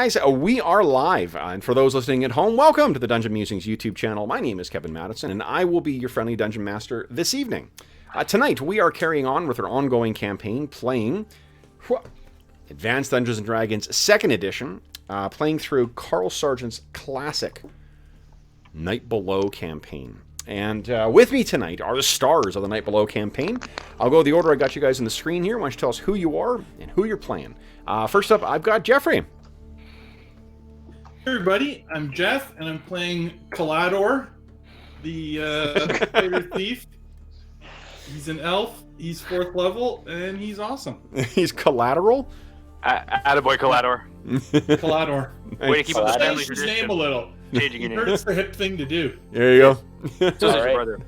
guys, we are live, and for those listening at home, welcome to the Dungeon Musings YouTube channel. My name is Kevin Madison, and I will be your friendly Dungeon Master this evening. Tonight, we are carrying on with our ongoing campaign, playing Advanced Dungeons & Dragons 2nd Edition, playing through Carl Sargent's classic Night Below campaign. And with me tonight are the stars of the Night Below campaign. I'll go the order I got you guys on the screen here. Why don't you tell us who you are and who you're playing. First up, I've got Jeffrey. Hey everybody, I'm Jeff, and I'm playing Calador, the fighter thief. He's an elf, he's 4th level, and he's awesome. He's collateral? Attaboy, Calador. Calador. Way to keep the family Change his tradition. name a little. Changing your name. It's the hip thing to do. There you go. So is your brother.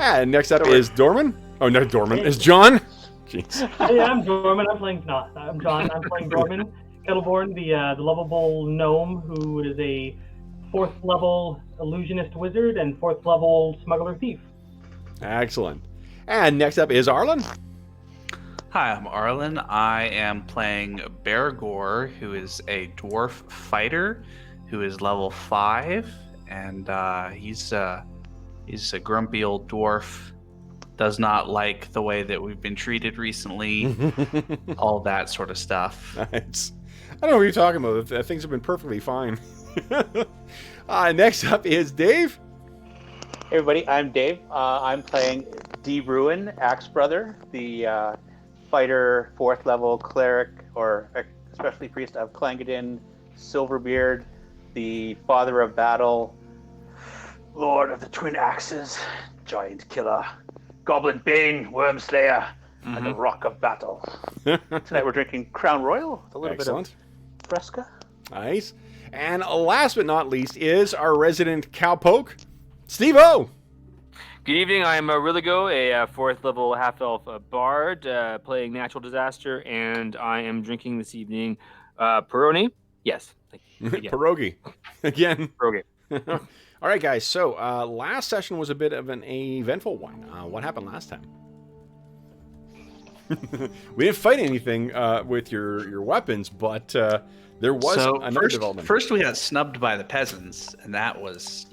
And next up is Dorman. Oh, not Dorman. It's John. Jeez. Hey, I'm Dorman. I'm playing I'm John. I'm playing Dorman. Kettleborn, the lovable gnome who is a 4th level illusionist wizard and 4th level smuggler thief. Excellent. And next up is Arlen. Hi, I'm Arlen. I am playing Bergour, who is a dwarf fighter, who is level 5, and he's a grumpy old dwarf. Does not like the way that we've been treated recently, all that sort of stuff. Nice. I don't know what you're talking about. Things have been perfectly fine. Next up is Dave. Hey everybody, I'm Dave. I'm playing Druin, Axebrother, the fighter 4th level cleric, or especially priest of Clangadin, Silverbeard, the father of battle, lord of the twin axes, giant killer, goblin bane, worm slayer, and the rock of battle. Tonight we're drinking Crown Royal with a little Excellent. bit of Fresca. Nice. And last but not least is our resident cowpoke, Steve-O. Good evening. I am Rilligo, a 4th level half-elf bard, playing Natural Disaster, and I am drinking this evening Peroni. Yes. Pierogi. Again. Pierogi. All right, guys. So last session was a bit of an eventful one. What happened last time? We didn't fight anything with your weapons, but there was another development. First, we got snubbed by the peasants, and that was,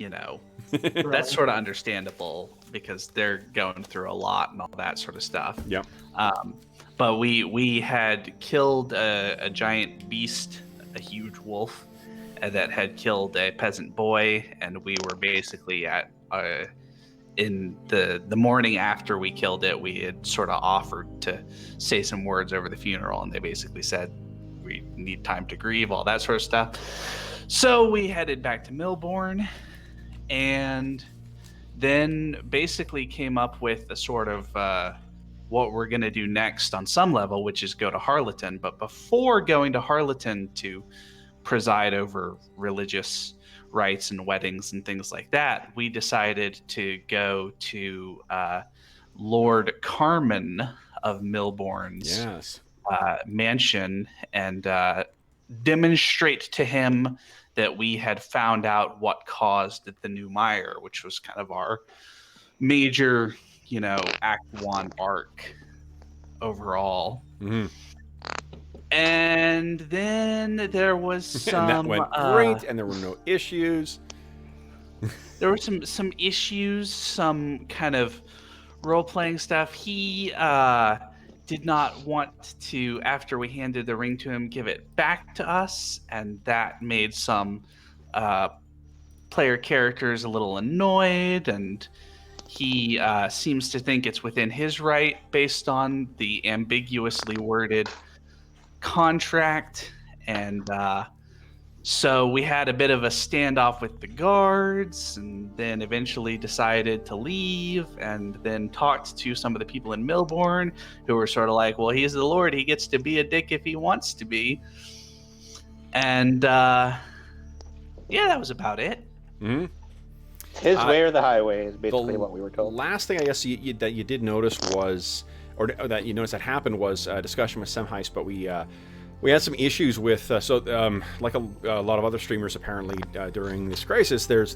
that's sort of understandable because they're going through a lot and all that sort of stuff. Yep. But we had killed a giant beast, a huge wolf, that had killed a peasant boy, and we were basically at in the morning after we killed it, we had sort of offered to say some words over the funeral, and they basically said we need time to grieve, all that sort of stuff. So we headed back to Milbourne, and then basically came up with a sort of what we're going to do next on some level, which is go to Harleton. But before going to Harleton to preside over religious rites and weddings and things like that, we decided to go to Lord Carmen of Milbourne's mansion and demonstrate to him that we had found out what caused the new mire, which was kind of our major, Act 1 arc overall. Mm-hmm. And then there was some... and that went great, and there were no issues. There were some issues, some kind of role-playing stuff. He did not want to, after we handed the ring to him, give it back to us, and that made some player characters a little annoyed, and he seems to think it's within his right based on the ambiguously worded contract, and so we had a bit of a standoff with the guards, and then eventually decided to leave, and then talked to some of the people in Milbourne who were sort of like, well, he's the Lord, he gets to be a dick if he wants to be. And that was about it. Mm-hmm. His way or the highway is basically what we were told. Last thing I guess that you did notice was, or that you noticed that happened, was a discussion with Semheist, but we had some issues with like a lot of other streamers apparently during this crisis. There's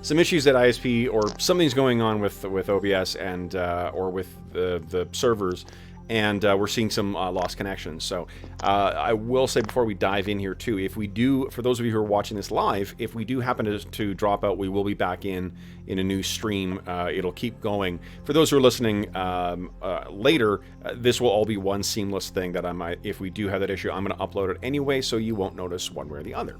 some issues at ISP, or something's going on with OBS and or with the servers, and we're seeing some lost connections. So I will say before we dive in here too, if we do, for those of you who are watching this live, if we do happen to drop out, we will be back in a new stream. It'll keep going. For those who are listening later, this will all be one seamless thing that if we do have that issue, I'm going to upload it anyway, so you won't notice one way or the other.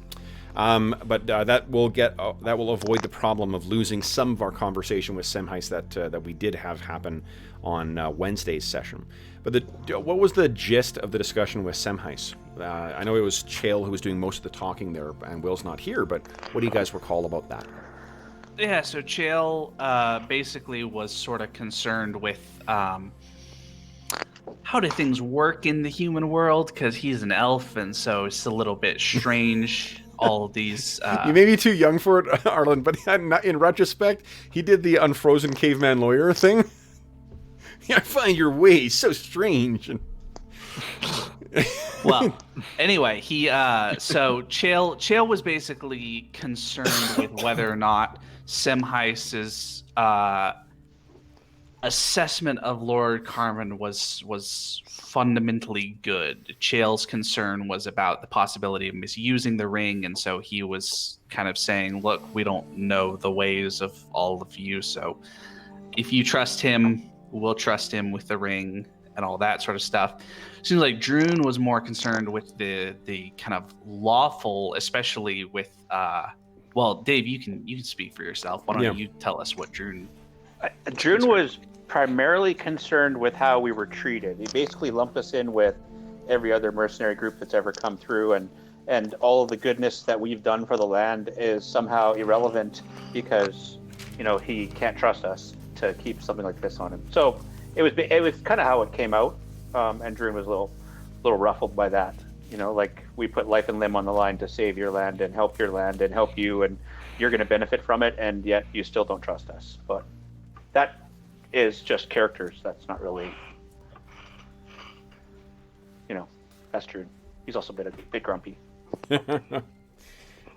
But that will avoid the problem of losing some of our conversation with Semheis that we did have happen on Wednesday's session. But what was the gist of the discussion with Semheis? I know it was Chael who was doing most of the talking there, and Will's not here. But what do you guys recall about that? Yeah, so Chael basically was sort of concerned with how do things work in the human world, because he's an elf, and so it's a little bit strange. All of these. You may be too young for it, Arlen, but in retrospect, he did the unfrozen caveman lawyer thing. I find your ways so strange. Well, anyway, so Chael was basically concerned with whether or not Semheis's assessment of Lord Carmen was fundamentally good. Chael's concern was about the possibility of misusing the ring, and so he was kind of saying, look, we don't know the ways of all of you, so if you trust him, we'll trust him with the ring and all that sort of stuff. Seems like Druin was more concerned with the kind of lawful, especially with well, Dave, you can speak for yourself. Why don't you tell us what Druin was primarily concerned with how we were treated. He basically lumped us in with every other mercenary group that's ever come through, and all of the goodness that we've done for the land is somehow irrelevant because, he can't trust us to keep something like this on him. So it was kind of how it came out, and Druin was a little ruffled by that. Like, we put life and limb on the line to save your land and help your land and help you, and you're going to benefit from it, and yet you still don't trust us. But that is just characters. That's not really, that's true. He's also a bit grumpy.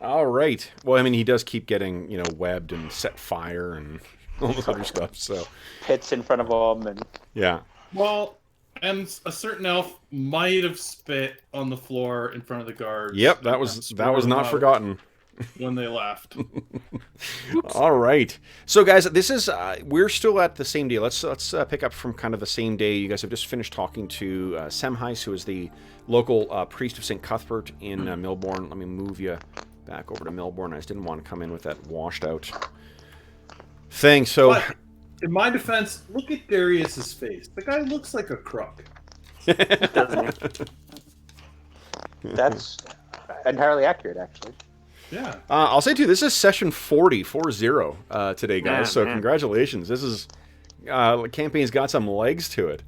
All right. Well, I mean, he does keep getting, webbed and set fire and all this other stuff. So pits in front of him, and yeah. Well, and a certain elf might have spit on the floor in front of the guards. Yep, that was not forgotten when they left. All right. So, guys, this is we're still at the same day. Let's pick up from kind of the same day. You guys have just finished talking to Semheis, who is the local priest of St. Cuthbert in Milbourne. Let me move you back over to Milbourne. I just didn't want to come in with that washed out thing. So, but in my defense, look at Darius's face. The guy looks like a crook. Doesn't he? That's entirely accurate, actually. Yeah. I'll say too, this is session 40 today, guys. So congratulations. This is campaign's got some legs to it.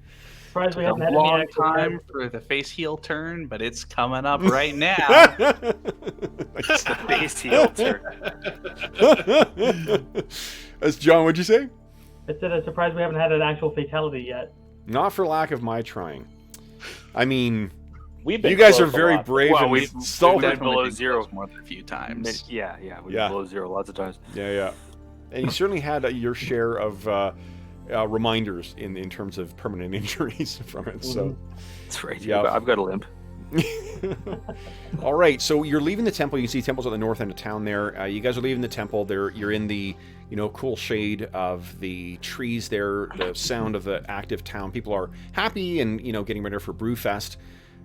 Surprised we a haven't had long any time for the face heel turn, but it's coming up right now. It's the face heel turn. That's John. What'd you say? I said I'm surprised we haven't had an actual fatality yet. Not for lack of my trying. I mean, you guys are very brave Well, and we've stalwart. been below zero more than a few times. Yeah, we've been below zero lots of times. Yeah. And you certainly had your share of reminders in terms of permanent injuries from it. So That's right. Yeah. I've got a limp. All right, so you're leaving the temple. You can see temples at the north end of town there. You guys are leaving the temple. You're in the cool shade of the trees there, the sound of the active town. People are happy and getting ready for Brewfest,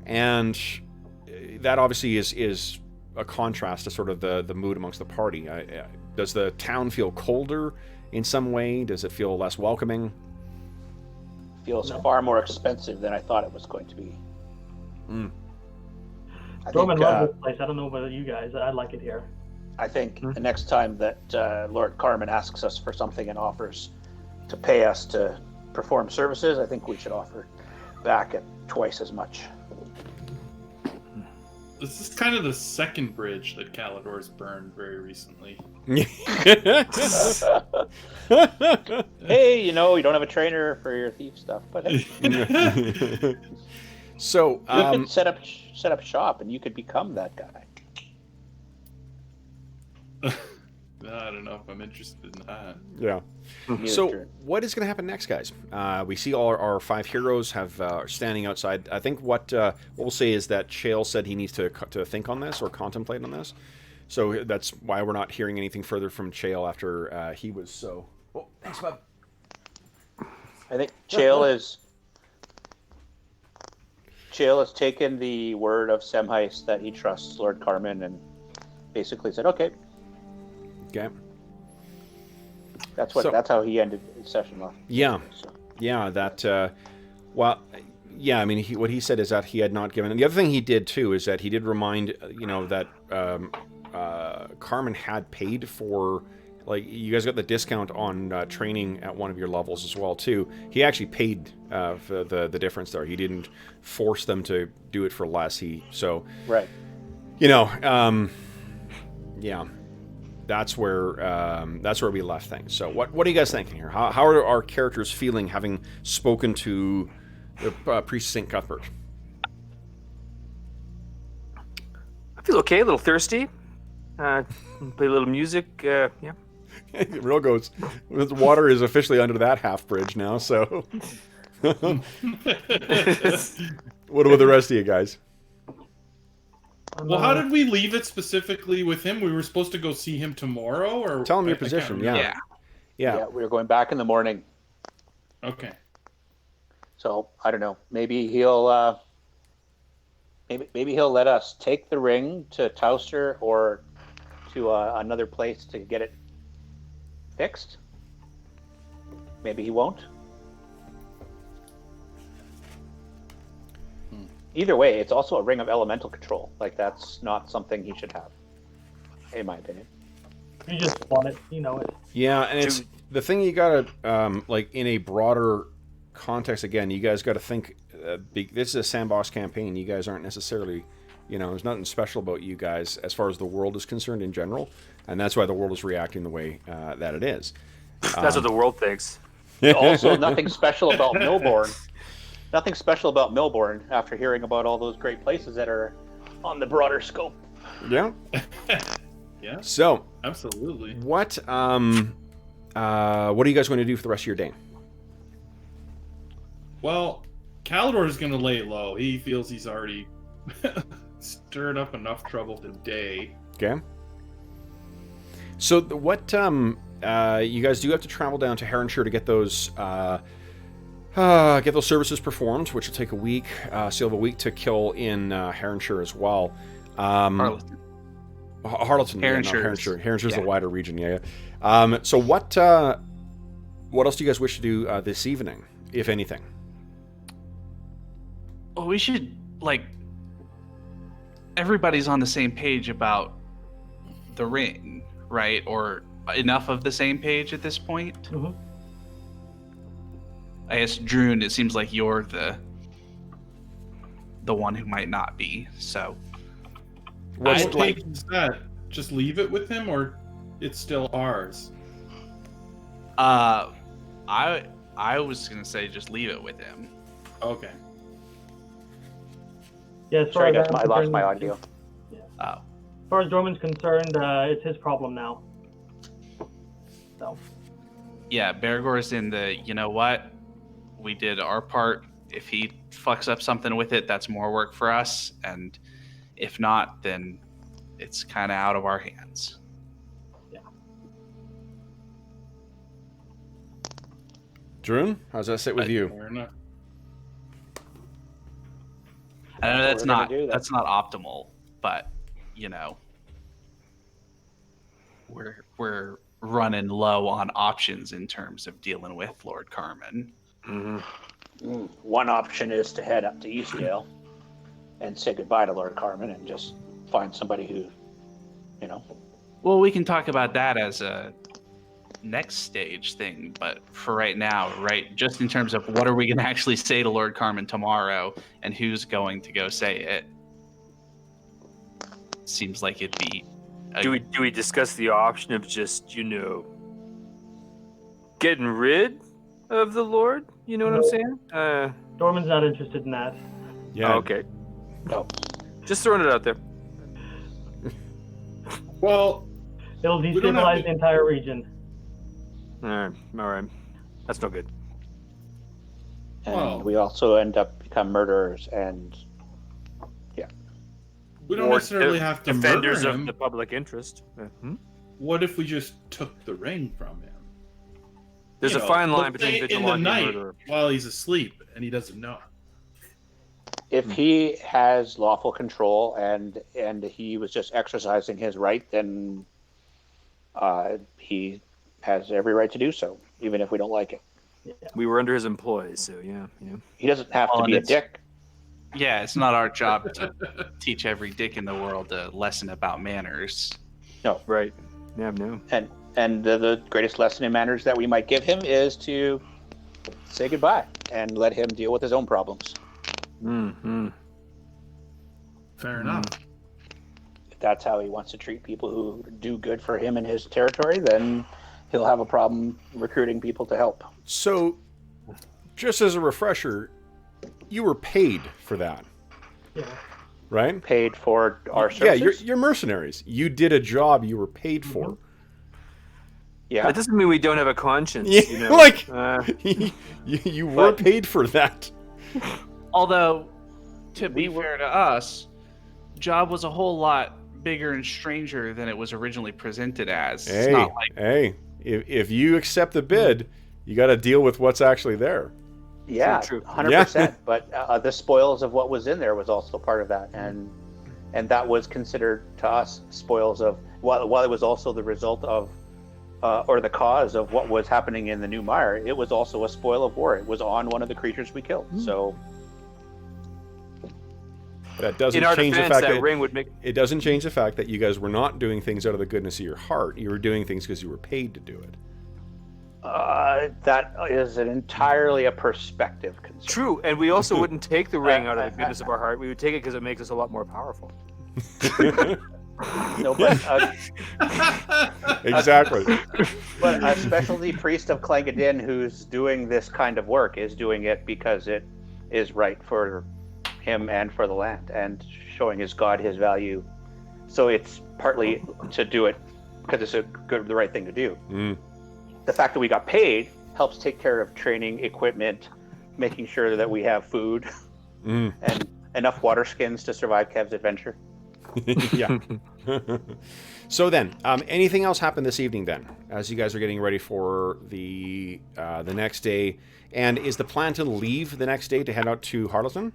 and that obviously is a contrast to sort of the mood amongst the party. Does the town feel colder in some way? Does it feel less welcoming? Feels far more expensive than I thought it was going to be. Roman loves this place. I don't know about you guys. I like it here. I think the next time that Lord Carmen asks us for something and offers to pay us to perform services, I think we should offer back at twice as much. This is kind of the second bridge that Calidor's burned very recently. Hey, you don't have a trainer for your thief stuff, but hey. So you could set up shop and you could become that guy. I don't know if I'm interested in that. Yeah. So what is going to happen next, guys? We see all our 5 heroes have standing outside. I think what we'll say is that Chael said he needs to think on this or contemplate on this. So that's why we're not hearing anything further from Chael after he was so... Oh, thanks, bud. I think Chael has taken the word of Semheis that he trusts Lord Carmen and basically said, okay. Okay. That's how he ended his session off. Yeah. So. Yeah, that... well, yeah, I mean, what he said is that he had not given... And the other thing he did, too, is that he did remind, that Carmen had paid for... Like, you guys got the discount on training at one of your levels as well, too. He actually paid for the difference there. He didn't force them to do it for less. Right. Yeah. That's where we left things. So what are you guys thinking here? How are our characters feeling having spoken to the priest St. Cuthbert? I feel okay, a little thirsty. Play a little music, yeah. Real goes. The water is officially under that half bridge now, so. What about the rest of you guys? Well, how did we leave it specifically with him? We were supposed to go see him tomorrow, or tell him your position. Yeah, we were going back in the morning. Okay. So I don't know. Maybe he'll maybe he'll let us take the ring to Towster or to another place to get it fixed. Maybe he won't. Either way, it's also a ring of elemental control. Like, that's not something he should have, in my opinion. You just want it, you know it. Yeah, and it's the thing you gotta, like, in a broader context, again, you guys gotta think, this is a sandbox campaign. You guys aren't necessarily, there's nothing special about you guys as far as the world is concerned in general, and that's why the world is reacting the way that it is. That's what the world thinks. Also, nothing special about Milbourne. Nothing special about Milbourne after hearing about all those great places that are on the broader scope. Yeah. Yeah. So, absolutely. What are you guys going to do for the rest of your day? Well, Calidor is going to lay low. He feels he's already stirred up enough trouble today. Okay. So, what you guys do have to travel down to Heronshire to get those services performed, which will take a week. So you'll have a week to kill in Heronshire as well. Harleton. Heronshire is the wider region. Yeah. So what else do you guys wish to do this evening, if anything? Well, we should, everybody's on the same page about the ring, right? Or enough of the same page at this point. Mm-hmm. I guess, Druin, it seems like you're the one who might not be, so... What page is that? Just leave it with him, or it's still ours? I was going to say just leave it with him. Okay. Yeah, as far Sorry, as guys, I lost my audio. Yeah. Oh. As far as Dorman's concerned, it's his problem now. So. Yeah, Bergour's in the, you know what? We did our part. If he fucks up something with it, that's more work for us. And if not, then it's kind of out of our hands. Yeah. Druin, how's that sit with you? Fair enough. I know that's not that. optimal, but we're running low on options in terms of dealing with Lord Carmen. Mm-hmm. One option is to head up to Eastdale and say goodbye to Lord Carmen and just find somebody who, Well, we can talk about that as a next stage thing, but for right now, just in terms of what are we going to actually say to Lord Carmen tomorrow and who's going to go say it, seems like it'd be... Do we discuss the option of just, getting rid of the Lord? You know what I'm saying? Dorman's not interested in that. Yeah. Okay. No. Just throwing it out there. Well, It'll We don't have destabilize to- the entire region. All right. That's no good. And Well- we also end up become murderers, and We don't Or necessarily have to defenders murder of him. the public interest. What if we just took the ring from him? There's You a know, fine line let's say between in the vigilante and night murderer. while he's asleep and he doesn't know. if he has lawful control and he was just exercising his right, then he has every right to do so, even if we don't like it. We were under his employ, so yeah. He doesn't have Well, to be a and dick. Yeah, it's not our job to teach every dick in the world a lesson about manners. Right. Yeah, no. And the greatest lesson in manners that we might give him is to say goodbye and let him deal with his own problems. Mm-hmm. Fair enough. If that's how he wants to treat people who do good for him in his territory, then he'll have a problem recruiting people to help. So, just as a refresher, you were paid for that, Yeah. Mm-hmm. right? Paid for our Yeah, services. you're mercenaries. You did a job you were paid for. Yeah. That doesn't mean we don't have a conscience. Yeah, You know? like Uh, you were But- paid for that. Although, to be We were- fair to us, job was a whole lot bigger and stranger than it was originally presented as. It's Hey, not like hey, if you accept the bid, you got to deal with what's actually there. Yeah, True. 100%. But the spoils of what was in there was also part of that, and that was considered to us spoils of while it was also the result of or the cause of what was happening in the New Mire. It was also a spoil of war. It was on one of the creatures we killed. So That doesn't in our change defense, the fact that that ring would make. it doesn't change the fact that you guys were not doing things out of the goodness of your heart. You were doing things because you were paid to do it. that is entirely a perspective concern. True, and we also wouldn't take the ring out of the goodness of our heart. We would take it because it makes us a lot more powerful. No, but Exactly. but a specialty priest of Clangadin who's doing this kind of work is doing it because it is right for him and for the land, and showing his god his value. So it's partly to do it because it's the right thing to do. Mm. The fact that we got paid helps take care of training, equipment, making sure that we have food Mm. and enough water skins to survive Kev's adventure. Yeah. So then, anything else happened this evening then, as you guys are getting ready for the next day? And is the plan to leave the next day to head out to Harleton?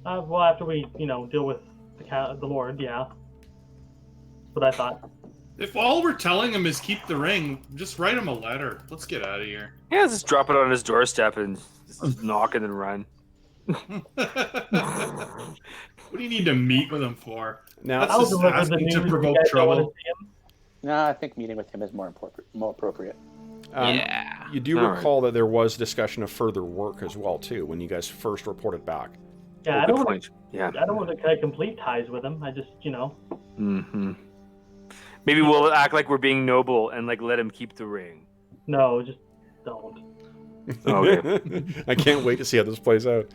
Well, after we, deal with the Lord, yeah. That's what I thought. If all we're telling him is keep the ring, just write him a letter. Let's get out of here. Yeah, just drop it on his doorstep and just knock and then run. What do you need to meet with him for? Now, That's I'll just deliver the asking news to if you provoke guys don't want to trouble. see him. No, I think meeting with him is more appropriate. yeah. you do All right. recall that there was discussion of further work as well, too, when you guys first reported back. Yeah, Oh, I good don't want point. Yeah. to. I don't want to cut complete ties with him. I just, Mm-hmm. Maybe we'll act like we're being noble and like let him keep the ring. no, just don't. Okay. I can't wait to see how this plays out.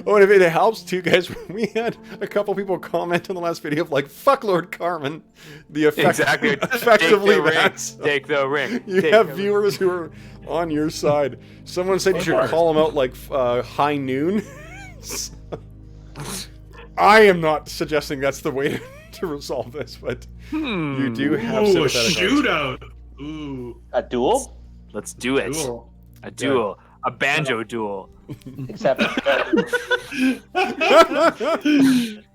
Oh, and if it helps too, guys, we had a couple people comment on the last video of like, "Fuck Lord Carmen." The effect, Exactly. effectively, Take the ring. that's Take the ring. you Take have the ring. viewers who are on your side. Someone said you should Of course. call them out like high noon. I am not suggesting that's the way to resolve this, but you do have Ooh, a sympathetic hearts. shootout. Ooh, A duel? Let's do it. cool. A duel. A banjo duel. Except is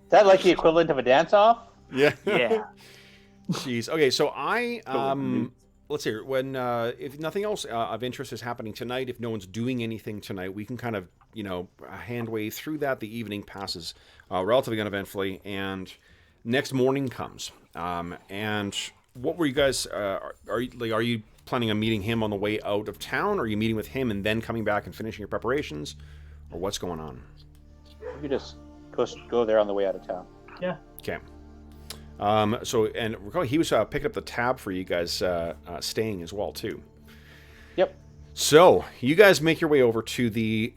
that like the equivalent of a dance-off? Yeah. Yeah. Jeez. Okay, so let's see. When if nothing else of interest is happening tonight, if no one's doing anything tonight, we can kind of handway through that. The evening passes relatively uneventfully, and next morning comes. And what were you guys? Are you planning on meeting him on the way out of town? Or are you meeting with him and then coming back and finishing your preparations, or what's going on? You just go there on the way out of town. Yeah. Okay. So, and recall he was picking up the tab for you guys staying as well, too. Yep. So, you guys make your way over to the...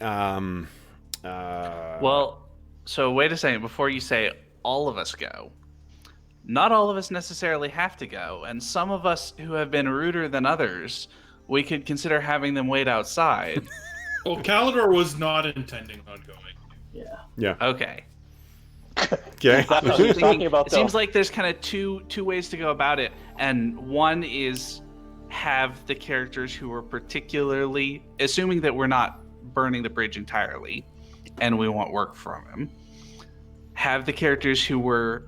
Well, so wait a second. Before you say all of us go, not all of us necessarily have to go, and some of us who have been ruder than others, we could consider having them wait outside. Well, Calidor was not intending on going. Yeah. Okay. Okay. That's what he's talking about, It though. seems like there's kind of two ways to go about it, and one is have the characters who are particularly, assuming that we're not burning the bridge entirely, and we want work from him, have the characters who were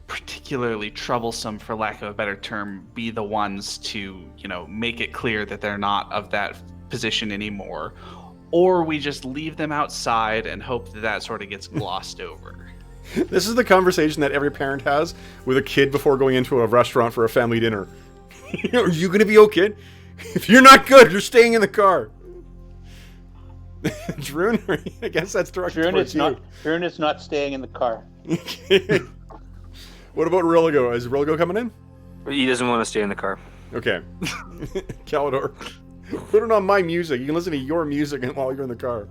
particularly troublesome, for lack of a better term, be the ones to, make it clear that they're not of that position anymore. Or we just leave them outside and hope that sort of gets glossed over. This is the conversation that every parent has with a kid before going into a restaurant for a family dinner. Are you going to be okay? If you're not good, you're staying in the car. Druin, I guess that's directed towards you. Druin is not staying in the car. What about Rilligo? Is Rilligo coming in? He doesn't want to stay in the car. Okay. Calidor, put it on my music. You can listen to your music while you're in the car.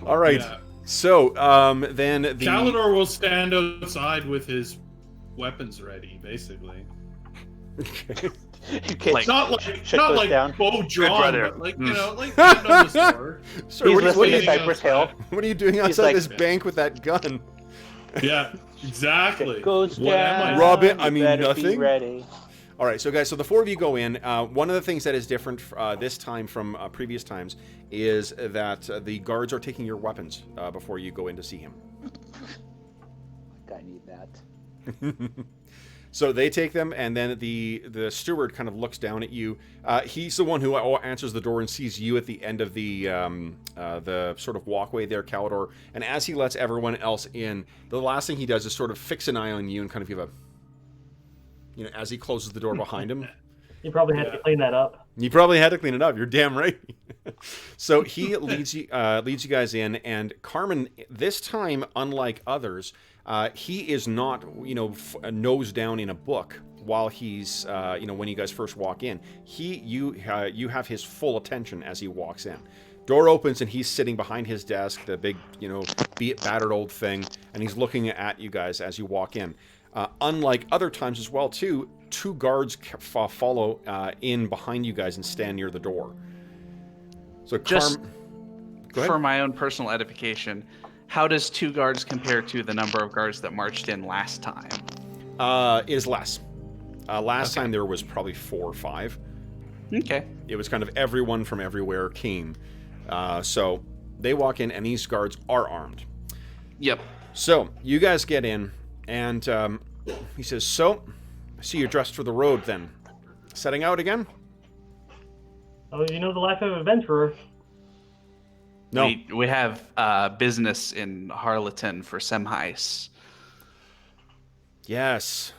All right. Yeah. So, then the... Calidor will stand outside with his weapons ready, basically. Okay. Okay, Like- Not goes like down. bow drawn, brother. but like like hand on the sword. Sir, He's what listening to waiting Cypress Hill. outside. are you doing He's outside like- this bank with that gun? Yeah, exactly. It goes What am I down. Rob it, I you mean, better nothing. Be ready. All right, so guys, so the four of you go in. One of the things that is different this time from previous times is that the guards are taking your weapons before you go in to see him. I need that. So they take them, and then the steward kind of looks down at you. He's the one who answers the door and sees you at the end of the sort of walkway there, Calidor. And as he lets everyone else in, the last thing he does is sort of fix an eye on you and kind of give a, as he closes the door behind him. You probably had to clean that up. You probably had to clean it up. You're damn right. So he leads you guys in, and Carmen, this time, unlike others, he is not, nose down in a book while he's, when you guys first walk in. You have his full attention as he walks in. Door opens and he's sitting behind his desk, the big, battered old thing, and he's looking at you guys as you walk in. Unlike other times as well, too, two guards follow in behind you guys and stand near the door. So Just go ahead. for my own personal edification, how does 2 guards compare to the number of guards that marched in last time? It is less. Last time there was probably 4 or 5. Okay. It was kind of everyone from everywhere came. So they walk in, and these guards are armed. Yep. So you guys get in, and he says, "So, I see you're dressed for the road then. Setting out again?" Oh, you know the life of an adventurer. No. We have business in Harleton for Semheis. Yes,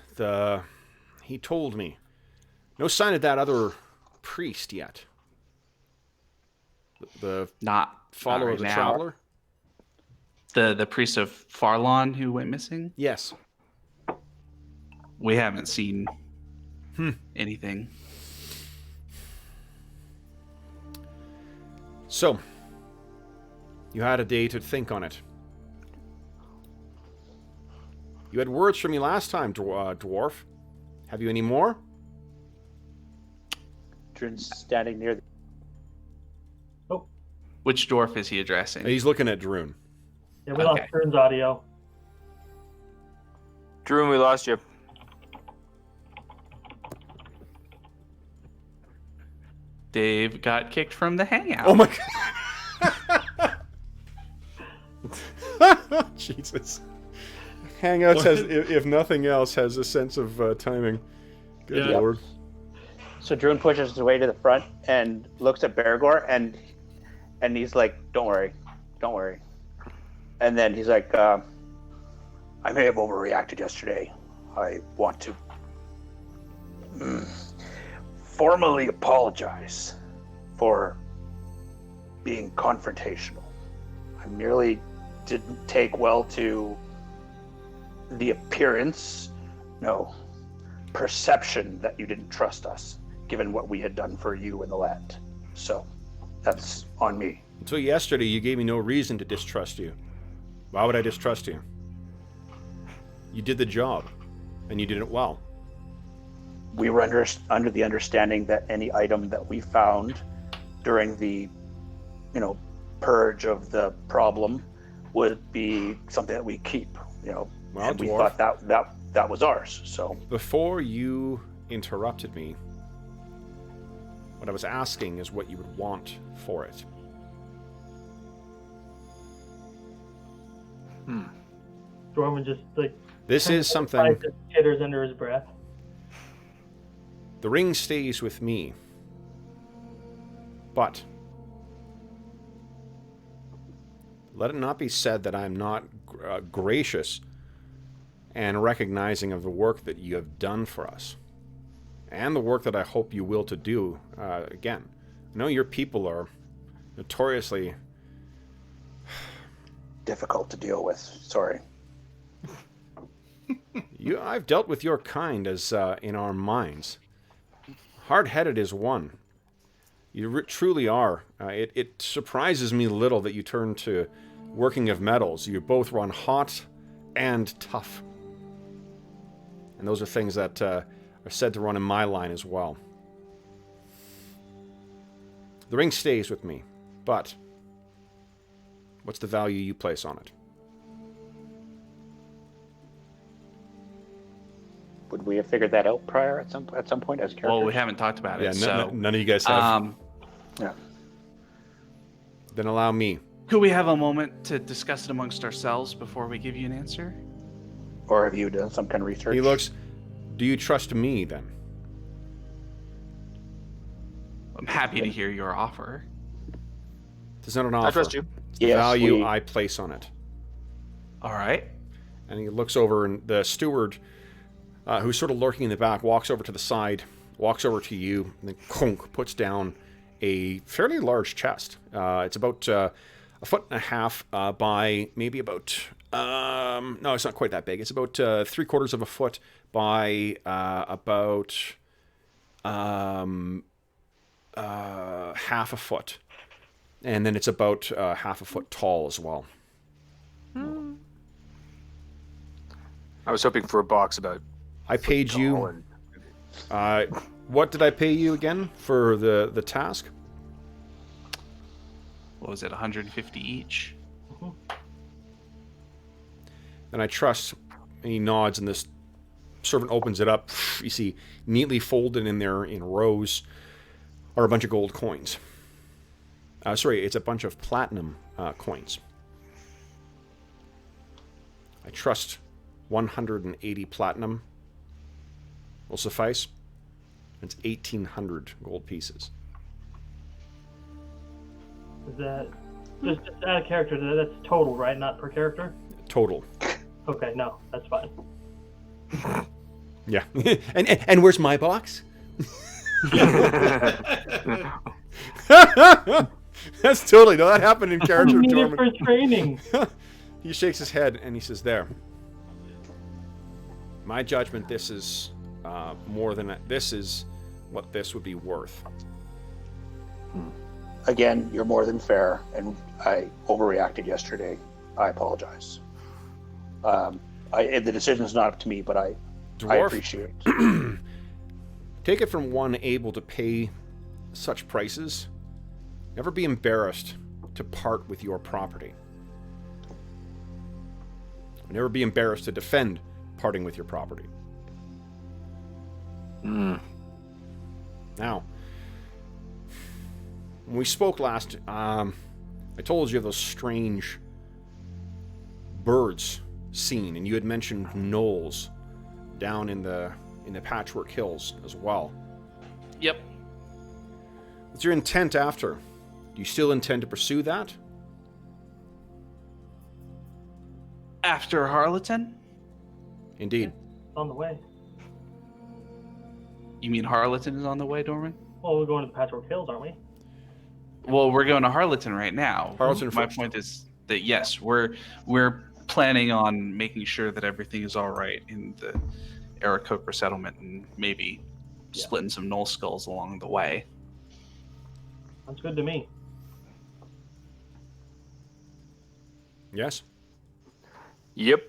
he told me. No sign of that other priest yet. The Not follower right of the now. traveler? The priest of Farlon who went missing? Yes. We haven't seen anything. So, you had a day to think on it. You had words from me last time, dwarf. Have you any more? Druin's standing near. Which dwarf is he addressing? He's looking at Druin. Yeah, we lost Okay. Turns audio. Druin, we lost you. Dave got kicked from the hangout. Oh my god. Jesus. Hangouts has, if nothing else, has a sense of timing. Good Yeah. lord. So Druin pushes his way to the front and looks at Bergour, and he's like, "Don't worry, don't worry." And then he's like, "I may have overreacted yesterday. I want to formally apologize for being confrontational. I merely didn't take well to the appearance, no, perception that you didn't trust us, given what we had done for you in the land. So, that's on me." Until yesterday, you gave me no reason to distrust you. Why would I distrust you? You did the job, and you did it well. We were under the understanding that any item that we found during the, purge of the problem would be something that we keep, Well, and we dwarf, thought that was ours. So before you interrupted me, what I was asking is what you would want for it. Dorman just This is something. Jitters under his breath. The ring stays with me, but let it not be said that I am not gracious and recognizing of the work that you have done for us, and the work that I hope you will to do again. I know your people are notoriously difficult to deal with. Sorry. I've dealt with your kind as in our minds. Hard-headed is one. You truly are. It surprises me little that you turn to working of metals. You both run hot and tough. And those are things that are said to run in my line as well. The ring stays with me, but what's the value you place on it? Would we have figured that out prior at some point as characters? Well, we haven't talked about it, so... None of you guys have. Yeah. Then allow me. Could we have a moment to discuss it amongst ourselves before we give you an answer? Or have you done some kind of research? He looks, do you trust me then? I'm happy to hear your offer. It's not an offer. I trust you. It's the value I place on it. All right. And he looks over, and the steward, who's sort of lurking in the back, walks over to the side, walks over to you, and then conk, puts down a fairly large chest. It's about a foot and a half by maybe about... no, it's not quite that big. It's about 3/4 of a foot by about half a foot. And then it's about half a foot tall as well. I was hoping for a box about... I paid you... what did I pay you again for the task? What was it, 150 each? And I trust, and he nods, and this servant opens it up. You see, neatly folded in there in rows are a bunch of gold coins. Sorry, it's a bunch of platinum coins. I trust 180 platinum will suffice. It's 1,800 gold pieces. Is that just out of character? That's total, right? Not per character. Total. Okay, no, that's fine. Yeah. and where's my box? That's totally... No, that happened in character. I need it for training. He shakes his head and he says, there. My judgment, this is more than... This is what this would be worth. Again, you're more than fair, and I overreacted yesterday. I apologize. The decision is not up to me, but I appreciate it. Take it from one able to pay such prices. Never be embarrassed to part with your property. Never be embarrassed to defend parting with your property. Now, when we spoke last, I told you of those strange birds seen, and you had mentioned gnolls down in the Patchwork Hills as well. Yep. What's your intent after? Do you still intend to pursue that? After Harleton? Indeed. It's on the way. You mean Harleton is on the way, Dorman? Well, we're going to the Patchwork Hills, aren't we? Well, we're going to Harleton right now. Harleton My first. point is that yes, we're planning on making sure that everything is all right in the Aarakocra settlement, and maybe splitting some Knoll skulls along the way. Sounds good to me. Yes? Yep.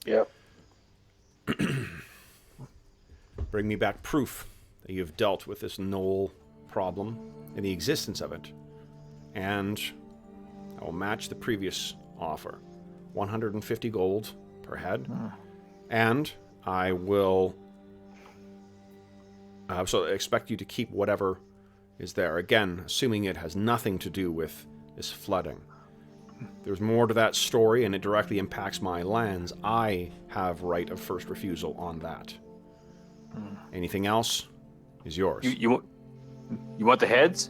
Yep. Bring me back proof that you've dealt with this Noel problem and the existence of it. And I will match the previous offer. 150 gold per head. And I will so expect you to keep whatever is there. Again, assuming it has nothing to do with this flooding. There's more to that story, and it directly impacts my lands. I have right of first refusal on that. Anything else is yours. You want the heads? Is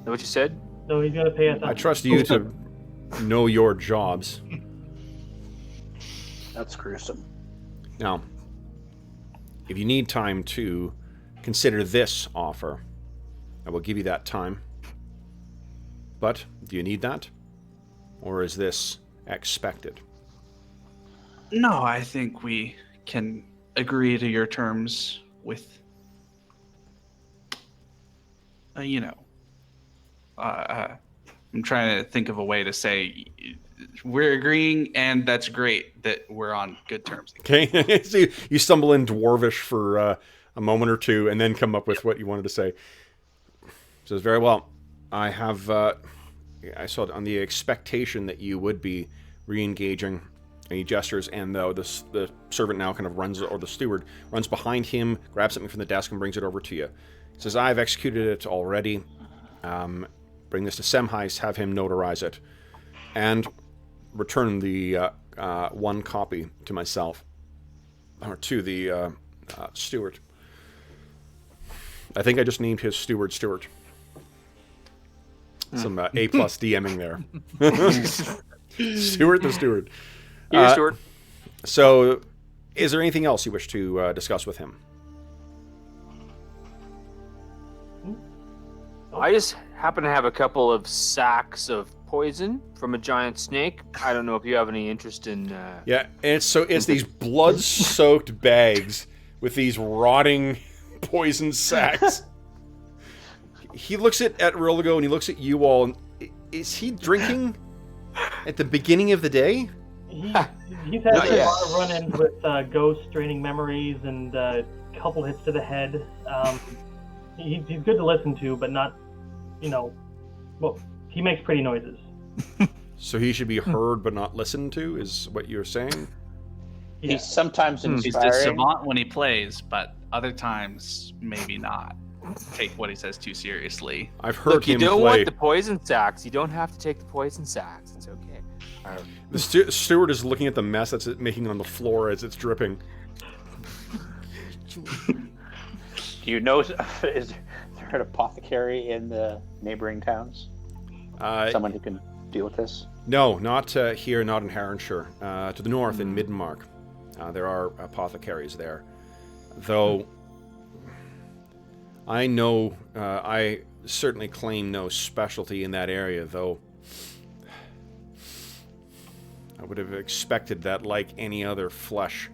that what you said? So he's gonna pay us. I trust you to know your jobs. That's gruesome. Now, if you need time to consider this offer, I will give you that time. But, do you need that? Or is this expected? No, I think we can agree to your terms with, I'm trying to think of a way to say we're agreeing, and that's great that we're on good terms. Okay, so you stumble in Dwarvish for a moment or two, and then come up with what you wanted to say. Says, very well. I have, I saw it on the expectation that you would be re-engaging. And he gestures, and the servant now kind of runs, or the steward runs behind him, grabs something from the desk, and brings it over to you. He says, I've executed it already. Bring this to Semheis, have him notarize it, and return the one copy to myself, or to the steward. I think I just named his steward Stewart. Some A+ DMing there. Stewart the steward. Here, Stuart. So, is there anything else you wish to discuss with him? I just happen to have a couple of sacks of poison from a giant snake. I don't know if you have any interest in... Yeah, and it's these blood-soaked bags with these rotting poison sacks. He looks at Roligo and he looks at you all, and is he drinking at the beginning of the day? He's had a lot of run-ins with ghosts, draining memories, and a couple hits to the head. He's good to listen to, but not, well, he makes pretty noises. So he should be heard but not listened to, is what you're saying? Yeah. He's sometimes He's inspiring. a savant when he plays, but other times, maybe not. Take what he says too seriously. I've heard Look, you him don't play. want the poison sacks. You don't have to take the poison sacks. It's okay. The steward is looking at the mess that's making on the floor as it's dripping. Do you know, is there an apothecary in the neighboring towns? Someone who can deal with this? No, not here, not in Heronshire. To the north, in Midmark, there are apothecaries there. Though, I know, I certainly claim no specialty in that area, though I would have expected that, like any other flesh,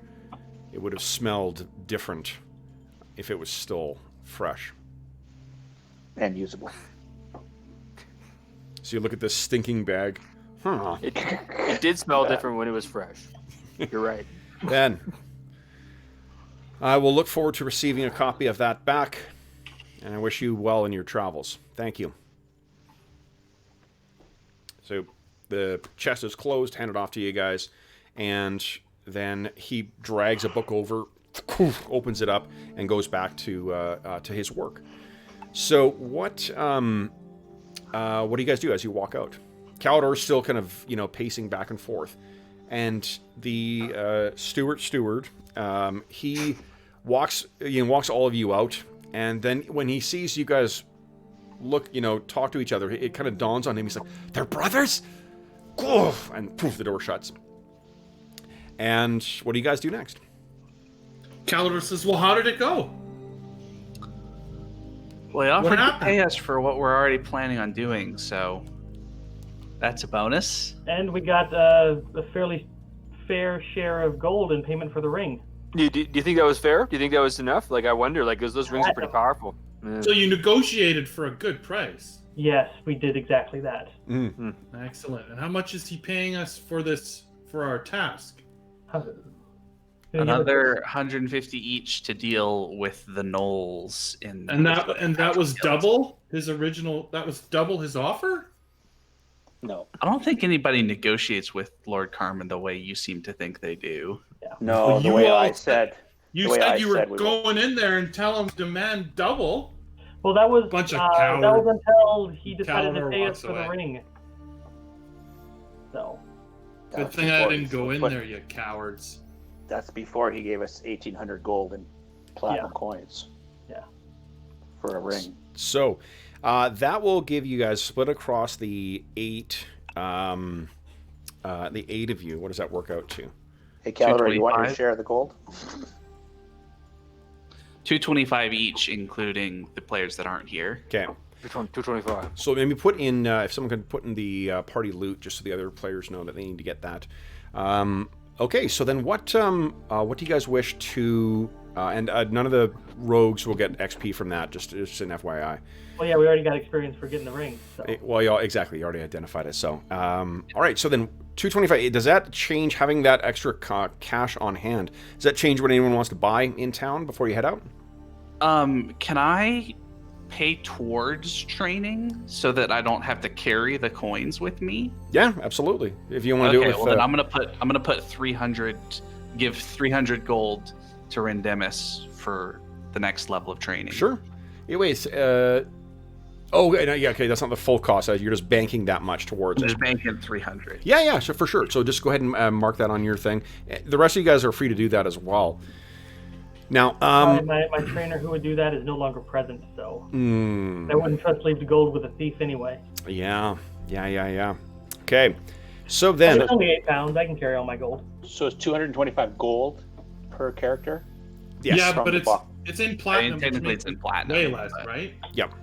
it would have smelled different if it was still fresh. And usable. So you look at this stinking bag. Huh. It did smell different when it was fresh. You're right. Then, I will look forward to receiving a copy of that back, and I wish you well in your travels. Thank you. So, the chest is closed, handed off to you guys, and then he drags a book over, opens it up, and goes back to his work. So, what do you guys do as you walk out? Calidor's still kind of, pacing back and forth. And the steward, he walks all of you out, and then when he sees you guys look, talk to each other, it kind of dawns on him. He's like, "They're brothers?" And poof, the door shuts. And what do you guys do next? Calidor says, well, how did it go? Well, he offered to happened? pay us for what we're already planning on doing, so that's a bonus. And we got a fairly fair share of gold in payment for the ring. Do you think that was fair? Do you think that was enough? Like, I wonder, because those rings are pretty powerful. Yeah. So you negotiated for a good price. Yes, we did exactly that. Excellent. And how much is he paying us for this, for our task? Another 150 each to deal with the gnolls in. And that was double his original. That was double his offer. No. I don't think anybody negotiates with Lord Carmen the way you seem to think they do. Yeah. No, Well, the you way all I said. You The way said I you were said we going in there and tell him demand double. Well, that was Bunch of that was until he decided Caliber to pay us walks for the away. ring. So. Good thing I didn't go in there, you cowards. That's before he gave us 1,800 gold and platinum Yeah. coins. Yeah. For a ring. So that will give you guys split across the 8 of you. What does that work out to? Hey, Caliber, you want your 225? share of the gold? 225 each, including the players that aren't here. Okay. 225. So maybe put in, if someone could put in the party loot, just so the other players know that they need to get that. Okay, so then what do you guys wish to, and none of the rogues will get XP from that, just an FYI. Well, yeah, we already got experience for getting the ring. So. Well, yeah, exactly, you already identified it, so. All right, so then 225, does that change, having that extra cash on hand, does that change what anyone wants to buy in town before you head out? Can I pay towards training so that I don't have to carry the coins with me? Yeah, absolutely. If you want to do it with... well then I'm gonna put 300, give 300 gold to Rendemus for the next level of training. Sure. Yeah, wait, yeah, okay, that's not the full cost. You're just banking that much towards I'm it. just banking 300. Yeah, so for sure. So just go ahead and mark that on your thing. The rest of you guys are free to do that as well. Now, my trainer who would do that is no longer present, so I wouldn't trust leave the gold with a thief anyway. Yeah. Okay, so then... It's only 8 pounds. I can carry all my gold. So it's 225 gold per character? Yes. Yeah, From but the it's box. it's in I mean, platinum. technically which it's in makes platinum. it way less, but- right? Yep.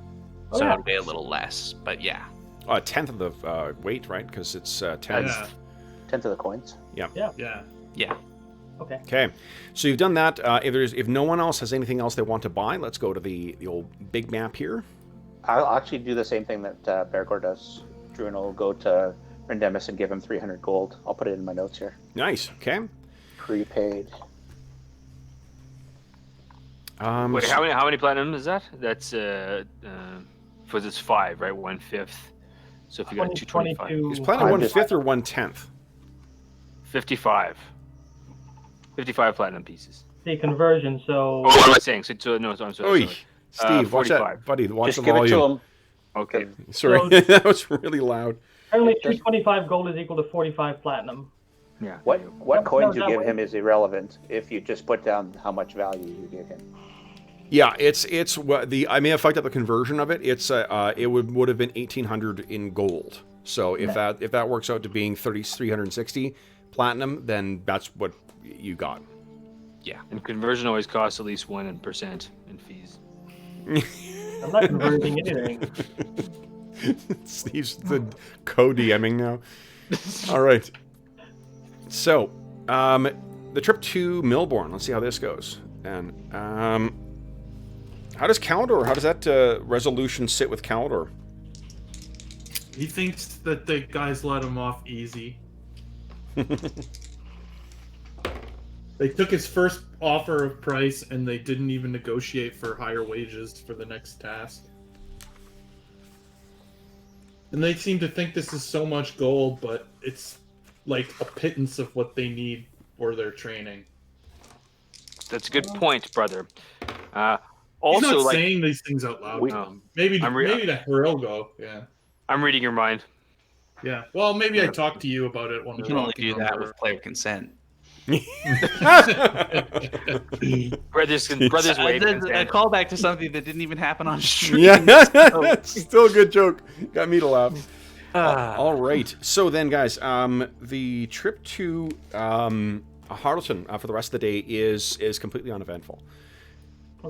Oh, So yeah. it'll be a little less, but yeah. A tenth of the weight, right? Because it's 10. Yeah. 10 of the coins. Yeah. Yeah. Okay. Okay, so you've done that. If no one else has anything else they want to buy, let's go to the old big map here. I'll actually do the same thing that Bergour does. Druin will go to Rendemus and give him 300 gold. I'll put it in my notes here. Nice. Okay. Prepaid. Wait, how many platinum is that? That's for this 5, right? 1/5. So if you got 225, 22. Is platinum I'm 1/5 or 1/10? 55. 55 platinum pieces. The conversion, so Oh, what am I saying? So no, so I'm sorry. Oi, Steve, watch 45. that, buddy. Watch Just the give it to volume. him. Okay. Sorry, So- that was really loud. apparently 225 gold is equal to 45 platinum. Yeah. What coins you that give way. him is irrelevant if you just put down how much value you give him. Yeah, it's what the I may have fucked up the conversion of it. It's it would have been 1,800 in gold. So if that works out to being 360 platinum, then that's what you got. Yeah. And conversion always costs at least 1% in fees. I'm not converting anything. Steve's the co-DMing now. All right. So, the trip to Milbourne. Let's see how this goes. And how does Caldor? How does that resolution sit with Caldor? He thinks that the guys let him off easy. They took his first offer of price and they didn't even negotiate for higher wages for the next task. And they seem to think this is so much gold, but it's like a pittance of what they need for their training. That's a good point, brother. He's Also, not like, saying these things out loud. We- to them. Maybe to Hirogo. Yeah. I'm reading your mind. Yeah. Well, maybe I talked to you about it when You we can were only walking do that over. with player consent. Brothers wave A consent. callback to something that didn't even happen on stream. Yeah, still a good joke. Got me to laugh. Ah. All right. So then, guys, the trip to Harleton for the rest of the day is completely uneventful.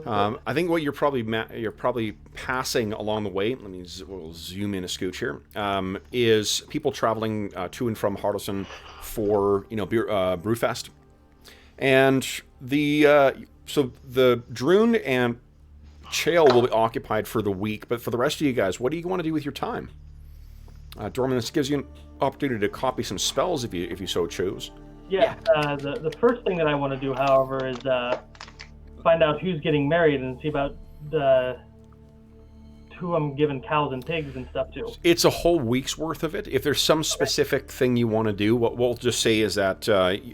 I think what you're probably passing along the way. Let me we'll zoom in a scooch here. Is people traveling to and from Harleton for Brewfest, and so the Druin and Chael will be occupied for the week. But for the rest of you guys, what do you want to do with your time? Dorman, this gives you an opportunity to copy some spells if you so choose. Yeah. The first thing that I want to do, however, is find out who's getting married and see about who I'm giving cows and pigs and stuff to. It's a whole week's worth of it. If there's some specific thing you want to do, what we'll just say is that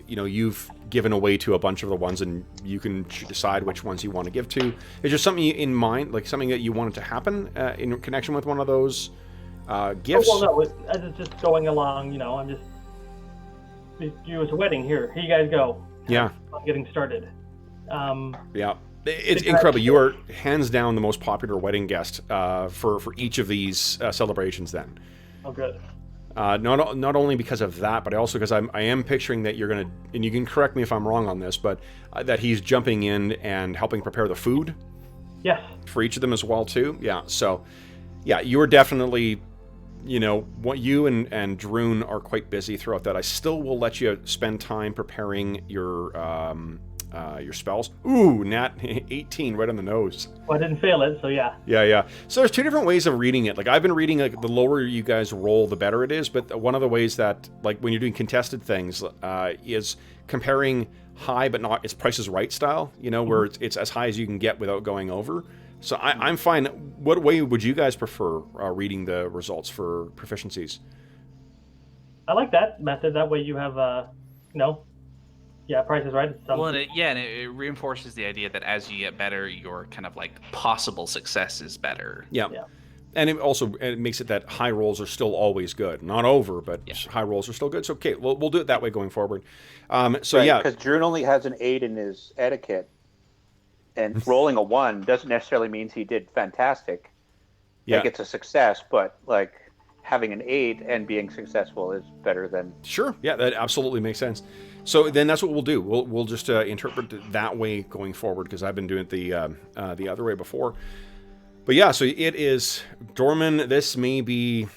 you've given away to a bunch of the ones, and you can decide which ones you want to give to. Is there something in mind, like something that you wanted to happen in connection with one of those gifts? Oh, well, no, as it's just going along, I'm just. It was a wedding. Here you guys go. Yeah. I'm getting started. Yeah. It's incredible. You are hands down the most popular wedding guest for each of these celebrations. Then, oh, good. Not only because of that, but also because I am picturing that you're gonna, and you can correct me if I'm wrong on this, but that he's jumping in and helping prepare the food. Yes. For each of them as well too. Yeah. So, yeah, you are definitely, what you and Druin are quite busy throughout that. I still will let you spend time preparing your spells. Ooh, nat 18 right on the nose. Well, I didn't fail it, so yeah. Yeah. So there's two different ways of reading it. Like I've been reading, like the lower you guys roll, the better it is. But one of the ways that, like when you're doing contested things, is comparing high but not, it's Price is Right style. Where it's as high as you can get without going over. So I'm fine. What way would you guys prefer reading the results for proficiencies? I like that method. That way you have, Price is Right. Well, and it reinforces the idea that as you get better, your kind of like possible success is better. Yeah. And it makes it that high rolls are still always good. Not over, but high rolls are still good. So, okay, we'll do it that way going forward. Because Druin only has an 8 in his etiquette. And rolling a 1 doesn't necessarily mean he did fantastic. Yeah. Like it's a success, but like having an 8 and being successful is better than... Sure. Yeah, that absolutely makes sense. So then that's what we'll do. We'll just interpret it that way going forward, because I've been doing it the other way before. But yeah, so it is, Dorman, this may be,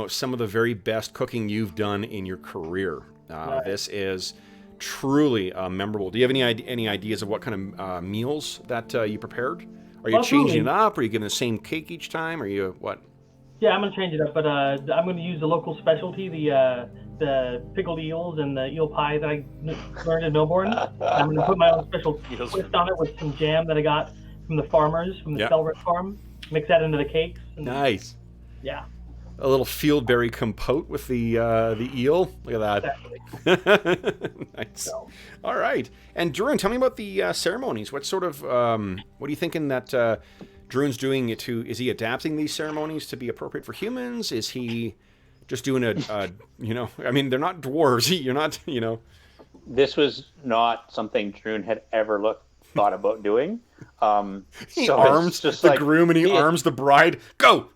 some of the very best cooking you've done in your career. Nice. This is truly memorable. Do you have any ideas of what kind of meals that you prepared? Are you changing it up? Are you giving the same cake each time? Are you what? Yeah, I'm gonna change it up, but I'm gonna use the local specialty, the pickled eels and the eel pie that I learned in Milbourne. I'm gonna put my own special twist on it with some jam that I got from the farmers from the Selrick farm. Mix that into the cakes. Nice. Yeah. A little fieldberry compote with the eel. Look at that. Nice. So. All right. And Druin, tell me about the ceremonies. What sort of what are you thinking that Druin's doing it to? Is he adapting these ceremonies to be appropriate for humans? Is he just doing they're not dwarves. You're not, This was not something Druin had ever thought about doing. He arms the groom and he arms the bride. Go.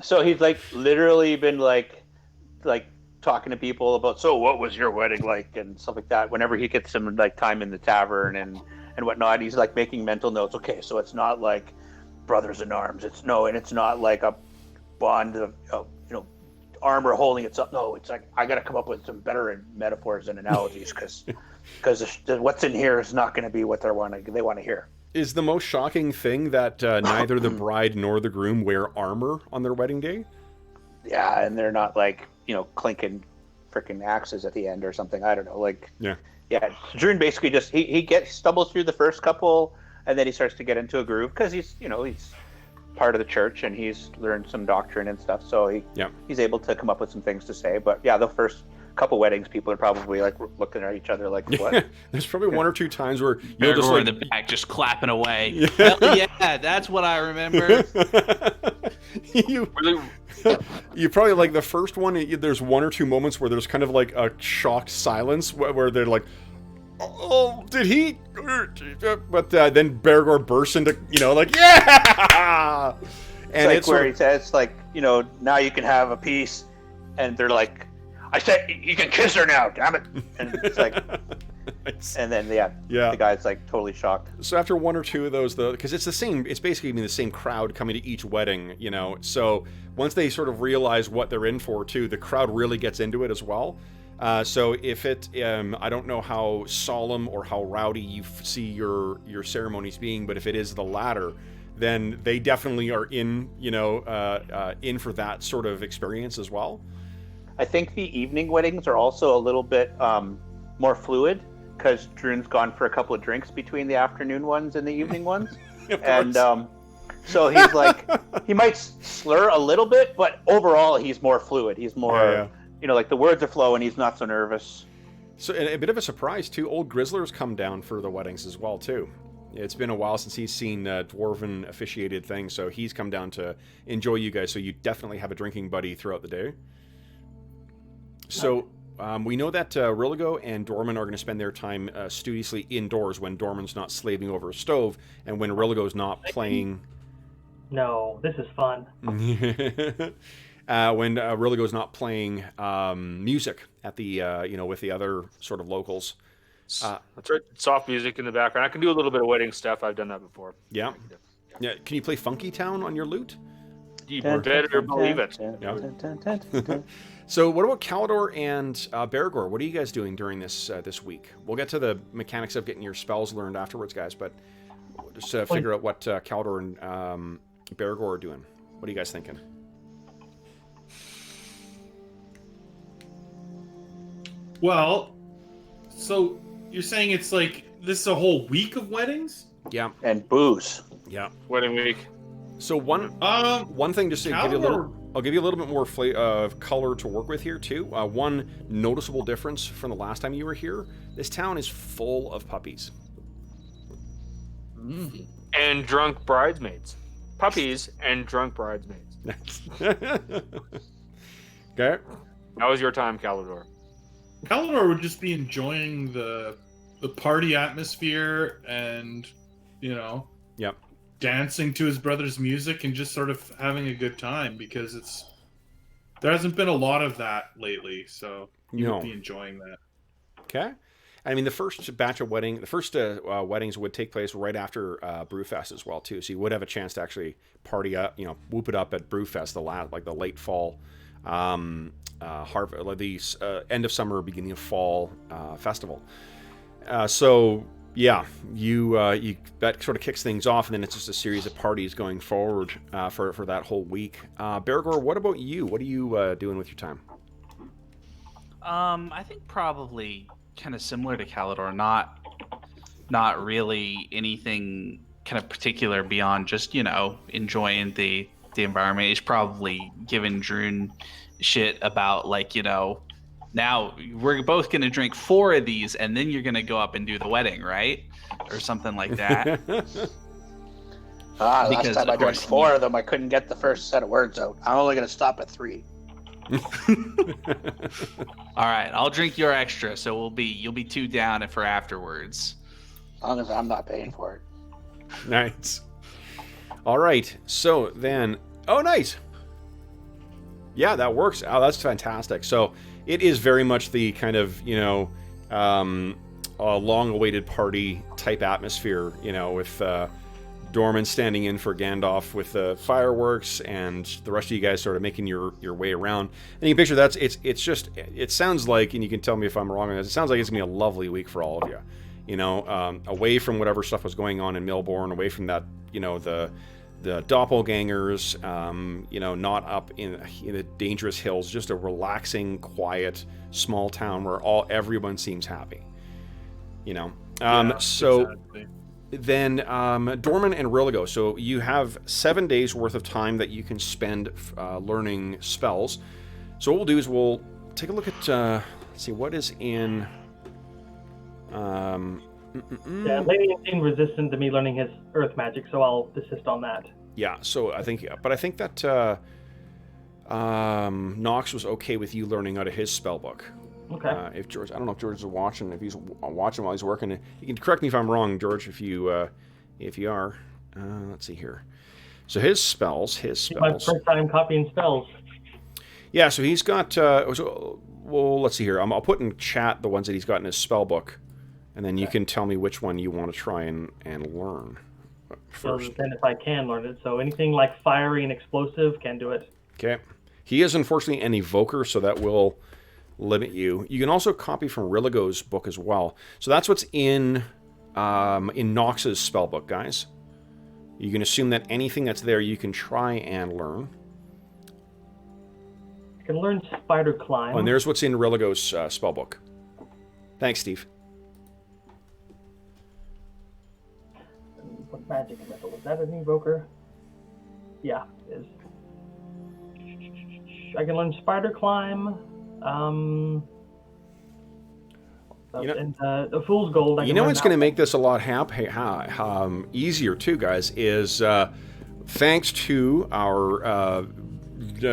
So he's like literally been like talking to people about, so what was your wedding like and stuff like that. Whenever he gets some like time in the tavern and whatnot, he's like making mental notes. Okay, so it's not like brothers in arms. And it's not like a bond of armor holding it up. No, it's like I got to come up with some better metaphors and analogies because what's in here is not going to be what they want to hear. Is the most shocking thing that neither the bride nor the groom wear armor on their wedding day? Yeah, and they're not like, clinking freaking axes at the end or something. I don't know. Yeah. Druin basically just he stumbles through the first couple, and then he starts to get into a groove because he's part of the church and he's learned some doctrine and stuff. So he's able to come up with some things to say. But yeah, the first couple weddings, people are probably like looking at each other like, what? There's probably one or two times where you'll just in the back just clapping away. Hell yeah, that's what I remember. You probably like the first one. There's one or two moments where there's kind of like a shocked silence where they're like, "Oh, did he?" But then Bergour bursts into yeah, and it's where he says like, now you can have a piece, and they're like, I said you can kiss her now, damn it. And it's like, and then the guy's like totally shocked. So after one or two of those, though, because it's basically the same crowd coming to each wedding, so once they sort of realize what they're in for too, the crowd really gets into it as well. So if it, I don't know how solemn or how rowdy you see your ceremonies being, but if it is the latter, then they definitely are in for that sort of experience as well. I think the evening weddings are also a little bit more fluid because Druin's gone for a couple of drinks between the afternoon ones and the evening ones. And so he's like, he might slur a little bit, but overall he's more fluid. He's more, like the words are flowing. He's not so nervous. So a bit of a surprise too. Old Grizzler's come down for the weddings as well too. It's been a while since he's seen dwarven officiated things, so he's come down to enjoy you guys. So you definitely have a drinking buddy throughout the day. So we know that Riligo and Dorman are going to spend their time studiously indoors when Dorman's not slaving over a stove, and when Riligo's not playing. No, this is fun. When Riligo's not playing music at the with the other sort of locals. That's right. Soft music in the background. I can do a little bit of wedding stuff. I've done that before. Yeah. Yeah. Can you play Funky Town on your lute? You better believe it. Yeah. So what about Calidor and Bergour? What are you guys doing during this week? We'll get to the mechanics of getting your spells learned afterwards, guys, but just figure out what Calidor and Bergour are doing. What are you guys thinking? Well, so you're saying it's like this is a whole week of weddings? Yeah. And booze. Yeah. Wedding week. So one thing just to give you a little, I'll give you a little bit more color to work with here too. One noticeable difference from the last time you were here: this town is full of puppies and drunk bridesmaids. Puppies and drunk bridesmaids. Okay. That was your time, Calidor. Calidor would just be enjoying the party atmosphere and, Yep. dancing to his brother's music and just sort of having a good time because there hasn't been a lot of that lately, so you would be enjoying that. Okay. I mean, the first weddings would take place right after Brewfest as well too, so you would have a chance to actually party up, whoop it up at Brewfest, the late fall, the end of summer, beginning of fall festival. So yeah, you that sort of kicks things off, and then it's just a series of parties going forward for that whole week. Bergour, what about you? What are you doing with your time? I think probably kind of similar to Calidor, not really anything kind of particular beyond just enjoying the environment. He's probably giving Druin shit about now we're both going to drink 4 of these and then you're going to go up and do the wedding, right? Or something like that. Last time I drank 4 of them, I couldn't get the first set of words out. I'm only going to stop at 3. All right, I'll drink your extra, so you'll be 2 down for afterwards. As long as I'm not paying for it. Nice. All right, so then, nice. Yeah, that works. Oh, that's fantastic. So it is very much the kind of, long-awaited party type atmosphere, with Dorman standing in for Gandalf with the fireworks and the rest of you guys sort of making your way around. And you picture it sounds like, and you can tell me if I'm wrong on this, it sounds like it's going to be a lovely week for all of you. Away from whatever stuff was going on in Milbourne, away from that, the doppelgangers, not up in the dangerous hills, just a relaxing, quiet, small town where everyone seems happy. Exactly. Then Dorman and Riligo. So you have 7 days worth of time that you can spend learning spells. So what we'll do is we'll take a look at, let's see, what is in... Elanion seemed resistant to me learning his earth magic, so I'll desist on that. Yeah, so I think that Knox was okay with you learning out of his spell book. Okay. If George, I don't know if George is watching. If he's watching while he's working, you can correct me if I'm wrong, George. If you are, let's see here. So his spells. My first time copying spells. Yeah, so he's got. Well, let's see here. I'll put in chat the ones that he's got in his spell book, and then you can tell me which one you want to try and learn first. So then, if I can learn it, so anything like fiery and explosive can do it. Okay. He is unfortunately an evoker, so that will limit you. You can also copy from Riligo's book as well. So that's what's in Knox's spell book, guys. You can assume that anything that's there you can try and learn. I can learn spider climb. Oh, and there's what's in Religo's spellbook. Thanks, Steve. What magic missile? Was that an evoker? Yeah, it is. I can learn spider climb. And the fool's gold. You know what's going to make this a lot easier too, guys, is thanks to our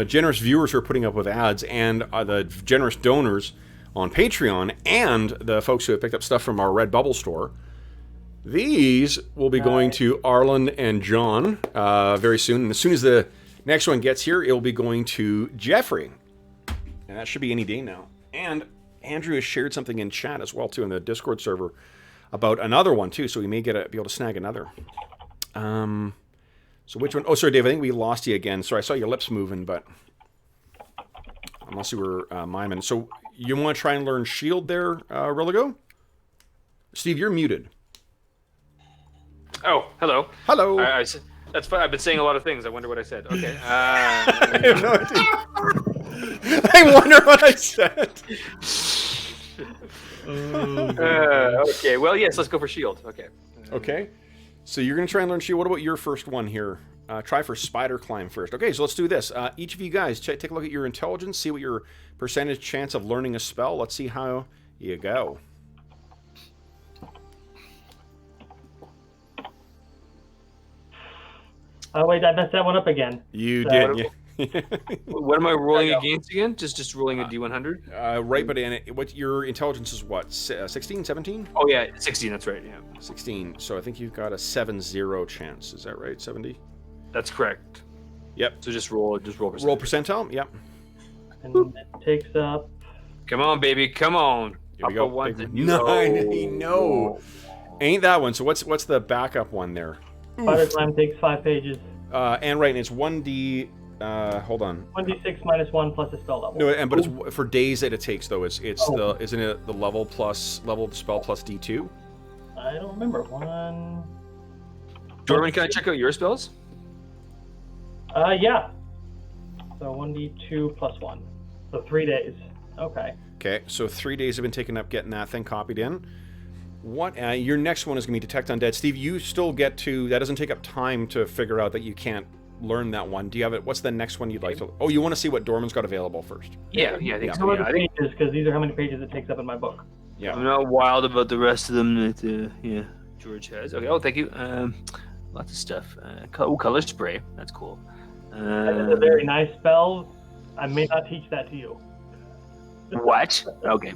generous viewers who are putting up with ads and the generous donors on Patreon and the folks who have picked up stuff from our Redbubble store. These will be going to Arlen and John very soon. And as soon as the next one gets here, it will be going to Jeffrey. And that should be any day now. And Andrew has shared something in chat as well, too, in the Discord server about another one, too. So we may be able to snag another. So which one? Oh, sorry, Dave, I think we lost you again. Sorry, I saw your lips moving, but unless you were miming. So you want to try and learn shield there, Religo? Steve, you're muted. Oh, hello. Hello. That's fine. I've been saying a lot of things. I wonder what I said. Okay. I have no idea. I wonder what I said. Okay. Well, yes. Let's go for shield. Okay. Okay. So you're going to try and learn shield. What about your first one here? Try for spider climb first. Okay, so let's do this. Each of you guys, take a look at your intelligence. See what your percentage chance of learning a spell. Let's see how you go. Oh wait, I messed that one up again. You did. Yeah. What am I rolling against again? Just rolling a D100? Right, but what your intelligence is what? 16, 17? Oh yeah, 16. That's right. Yeah. 16. So I think you've got a 70 chance. Is that right? 70. That's correct. Yep. So just roll percentile. Roll percentile. Yep. And it takes up. Come on, baby. Come on. Here we go. One, 9. No. Ain't that one? So what's the backup one there? Spider climb takes 5 pages. And right, and it's 1d. Hold on. 1d6 minus 1 plus a spell level. No, but it's for days that it takes though. Isn't it the level of the spell plus d2? I don't remember. Druin, can I check out your spells? Yeah. So 1d2 plus 1. So 3 days. Okay. Okay, so 3 days have been taken up getting that thing copied in. What your next one is going to be Detect Undead. Steve, you still get to... That doesn't take up time to figure out that you can't learn that one. Do you have it? What's the next one you'd like to... Oh, you want to see what Dorman's got available first. Yeah, I think so. How about the pages? Because these are how many pages it takes up in my book. Yeah. I'm not wild about the rest of them that George has. Okay, oh, thank you. Lots of stuff. Color spray. That's cool. That is a very nice spell. I may not teach that to you. What? Okay.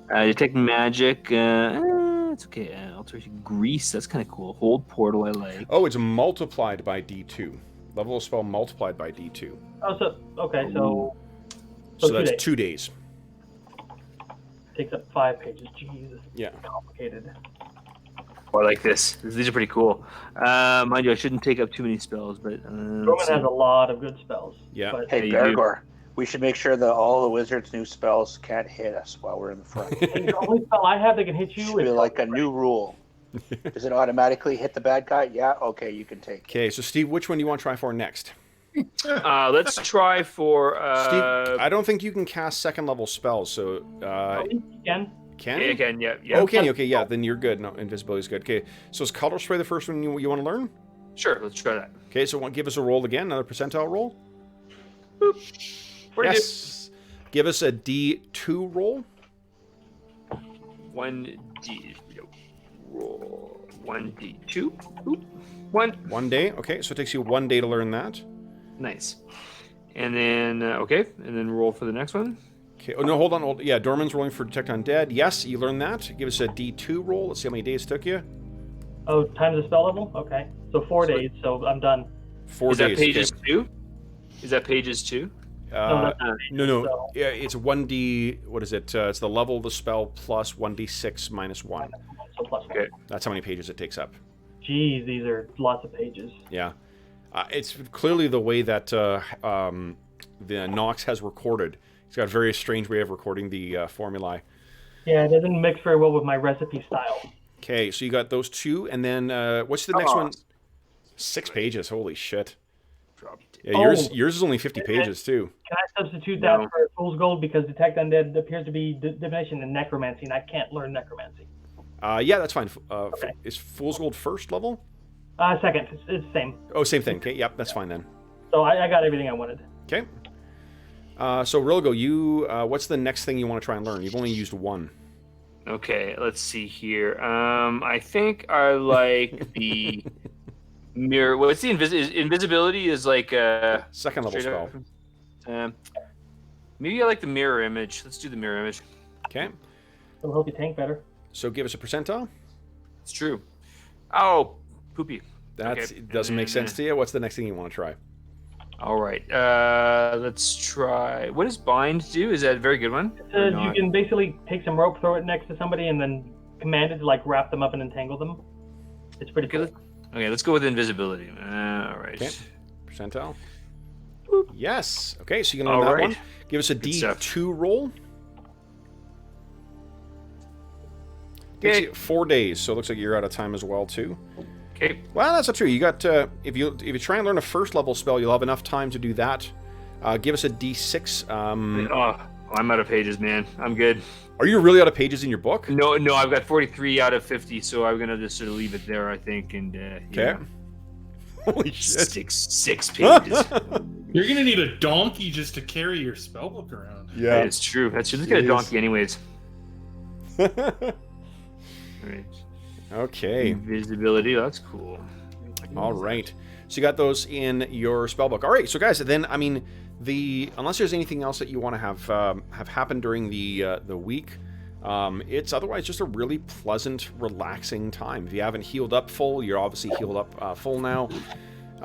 Detect magic. It's okay. Alteration grease. That's kind of cool. Hold portal. I like. Oh, it's multiplied by D2. Level of spell multiplied by D2. Oh, so okay. So that's 2 days. Takes up 5 pages. Jesus. Yeah. Complicated. Oh, I like this. These are pretty cool. Mind you, I shouldn't take up too many spells, but Roman has a lot of good spells. Yeah. But Hey, Bergour, we should make sure that all the wizard's new spells can't hit us while we're in the front. the only spell I have that can hit you Should be is like a new rule. Does it automatically hit the bad guy? Yeah, okay, you can take it. Okay, so Steve, which one do you want to try for next? Let's try for. Steve, I don't think you can cast second level spells, so. you can. Can Yeah, you? again, yeah. Okay, yeah, then you're good. No, invisibility is good. Okay, so is color spray the first one you want to learn? Sure, let's try that. Okay, so give us a roll again, another percentile roll. Boop. Yes. Give us a D2 roll. 1D. Roll 1D2. Oop. 1. 1 day. Okay, so it takes you 1 day to learn that. Nice. And then okay, and then roll for the next one. Okay. Oh no, hold on. Yeah, Dorman's rolling for Detect Undead. Yes, you learned that. Give us a D2 roll. Let's see how many days it took you. Oh, times the spell level? Okay. So 4 days, so I'm done. 4 Is days. that pages okay. 2? Is that pages 2? No. So- Yeah, it's 1D. What is it? It's the level of the spell plus 1D6 minus 1. So plus 1. Okay. That's how many pages it takes up. Geez, these are lots of pages. Yeah. It's clearly the way that the Knox has recorded. He's got a very strange way of recording the formulae. Yeah, it doesn't mix very well with my recipe style. Okay, so you got those two, and then what's the next one? 6 pages. Holy shit. Yeah, yours is only 50 pages too. Can I substitute that for Fool's Gold because Detect Undead appears to be divination and necromancy, and I can't learn necromancy? Yeah, that's fine. Okay. Is Fool's Gold first level? Second. It's the same. Oh, same thing. Okay, yep, that's fine then. So I got everything I wanted. Okay. So Rilgo, you what's the next thing you want to try and learn? You've only used one. Okay, let's see here. I think I like the mirror. What's the invisibility? Is like a second level spell. Maybe I like the mirror image. Let's do the mirror image. Okay. It'll help you tank better. So give us a percentile. It's true. Oh, poopy. That okay. doesn't make sense to you. What's the next thing you want to try? All right. Let's try. What does bind do? Is that a very good one? You can basically take some rope, throw it next to somebody, and then command it to like wrap them up and entangle them. It's pretty cool. Okay, let's go with invisibility. All right. Okay. Percentile. Boop. Yes. Okay, so you can learn that one. Give us a D2 roll. Okay. 4 days, so it looks like you're out of time as well too. Okay. Well, that's not true. You got if you try and learn a first level spell, you'll have enough time to do that. Give us a D6. I'm out of pages, man. I'm good. Are you really out of pages in your book? No, I've got 43 out of 50, so I'm gonna just sort of leave it there, I think. And okay. Yeah. Holy shit! Six pages. You're gonna need a donkey just to carry your spellbook around. Yeah, it's true. Let's get a donkey, anyways. All right. Okay. Invisibility. That's cool. All right. So you got those in your spellbook. All right. So guys, then I mean, unless there's anything else that you want to have happen during the week, it's otherwise just a really pleasant, relaxing time. If you haven't healed up full, you're obviously healed up full now.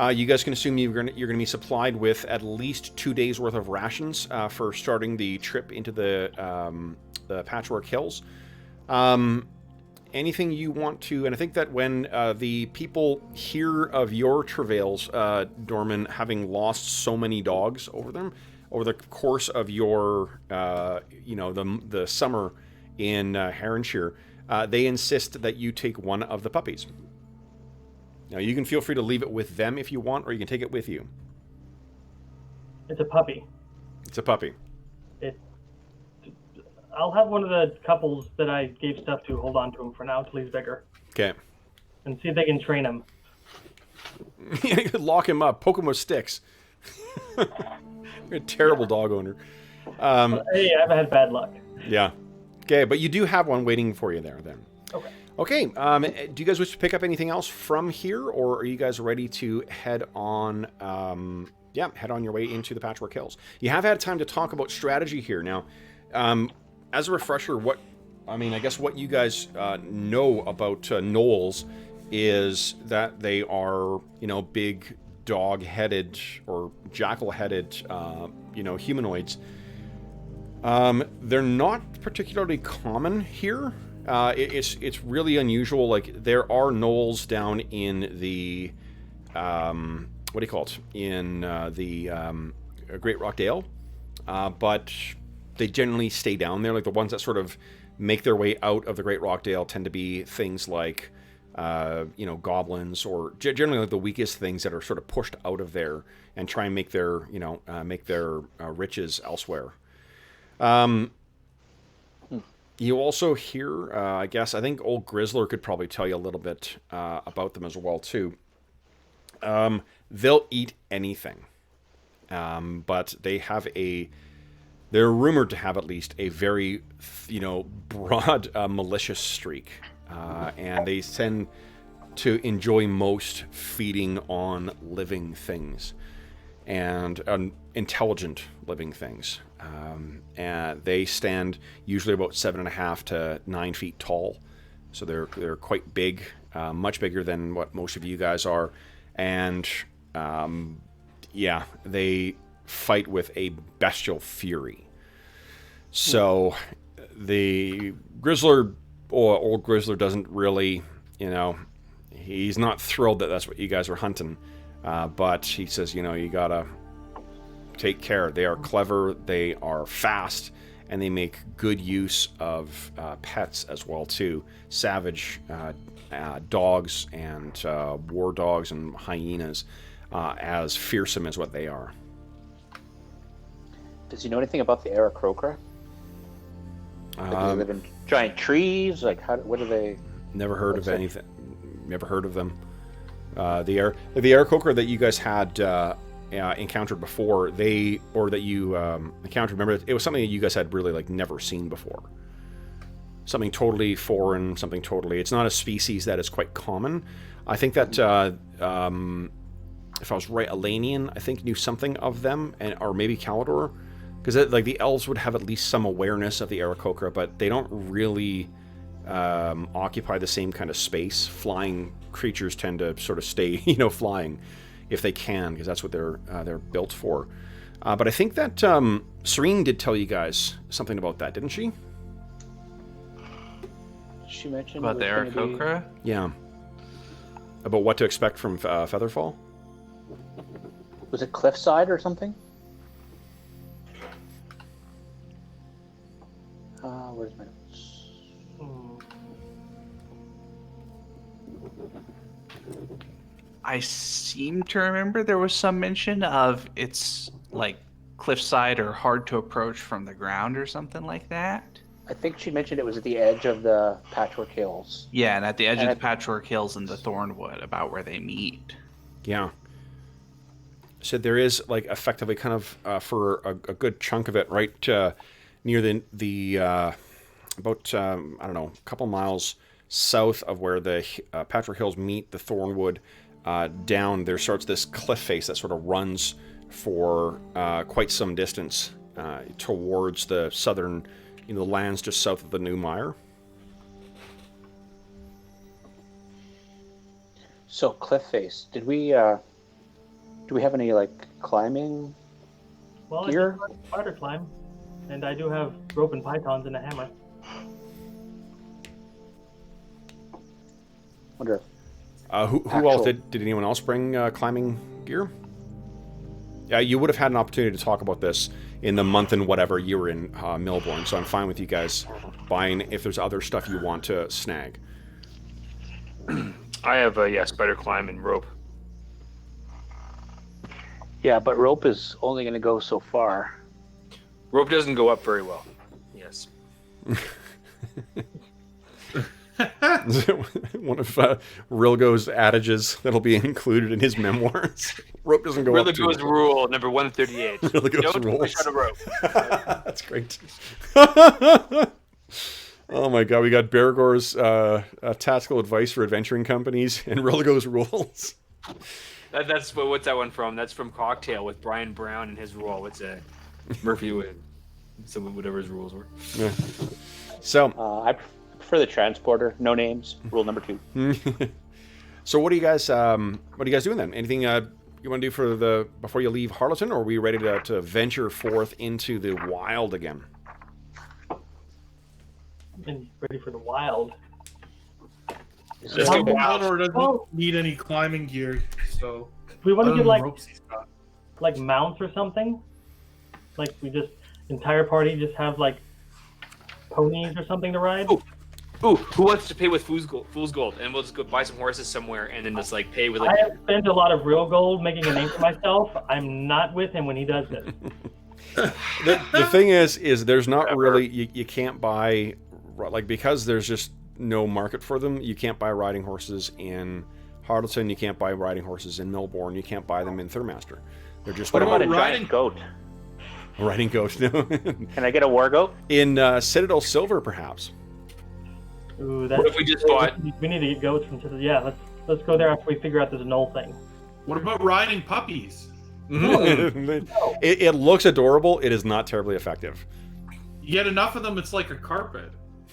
You guys can assume you're gonna be supplied with at least 2 days worth of rations for starting the trip into the Patchwork Hills. Anything you want to, and I think that when the people hear of your travails, Dorman, having lost so many dogs over the course of your, the summer in Heronshire, they insist that you take one of the puppies. Now, you can feel free to leave it with them if you want, or you can take it with you. It's a puppy. It's a puppy. I'll have one of the couples that I gave stuff to hold on to him for now till he's bigger. Okay. And see if they can train him. Lock him up. Poke him with sticks. You're a terrible dog owner. Hey, I've had bad luck. Yeah. Okay, but you do have one waiting for you there then. Okay. Okay, do you guys wish to pick up anything else from here, or are you guys ready to head on, head on your way into the Patchwork Hills? You have had time to talk about strategy here. Now, as a refresher, I guess what you guys know about Noels is that they are, big dog-headed or jackal-headed, humanoids. They're not particularly common here. It's really unusual. Like, there are Noels down in the, what do you call it? In the Great Rock Dale, but they generally stay down there. Like, the ones that sort of make their way out of the Great Rockdale tend to be things like, goblins, or generally like the weakest things that are sort of pushed out of there and try and make their, riches elsewhere. You also hear, I think old Grizzler could probably tell you a little bit about them as well too. They'll eat anything, but they're rumored to have at least a very, broad malicious streak. And they tend to enjoy most feeding on living things and intelligent living things. And they stand usually about 7.5 to 9 feet tall. So they're quite big, much bigger than what most of you guys are. And they fight with a bestial fury. So the Grizzler, or old Grizzler, doesn't really, he's not thrilled that that's what you guys are hunting. But he says, you gotta take care. They are clever, they are fast, and they make good use of pets as well too. Savage dogs and war dogs and hyenas. as fearsome as what they are. Does he know anything about the Aarakocra? Like, do they live in giant trees? Like, what do they? Never heard of anything. Never heard of them. The Aarakocra that you guys had encountered before, that you encountered. Remember, it was something that you guys had really like never seen before. Something totally foreign. Something totally. It's not a species that is quite common. I think that if I was right, Elanion, I think, knew something of them, or maybe Calidor, because like the elves would have at least some awareness of the Aarakocra, but they don't really occupy the same kind of space. Flying creatures tend to sort of stay, flying if they can, because that's what they're built for. But I think that Serene did tell you guys something about that, didn't she? She mentioned About the Aarakocra? Yeah. About what to expect from Featherfall? Was it Cliffside or something? Where's my notes? I seem to remember there was some mention of it's like cliffside or hard to approach from the ground or something like that. I think she mentioned it was at the edge of the Patchwork Hills. Yeah, and at the edge of the Patchwork Hills and the Thornwood, about where they meet. Yeah. So there is, like, effectively kind of, for a good chunk of it, right near the about, I don't know, a couple miles south of where the Patchwork Hills meet the Thornwood, down there starts this cliff face that sort of runs for quite some distance towards the southern, the lands just south of the New Mire. So cliff face. Do we have any like climbing gear? I do spider climb, and I do have rope and pythons and a hammer. Wonder. Who else did anyone else bring climbing gear? Yeah, you would have had an opportunity to talk about this in the month and whatever you were in Milbourne, so I'm fine with you guys buying if there's other stuff you want to snag. I have spider climb and rope. Yeah, but rope is only going to go so far. Rope doesn't go up very well. Yes. One of Rilgo's adages that'll be included in his memoirs. Rope doesn't go up. Rilgo's rule number 138. Rilgo's Don't rules. push on a rope. That's great. Oh my god, we got Bergour's tactical advice for adventuring companies and Rilgo's rules. What's that one from? That's from Cocktail with Brian Brown and his rule. What's that? Murphy would. Whatever his rules were. Yeah. So I prefer the transporter. No names. Rule number 2. So what are you guys doing then? Anything you want to do before you leave Harleton, or are we ready to venture forth into the wild again? And ready for the wild. Calidor doesn't need any climbing gear, so We want to get ropes he's got. like mounts or something. Like we just entire party just have like ponies or something to ride. Ooh, who wants to pay with fool's gold? And we'll just go buy some horses somewhere and then just like pay with I like. have spent a lot of real gold making a name for myself. I'm not with him when he does this. The thing is there's not really you can't buy, like, because there's just no market for them. You can't buy riding horses in Harleton. You can't buy riding horses in Milbourne. You can't buy them in Thurmaster. They're just What not. about a giant goat? A riding goat? No. Can I get a war goat? In Citadel Silver, perhaps. Ooh, What if we just bought? We need to get goats from Citadel. Yeah, let's go there after we figure out this Noel thing. What about riding puppies? It looks adorable. It is not terribly effective. You get enough of them, it's like a carpet.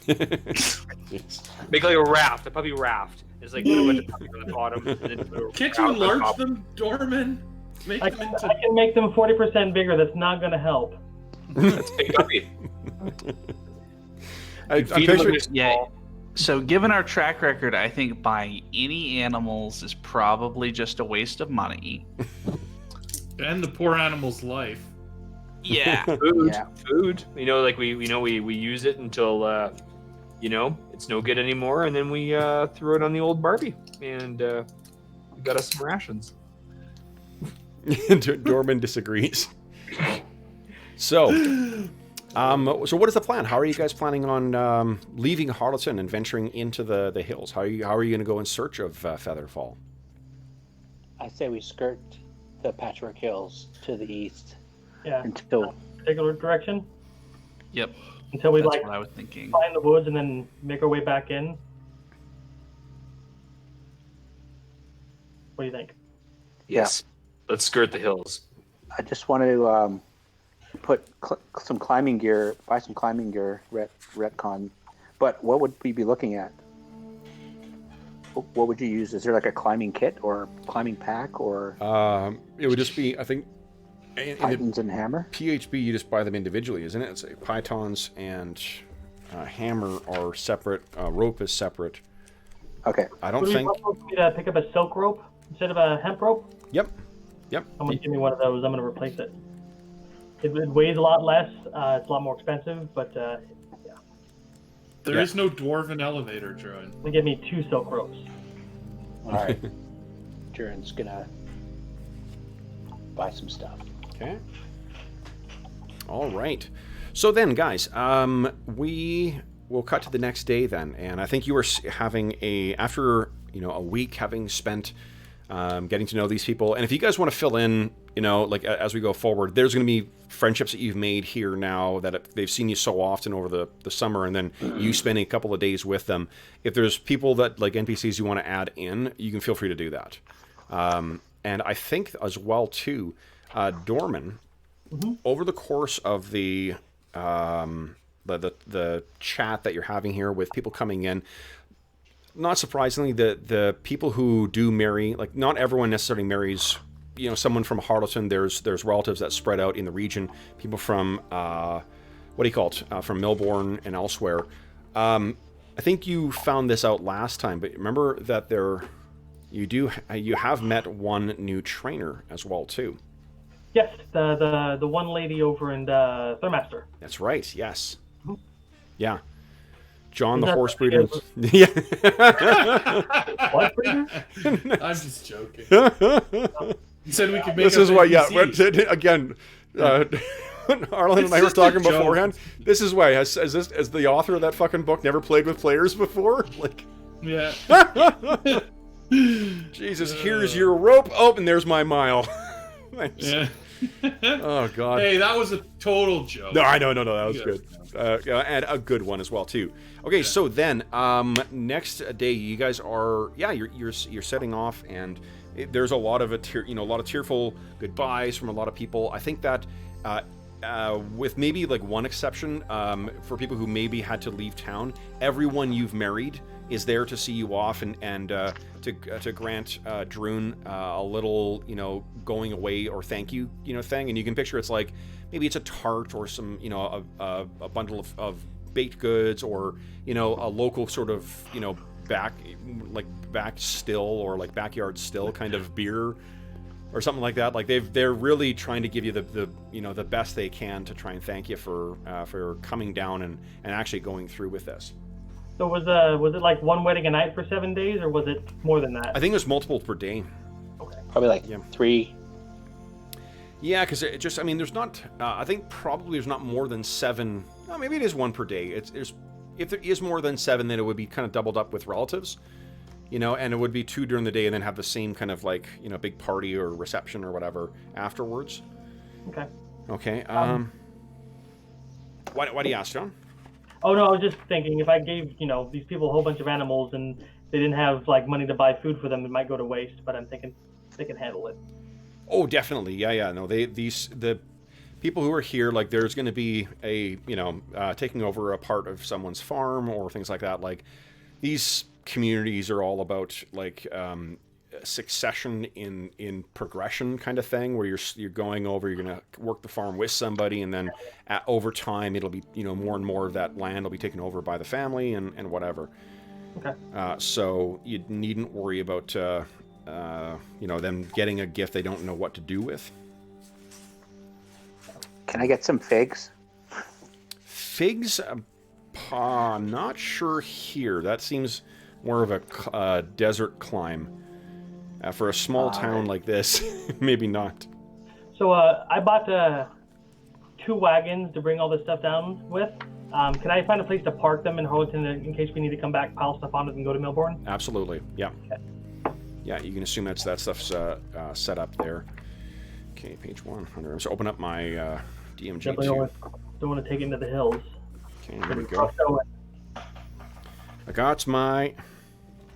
Make like a raft, a puppy raft. It's like put a bunch of puppies on the bottom. And then put a Can't raft you on enlarge top. them, Dorman? Make I them can make them 40% bigger. That's not going to help. That's a big puppy. I'm Feed them picturing. with a Yeah. small- So given our track record, I think buying any animals is probably just a waste of money. and the poor animal's life. Yeah. Food. Like we use it until it's no good anymore, and then we throw it on the old Barbie, and we got us some rations. Dorman disagrees. So what is the plan? How are you guys planning on leaving Harleton and venturing into the hills? How are you going to go in search of Featherfall? I say we skirt the Patchwork Hills to the east. Yeah. Until Particular direction Yep. until we That's like what I was thinking. find the woods and then make our way back in. What do you think? Yes. Let's skirt the hills. I just want to put some climbing gear, buy some climbing gear, retcon. But what would we be looking at? What would you use? Is there like a climbing kit or climbing pack or? It would just be, I think, Pythons and hammer? PHB, you just buy them individually, isn't it? It's pythons and hammer are separate. Rope is separate. Okay. I don't Would think. we want me to pick up a silk rope instead of a hemp rope? Yep. Someone give me one of those. I'm going to replace it. It weighs a lot less. It's a lot more expensive, but There is no dwarven elevator, Druin. they give me 2 silk ropes. All right. Durin's gonna buy some stuff. Okay. All right. So then, guys, we will cut to the next day then, and I think you were having after a week having spent getting to know these people, and if you guys want to fill in, like as we go forward, there's going to be friendships that you've made here now that they've seen you so often over the summer, and then you spending a couple of days with them. If there's people that like NPCs you want to add in, you can feel free to do that. And I think as well too, Dorman, over the course of the chat that you're having here with people coming in, not surprisingly, the people who do marry, like not everyone necessarily marries, someone from Harleton. There's relatives that spread out in the region. People from from Milbourne and elsewhere. I think you found this out last time, but remember that you have met one new trainer as well too. Yes, the one lady over in Thurmaster. That's right. Yes. Yeah. John Is the that horse the breeder. breeder? Yeah. What breeder? I'm just joking. You said we could make This up is why, yeah. NPCs. Again, Arlen and I were just a talking joke. beforehand. This is why, as the author of that fucking book never played with players before? Like, Yeah. Jesus, here's your rope. Oh, and there's my mile. Thanks. Yeah. Oh, God. Hey, that was a total joke. No, I know, that was Yes. good. And a good one as well too. Okay, so then next day you guys are you're setting off, and there's a lot of tearful goodbyes from a lot of people. I think that with maybe like one exception, for people who maybe had to leave town, everyone you've married is there to see you off and to grant Druin a little going away or thank you thing. And you can picture it's like maybe it's a tart or some a bundle of baked goods, or a local sort of back still or like backyard still kind of beer or something like that. Like they're really trying to give you the best they can to try and thank you for coming down and actually going through with this. So was it like one wedding a night for 7 days, or was it more than that? I think it was multiple per day. Probably like 3. Yeah, because there's not. I think probably there's not more than 7. No, maybe it is one per day. If there is more than 7, then it would be kind of doubled up with relatives, and it would be 2 during the day, and then have the same kind of like big party or reception or whatever afterwards. Okay. Okay. Why do you ask, John? Oh no, I was just thinking if I gave these people a whole bunch of animals and they didn't have like money to buy food for them, it might go to waste. But I'm thinking they can handle it. Oh, definitely. Yeah. No, the people who are here, like, there's going to be a taking over a part of someone's farm or things like that. Like, these communities are all about like succession in progression kind of thing, where you're going over, you're going to work the farm with somebody, and then over time it'll be more and more of that land will be taken over by the family and whatever. Okay. So you needn't worry about them getting a gift they don't know what to do with. Can I get some figs? Figs? Not sure here. That seems more of a desert climb. For a small town like this, maybe not. So I bought 2 wagons to bring all this stuff down with. Can I find a place to park them in Harlington in case we need to come back, pile stuff on it, and go to Milbourne? Absolutely. Yeah. Okay. Yeah, you can assume that stuff's set up there. Okay, page 100. So open up my DMG2. Definitely don't want to take it into the hills. Okay, there we go. I got my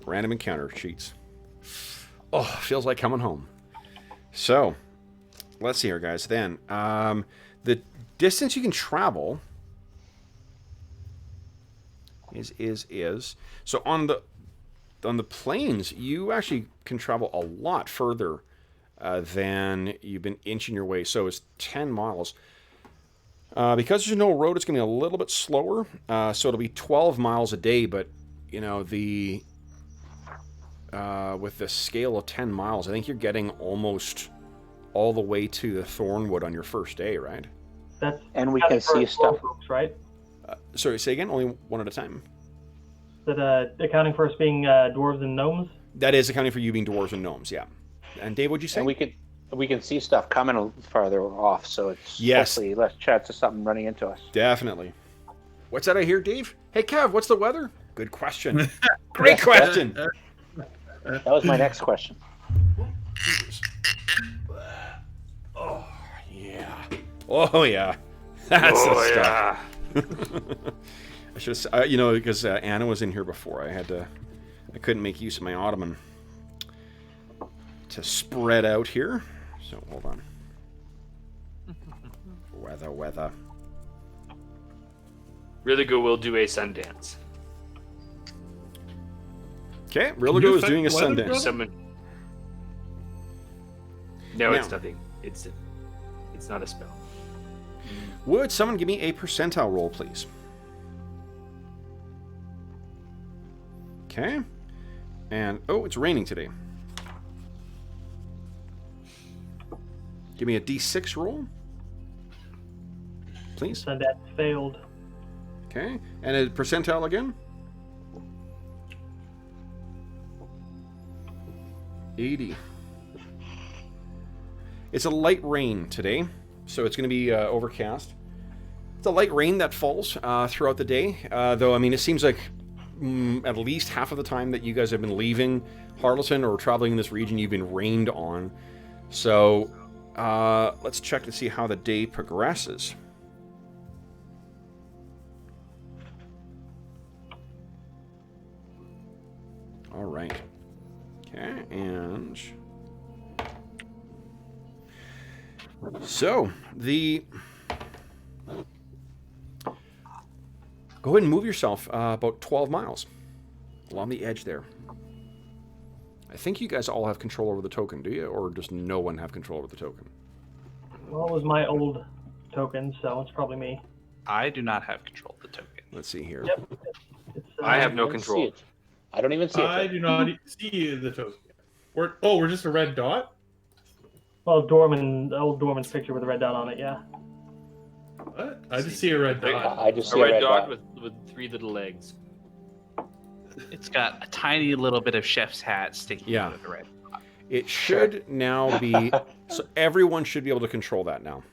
random encounter sheets. Oh, feels like coming home. So, let's see here, guys. Then, the distance you can travel is. So on the plains, you actually can travel a lot further than you've been inching your way. So it's 10 miles. Because there's no road, it's going to be a little bit slower. So it'll be 12 miles a day, but you know with the scale of 10 miles, I think you're almost all the way to the Thornwood on your first day, right? And we can see stuff, folks, right? Sorry, say again. Only one at a time. Is that accounting for us being dwarves and gnomes? That is accounting for you being dwarves and gnomes, yeah. And Dave, what'd you say? and we can see stuff coming a little farther off, so it's hopefully less chance of something running into us. Definitely. What's that I hear, Dave? Hey, Kev, what's the weather? Good question. Great question. That was my next question. Oh, yeah. Oh, yeah. That's the stuff. I should have, because Anna was in here before. I couldn't make use of my ottoman to spread out here. So, hold on. Weather. Really good. We'll do a Sundance. Okay, Rilligo is doing a weather, Sundance. brother? Someone. No, Now. it's nothing. It's not a spell. Would someone give me a percentile roll, please? Okay. And, it's raining today. Give me a D6 roll. Please. Sundance failed. Okay. And a percentile again. 80. It's a light rain today, so it's going to be overcast. It's a light rain that falls throughout the day, though, I mean, it seems like at least half of the time that you guys have been leaving Harleton or traveling in this region, you've been rained on. So, let's check to see how the day progresses. All right. Okay, and so go ahead and move yourself about 12 miles along the edge there. I think you guys all have control over the token, do you? Or does no one have control over the token? Well, it was my old token, so it's probably me. I do not have control of the token. Let's see here. Yep. It's, I have no I don't see control. it. I don't even see it. I do not see the token. We're just a red dot? Well, the old Dorman's picture with a red dot on it, yeah. What? I just see a red dot. I just A see red dot with 3 little legs. It's got a tiny little bit of chef's hat sticking out of the red. It should now be... So everyone should be able to control that now.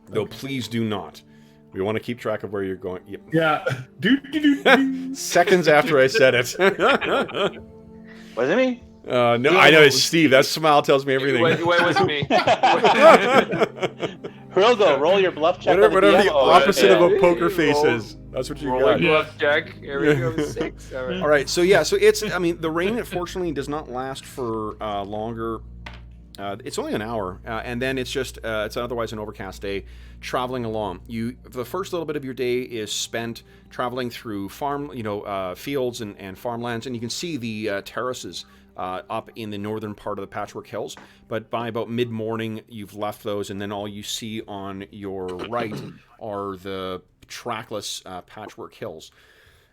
Though please do not. We want to keep track of where you're going. Yep. Yeah. Seconds after I said it. Was it me? No, I know it's Steve. That smile tells me everything. Wait, was me. Rilgo, roll your bluff check. Whatever the DM. opposite of a yeah. poker face Roll- is. That's what you Rolling got. bluff check. Here we go. 6. All right. All right, so yeah, so it's, I mean, the rain, unfortunately, does not last for longer. It's only an hour, and then it's just, it's otherwise an overcast day, traveling along. The first little bit of your day is spent traveling through fields and farmlands, and you can see the terraces up in the northern part of the Patchwork Hills, but by about mid-morning, you've left those, and then all you see on your right are the trackless Patchwork Hills.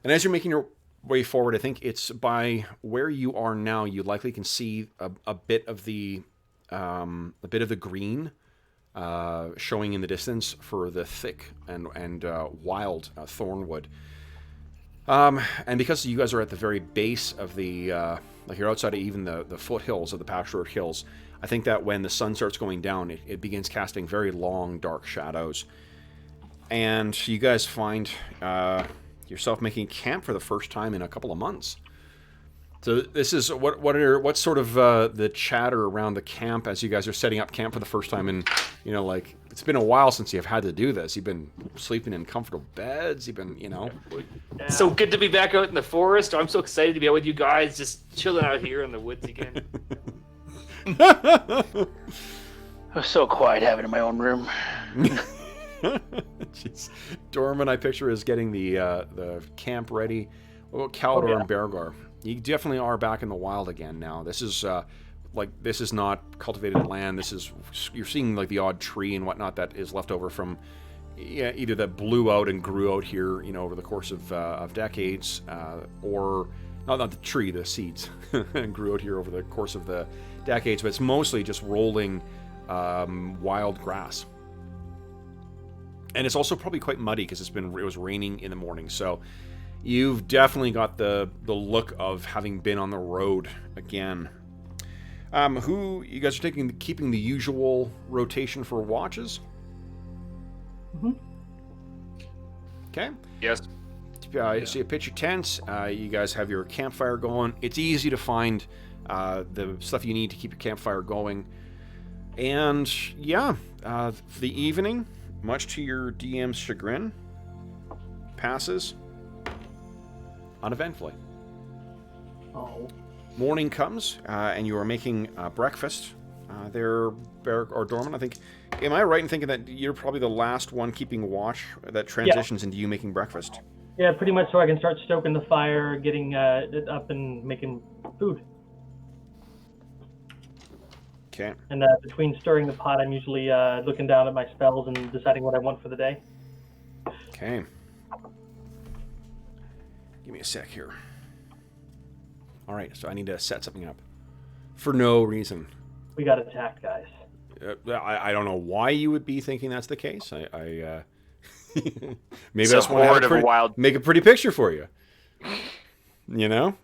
And as you're making your way forward, I think it's by where you are now, you likely can see a bit of the green showing in the distance for the thick and wild thornwood. And because you guys are at the very base of the, like you're outside of even the foothills of the Patch Road Hills, I think that when the sun starts going down, it begins casting very long, dark shadows. And you guys find yourself making camp for the first time in a couple of months. So this is what's sort of the chatter around the camp as you guys are setting up camp for the first time, and like it's been a while since you've had to do this. You've been sleeping in comfortable beds. You've been Yeah. So good to be back out in the forest. I'm so excited to be out with you guys, just chilling out here in the woods again. It was so quiet having it in my own room. Jeez. Dorman, I picture, is getting the camp ready. What about Calidor and Bergour? You definitely are back in the wild again now. This is this is not cultivated land. This is, you're seeing like the odd tree and whatnot that is left over from either that blew out and grew out here, over the course of decades, or not the tree, the seeds, and grew out here over the course of the decades. But it's mostly just rolling wild grass. And it's also probably quite muddy because it was raining in the morning. So you've definitely got the look of having been on the road again. Who you guys are keeping the usual rotation for watches? Mm-hmm. Okay. Yes. So you pitch your tents. You guys have your campfire going. It's easy to find the stuff you need to keep your campfire going. And yeah, the evening, much to your DM's chagrin, passes uneventfully. Oh. Morning comes, and you are making breakfast. There, Berg or Dorman, I think. Am I right in thinking that you're probably the last one keeping watch that transitions into you making breakfast? Yeah, pretty much so I can start stoking the fire, getting it up and making food. Okay. And between stirring the pot, I'm usually looking down at my spells and deciding what I want for the day. Okay. Give me a sec here. All right, so I need to set something up. For no reason. We got attacked, guys. I don't know why you would be thinking that's the case. I maybe It's that's a why I horde of wild. make a pretty picture for you. You know?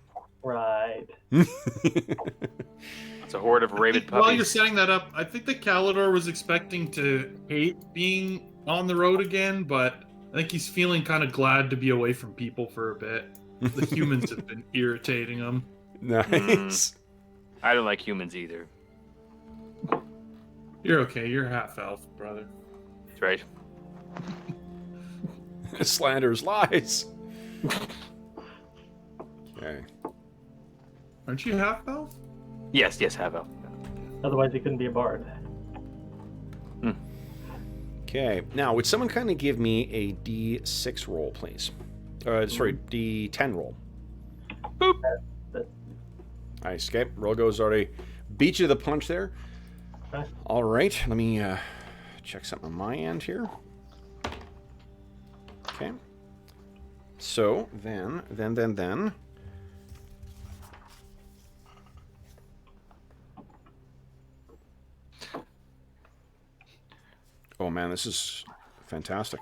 Right. It's a horde of rabid While you're puppies. setting that up, I think that Calidor was expecting to hate being on the road again, but I think he's feeling kind of glad to be away from people for a bit. The humans have been irritating him. Nice. I don't like humans either. You're okay. You're half elf, brother. That's right. Slanders lies. Okay. Aren't you half elf? Yes, have a. Otherwise, he couldn't be a bard. Okay. Now, would someone kind of give me a D6 roll, please? Sorry, D10 roll. Boop. Nice. Okay. Rogo's already beat you to the punch there. Okay. All right. Let me check something on my end here. Okay. So, then. Oh, man, this is fantastic.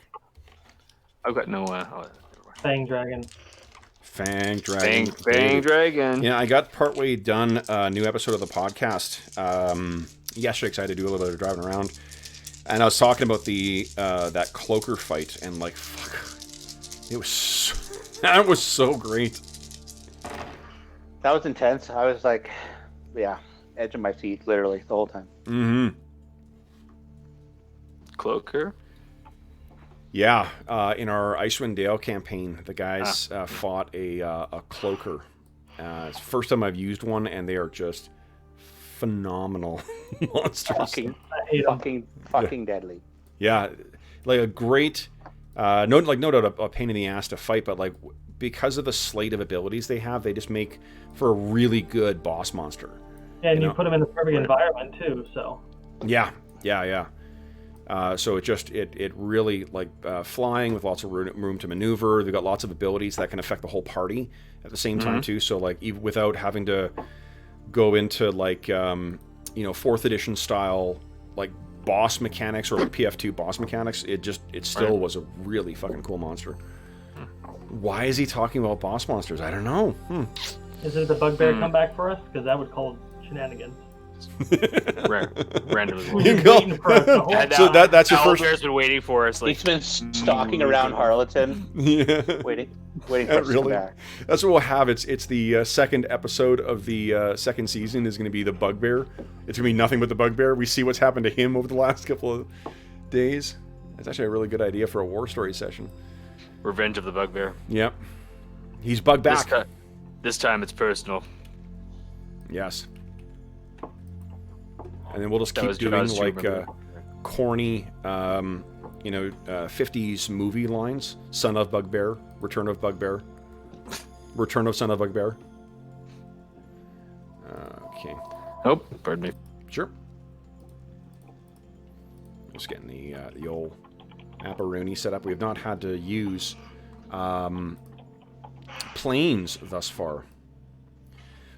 I've got no. Fang dragon. Fang Dragon. Bang dragon. Yeah, I got partway done a new episode of the podcast yesterday because I had to do a little bit of driving around. And I was talking about the that cloaker fight, and like, fuck. It was that was so great. That was intense. I was like, yeah, edge of my seat, literally, the whole time. Mm-hmm. Cloaker. Yeah, in our Icewind Dale campaign, the guys fought a cloaker. It's the first time I've used one, and they are just phenomenal monsters. Fucking deadly. Yeah, like a great, no doubt a pain in the ass to fight, but like because of the slate of abilities they have, they just make for a really good boss monster. Yeah, and you put them in the perfect environment too. So. Yeah. So it really, like, flying with lots of room to maneuver. They've got lots of abilities that can affect the whole party at the same time too. So like, even without having to go into like, 4th edition style like boss mechanics or like PF2 boss mechanics, it still was a really fucking cool monster. Why is he talking about boss monsters? I don't know. Is it the bugbear come back for us? Because that would call shenanigans. Random as well. We've You been go. waiting for us the whole And So time. that's your first. Owlbear's been waiting for us. Like, He's been stalking around Harleton, Yeah. waiting for us to come Really? back. That's what we'll have. It's the second episode of the second season is going to be the bugbear. It's going to be nothing but the bugbear. We see what's happened to him over the last couple of days. That's actually a really good idea for a war story session. Revenge of the Bugbear. Yep. He's bugged back. This time it's personal. Yes. And then we'll just That keep was doing Jaws too, like remember? corny, 50s movie lines. Son of Bugbear, Return of Bugbear, Return of Son of Bugbear. Okay. Oh, pardon me. Sure. Just getting the old Apparoni set up. We have not had to use planes thus far.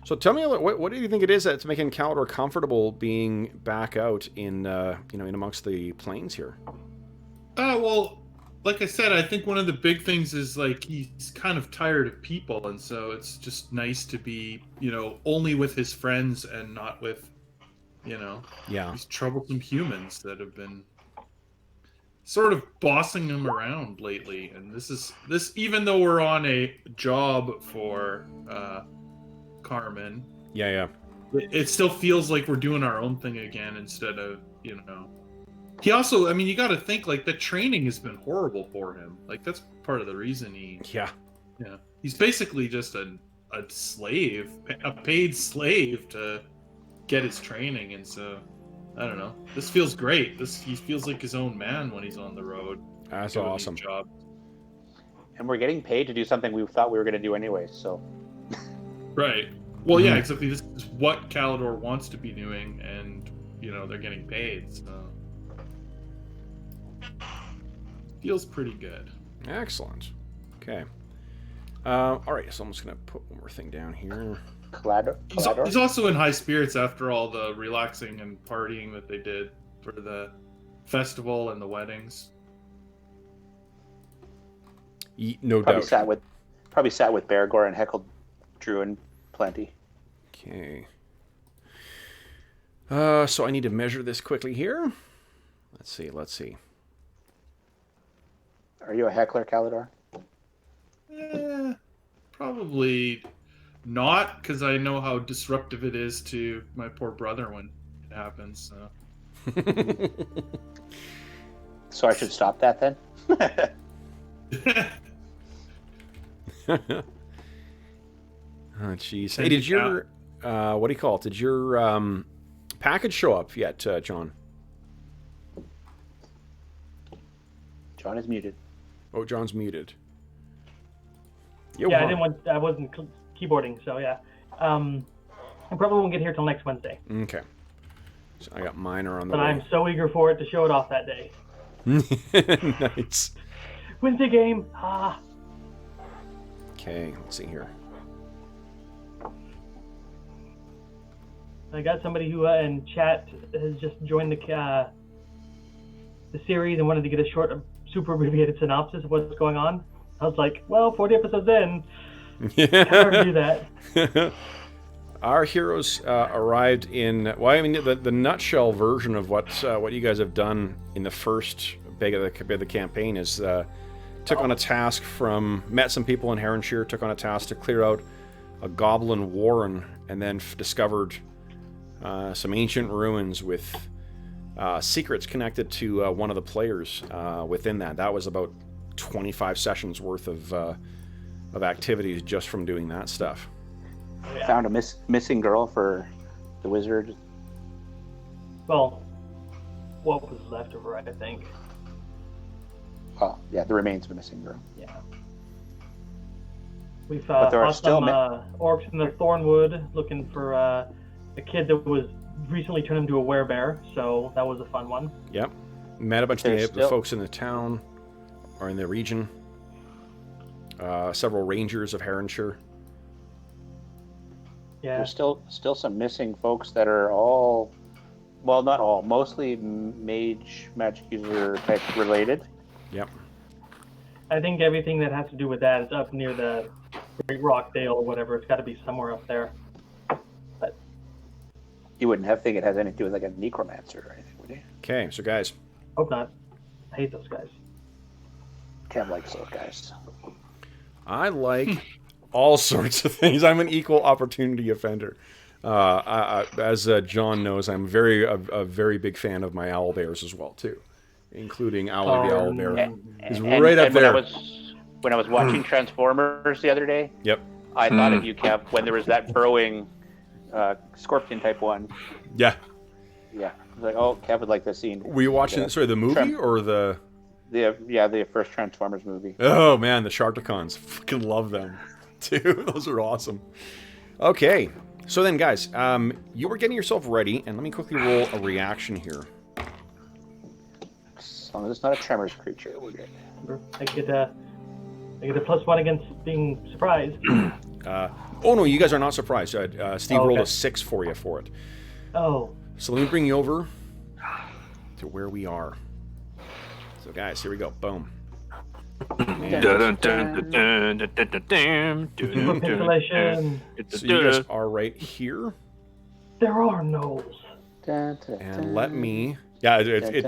So tell me, what do you think it is that's making Calidor comfortable being back out in in amongst the plains here? Well, like I said, I think one of the big things is like he's kind of tired of people, and so it's just nice to be, only with his friends and not with, Yeah. these troublesome humans that have been sort of bossing him around lately. And this even though we're on a job for Carmen, Yeah. it still feels like we're doing our own thing again instead of, He also, you got to think, like, the training has been horrible for him. Like, that's part of the reason Yeah. he's basically just a slave, a paid slave to get his training. And so, I don't know. This feels great. He feels like his own man when he's on the road. That's doing these awesome. jobs. And we're getting paid to do something we thought we were going to do anyway, so... Right. Well, yeah, exactly. This is what Calidor wants to be doing, and, they're getting paid, so... Feels pretty good. Excellent. Okay. All right, so I'm just going to put one more thing down here. He's also in high spirits after all the relaxing and partying that they did for the festival and the weddings. No Probably doubt. sat with Bergour and heckled Druin plenty. Okay. So I need to measure this quickly here. Let's see. Are you a heckler, Calidor? Probably not, because I know how disruptive it is to my poor brother when it happens. So. So I should stop that then? Oh, jeez. Hey, did your what do you call it? Did your package show up yet, John? John is muted. Oh, John's muted. Yo, Yeah, Juan. I wasn't keyboarding, so yeah. I probably won't get here till next Wednesday. Okay. So I got Minor on the But way. I'm so eager for it to show it off that day. Nice. Wednesday game! Ah! Okay, let's see here. I got somebody who in chat has just joined the series and wanted to get a short, super abbreviated synopsis of what's going on. I was like, well, 40 episodes in, can't hardly do that. Our heroes arrived in. Well, I mean, the nutshell version of what you guys have done in the first big of the campaign is took on a task met some people in Heronshire, took on a task to clear out a goblin warren, and then discovered some ancient ruins with secrets connected to one of the players within that. That was about 25 sessions worth of activities just from doing that stuff. Found a missing girl for the wizard. Well, what was left of her, I think. Oh, yeah, the remains of a missing girl. Yeah. We've But there are fought still some orcs in the Thornwood looking for a kid that was recently turned into a werebear, so that was a fun one. Yep. Met a bunch of There's the still- folks in the town or in the region. Several rangers of Heronshire. Yeah. There's still some missing folks that are all, well, not all, mostly magic user type related. Yep. I think everything that has to do with that is up near the Great Rock Dale or whatever. It's got to be somewhere up there. But You wouldn't have think it has anything to do with like a necromancer or anything, would you? Okay, so guys, hope not. I hate those guys. Cam likes those guys. I like all sorts of things. I'm an equal opportunity offender. As John knows, I'm a very big fan of my owlbears as well too, including Owlie the owlbear. He's right up there. When I was watching Transformers the other day, Yep. I thought of you, Kev, when there was that burrowing scorpion type one. Yeah. Yeah, I was like, oh, Kev would like this scene. Were you watching the movie or the? The first Transformers movie. Oh man, the Sharkticons. Fucking love them. Dude, those are awesome. Okay. So then guys, you were getting yourself ready, and let me quickly roll a reaction here. As long as it's not a Tremors creature, we're good. I get a +1 against being surprised. Oh no, you guys are not surprised. Steve rolled a 6 for you for it. Oh. So let me bring you over to where we are. So guys, here we go. Boom. Pixelation. So you guys are right here. There are gnolls. And let me... Yeah,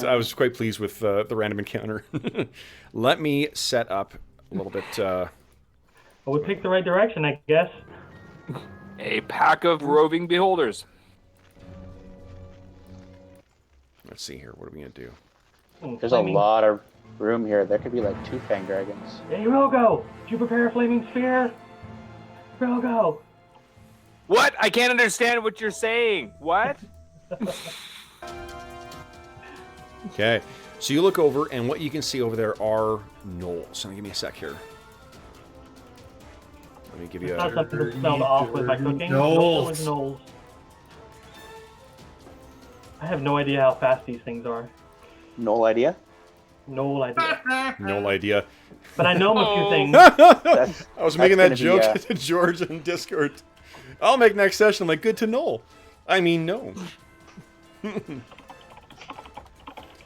I was quite pleased with the random encounter. Let me set up a little bit... Well, we picked the right direction, I guess. A pack of roving beholders. Let's see here. What are we going to do? There's a lot of room here. There could be like 2 fang dragons. Hey, Rogo! Did you prepare a flaming sphere? Rogo! What? I can't understand what you're saying. What? Okay. So you look over, and what you can see over there are gnolls. Now, give me a sec here. Let me give you Not a... something to smell off with my cooking. Gnolls. Gnolls. I have no idea how fast these things are. No idea. No idea. No idea. But I know a few things. I was making that that's joke gonna be, to George in Discord. I'll make next session. I'm like, good to know. I mean, no.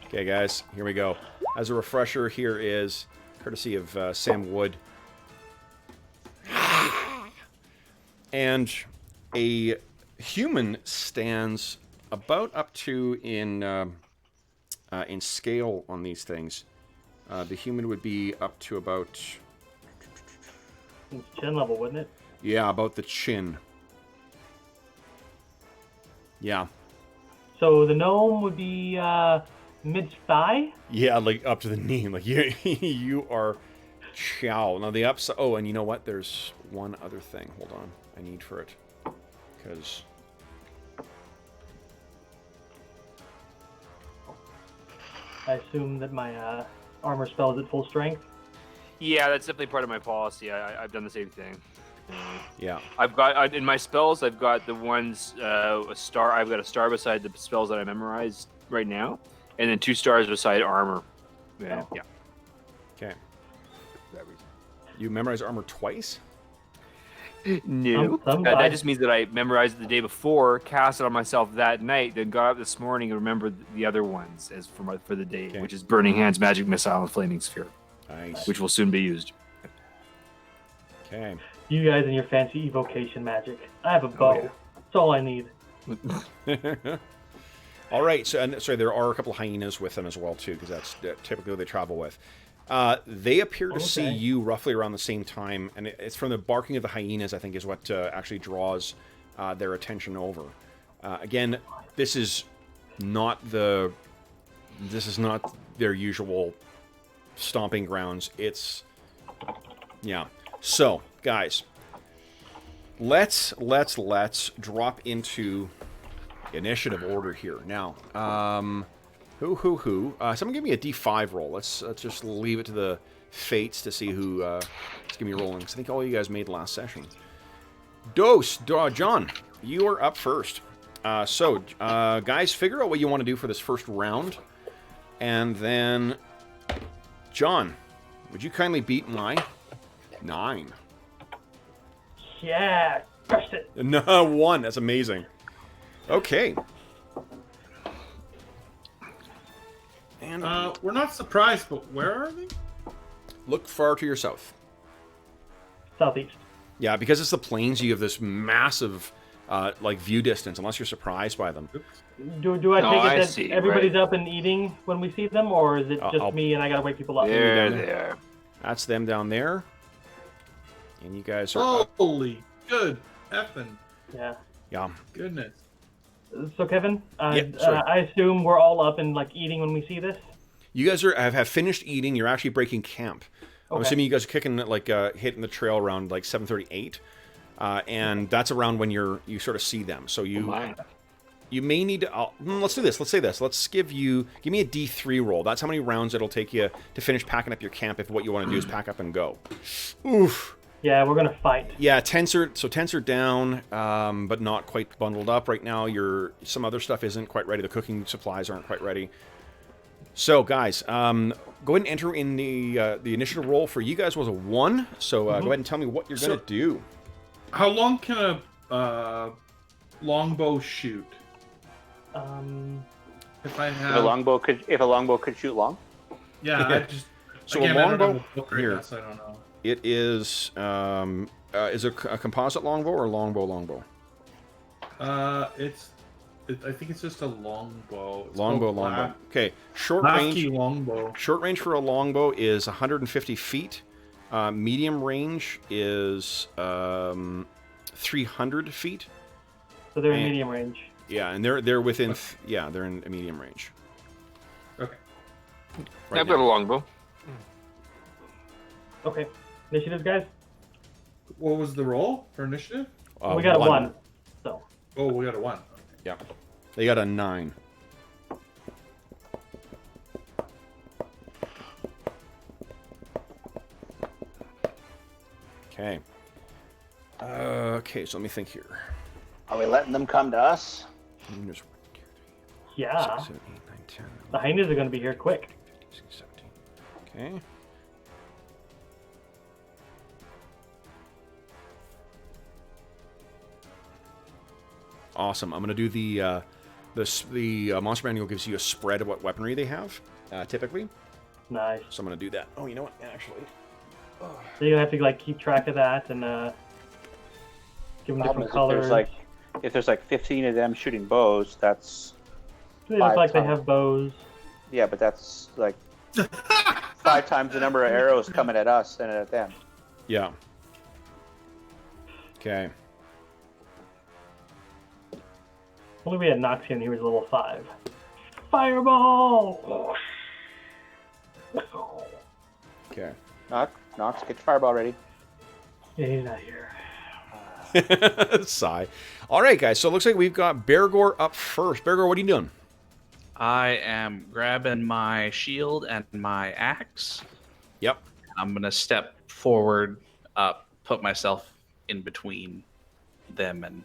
Okay, guys, here we go. As a refresher, here is, courtesy of Sam Wood. And a human stands about up to in scale on these things. The human would be up to about... Chin level, wouldn't it? Yeah, about the chin. Yeah. So the gnome would be mid-thigh? Yeah, like up to the knee. Like you are chow. Now the upside... Oh, and you know what? There's one other thing. Hold on. I need for it. Because... I assume that my armor spell is at full strength. Yeah, that's definitely part of my policy. I've done the same thing. Yeah. I've got in my spells. I've got the ones a star. I've got a star beside the spells that I memorized right now, and then 2 stars beside armor. Yeah. Oh. Yeah. Okay. You memorize armor twice? No. That just means that I memorized it the day before, cast it on myself that night, then got up this morning and remembered the other ones as for the day, which is Burning Hands, Magic Missile, and Flaming Sphere. Nice. Which will soon be used. Okay. You guys and your fancy evocation magic. I have a bow. That's all I need. All right. So, and sorry, there are a couple of hyenas with them as well too, because that's typically what they travel with. They appear to see you roughly around the same time, and it's from the barking of the hyenas, I think, is what actually draws their attention over. Again, this is not their usual stomping grounds. It's So, guys, let's drop into initiative order here now. Someone give me a D5 roll. Let's just leave it to the fates to see who is going to be rolling. Because I think all you guys made last session. John, you are up first. Guys, figure out what you want to do for this first round. And then, John, would you kindly beat my 9? Yeah, crushed it. No, 1. That's amazing. Okay. And we're not surprised, but where are they? Look far to your south. Southeast. Yeah, because it's the plains, you have this massive, like, view distance, unless you're surprised by them. Do I take it that see, everybody's up and eating when we see them, or is it just me and I gotta wake people up? There they are. That's them down there. And you guys are up. Holy good effing Yeah. Yeah. goodness. So Kevin, sorry. I assume we're all up and like eating when we see this. You guys have finished eating. You're actually breaking camp. I'm Okay. assuming you guys are kicking, like, hitting the trail around, like, 7:38. And that's around when you sort of see them. So you may need to... let's do this. Let's say this. Let's give me a D3 roll. That's how many rounds it'll take you to finish packing up your camp if what you want to do is pack up and go. Oof. Yeah, we're gonna fight. Yeah, tents are down, but not quite bundled up right now. Some other stuff isn't quite ready. The cooking supplies aren't quite ready. So, guys, go ahead and enter in the initiative roll. For you guys was a 1. So go ahead and tell me what you're going to do. How long can a longbow shoot? If I have If a longbow could shoot long. Yeah, I just So again, a I don't longbow have a book right here. now, so I don't know. It is it a composite longbow or longbow? I think it's just a longbow. It's Longbow. called Okay, short Lasky range. longbow. Short range for a longbow is 150 feet. Medium range is 300 feet. So they're in And- medium range. Yeah, and they're within. They're in a medium range. Okay. Right I've got a now. longbow. Okay. Initiatives, guys. What was the roll for initiative? We got a 1. So Oh, we got a 1. Yeah, they got a 9. Okay. Okay, so let me think here. Are we letting them come to us? There's 1, 2, yeah, 6, 7, 8, 9, 10, the hyenas are gonna be here quick. 15, 16, 17. Okay. Awesome. I'm gonna do the monster manual gives you a spread of what weaponry they have, typically. Nice. So I'm gonna do that. Oh, you know what? Actually, So you have to like keep track of that and give them Problem different is colors. if there's like 15 of them shooting bows, that's They look 5 like they times. have bows. Yeah, but that's like 5 times the number of arrows coming at us than at them. yeah. Okay. Only we had Knox here and he was level 5. Fireball! Okay. Knox, get your fireball ready. Yeah, he's not here. Sigh. All right, guys. So it looks like we've got Bergour up first. Bergour, what are you doing? I am grabbing my shield and my axe. Yep. I'm going to step forward, put myself in between them and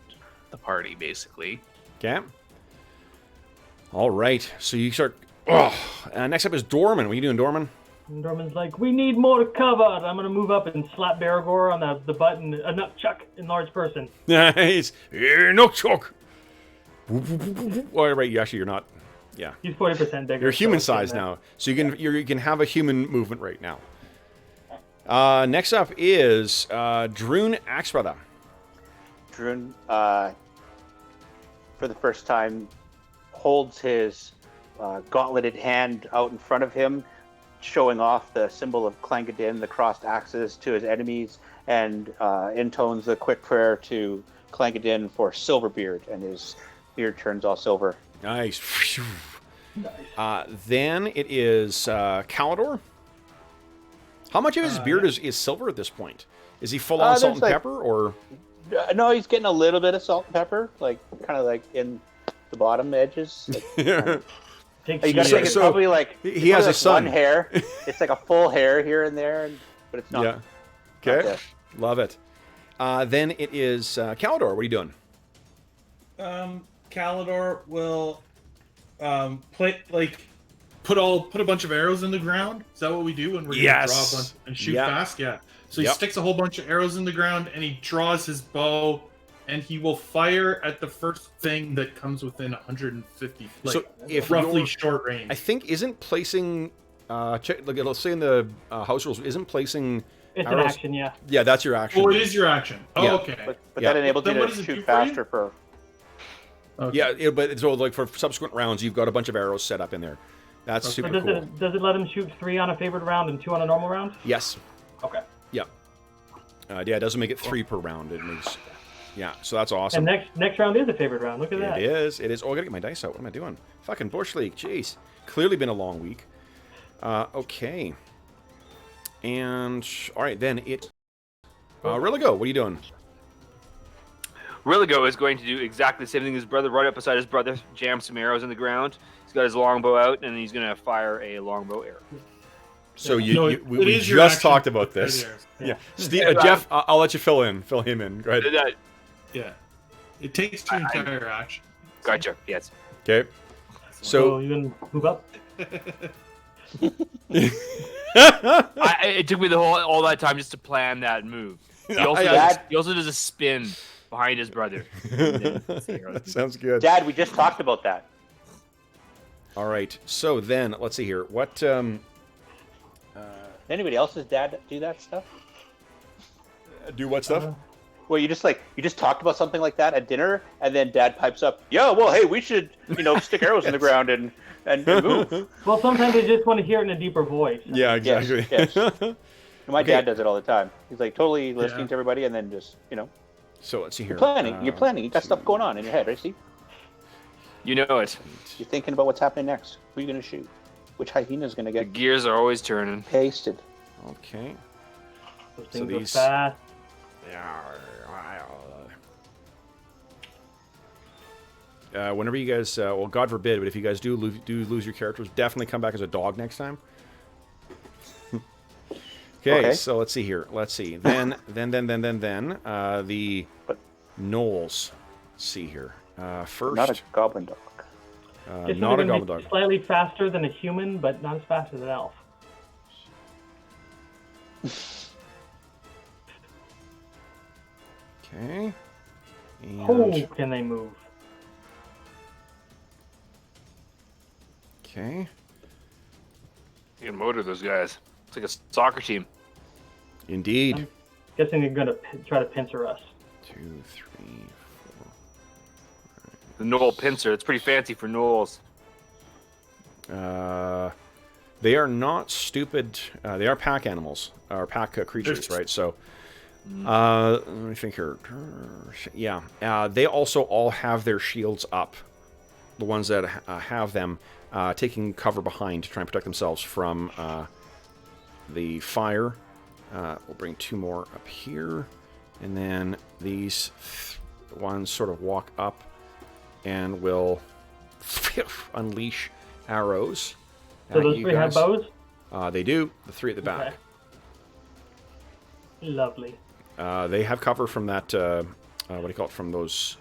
the party, basically. Okay. All right. So you start. Next up is Dorman. What are you doing, Dorman? And Dorman's like, we need more cover. I'm gonna move up and slap Bergour on the butt and a nutchuck in large person. Nice. No choke. All right. You're not. Yeah. He's 40% bigger. You're human so size now, so you can have a human movement right now. Next up is Druin Axebrother. Druin, for the first time, holds his gauntleted hand out in front of him, showing off the symbol of Clangadin, the crossed axes, to his enemies, and intones a quick prayer to Clangadin for Silverbeard, and his beard turns all silver. Nice. Nice. Then it is Calidor. How much of his beard is silver at this point? Is he full on salt and there's, pepper, or? No, he's getting a little bit of salt and pepper, like kind of like in the bottom edges. Like, Takes you gotta years. think it's So, probably like he has a like son. one hair. It's like a full hair here and there, but it's not. Yeah. not Okay. this. Love it. Then it is Calidor. What are you doing? Calidor will put a bunch of arrows in the ground. Is that what we do when we're gonna draw a bunch and shoot Yep. fast? Yeah. So he Yep. sticks a whole bunch of arrows in the ground and he draws his bow and he will fire at the first thing that comes within 150, like So if roughly you're- short range. I think isn't placing check. Look, let's say in the house rules, isn't placing. It's arrows? an action, yeah. Yeah, that's your action. Oh, it is your action. Oh, Yeah. okay. But Yeah. that enables Then you what to does it do shoot for you? faster for. Okay. Yeah, but so like for subsequent rounds, you've got a bunch of arrows set up in there. That's Okay. super But cool. does it let him shoot 3 on a favored round and 2 on a normal round? Yes. Okay. Yeah. Yeah, it doesn't make it 3 per round. It makes. Yeah, so that's And awesome. next round is a favored round. Look at that. It is. It is. Oh, I gotta get my dice out. What am I doing? Fucking Bush League. Jeez. Clearly been a long week. Okay. And all right, then it. Religo, what are you doing? Religo is going to do exactly the same thing as his brother, right up beside his brother, jam some arrows in the ground. He's got his longbow out, and he's going to fire a longbow arrow. So No, we is your just action. talked about this. Right Yeah, Steve, Jeff, I'll let you fill him in. Go ahead. there. Yeah. It takes your entire action. Gotcha. Yes. Okay. So So you can move up. It took me all that time just to plan that move. He also, he also does a spin behind his brother. that sounds good. Dad, we just talked about that. All right. So then, let's see here. What? Anybody else's dad do that stuff? Do what stuff? Well, you just talked about something like that at dinner, and then Dad pipes up, "Yeah, well, hey, we should, stick arrows in the ground and move." Well, sometimes I just want to hear it in a deeper voice. Yeah, exactly. Yes. My Okay. dad does it all the time. He's like totally listening to everybody, and then just, So let's see here. planning. You're planning. You got stuff going on in your head, right, Steve? You know it. You're thinking about what's happening next. Who are you going to shoot? Which hyena's going to The get gears are always turning. pasted? Okay. Those So things go these- fast. Whenever you guys, well, God forbid, but if you guys do lose your characters, definitely come back as a dog next time. Okay, so let's see here. Let's see. Then, the Knowles. Let's see here. First, Not a goblin dog. Just not a something goblin that's dog. Slightly faster than a human, but not as fast as an elf. Okay. And, Oh, can they move? okay. You can motor those guys. It's like a soccer team. Indeed. Guessing they're gonna try to pincer us. 2, 3, 4. The Noel pincer. It's pretty fancy for Noels. They are not stupid. They are pack animals, or pack creatures, right? So, let me think here. Yeah, they also all have their shields up. The ones that have them taking cover behind to try and protect themselves from the fire. We'll bring 2 more up here, and then these ones sort of walk up and will unleash arrows. So those you 3 have guys. bows? They do. The 3 at the back. Okay. Lovely. They have cover from that, what do you call it, from those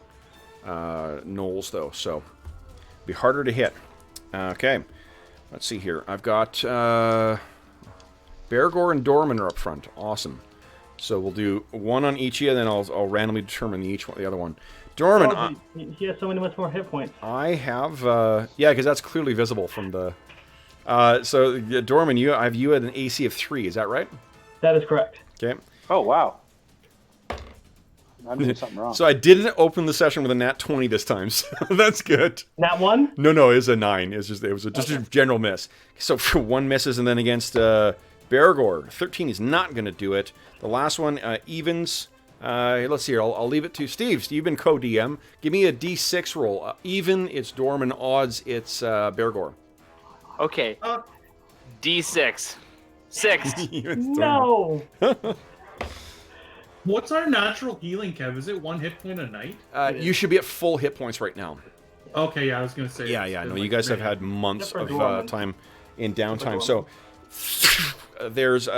knolls, though, so be harder to hit. Okay, let's see here. I've got Bergour and Dorman are up front. Awesome. So we'll do 1 on each of you, and then I'll randomly determine the other one. Dorman, Oh, he has so many much more hit points. I have, yeah, because that's clearly visible from the... so, yeah, Dorman, I have you at an AC of 3, is that right? That is correct. Okay. Oh wow! I'm doing something wrong. So I didn't open the session with a nat 20 this time, so that's good. Nat 1? No, it's a 9. It was just a general miss. So for 1 misses, and then against Bergour, 13 is not going to do it. The last one evens. Let's see here. I'll leave it to Steve. You've been co-DM. Give me a D6 roll. Even, it's Dorman. Odds, it's Bergour. Okay. D6. 6. No! What's our natural healing, Kev? Is it 1 hit point a night? You should be at full hit points right now. Okay, yeah, I was gonna say. Yeah. it's No, been you like guys have minute. had months Except for of Dorman. time in downtime. So there's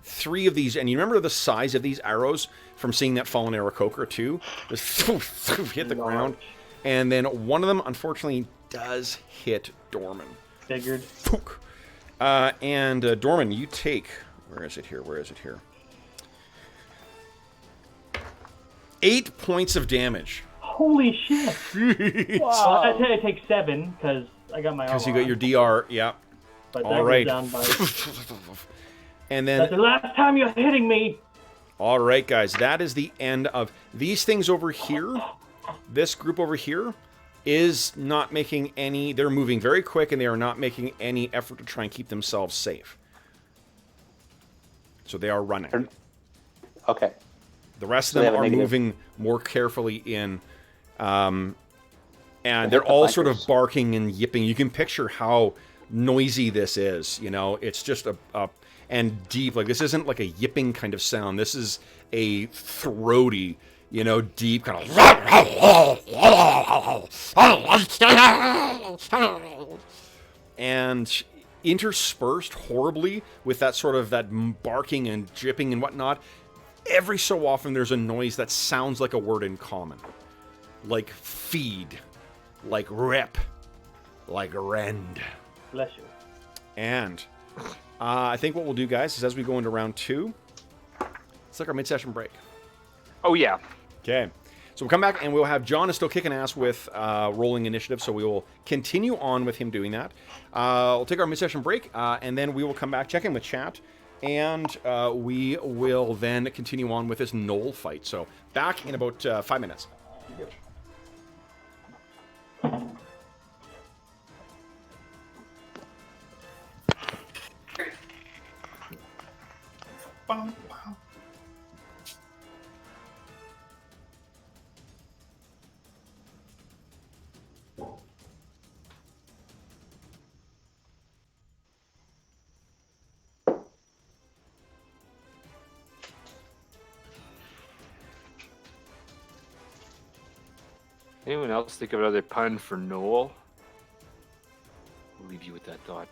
3 of these, and you remember the size of these arrows from seeing that fallen arrow coker too? Just hit the ground, and then one of them unfortunately does hit Dorman. Figured. And Dorman, you take. Where is it here? 8 points of damage. Holy shit! Well, I take 7 because I got my. Because you got your DR, yeah. but All that right. goes down by. And That's then, the last time you're hitting me. all right, guys, that is the end of these things over here. This group over here is not making any. They're moving very quick, and they are not making any effort to try and keep themselves safe. So they are running. Okay. The rest So of they them have a are negative- moving more carefully in. And they're all sort of barking and yipping. You can picture how noisy this is. You know, it's just a and deep. Like, this isn't like a yipping kind of sound. This is a throaty, you know, deep kind of. And interspersed horribly with that sort of that barking and jipping and whatnot, every so often there's a noise that sounds like a word in common. Like feed. Like rip. Like rend. Bless you. And I think what we'll do, guys, is as we go into round 2, it's like our mid-session break. Oh, yeah. Okay. So we'll come back and we'll have John is still kicking ass with rolling initiative, so we will continue on with him doing that. We'll take our mid-session break, and then we will come back, check in with chat, and we will then continue on with this Noel fight. So back in about 5 minutes. Anyone else think of another pun for Noel? I'll leave you with that thought.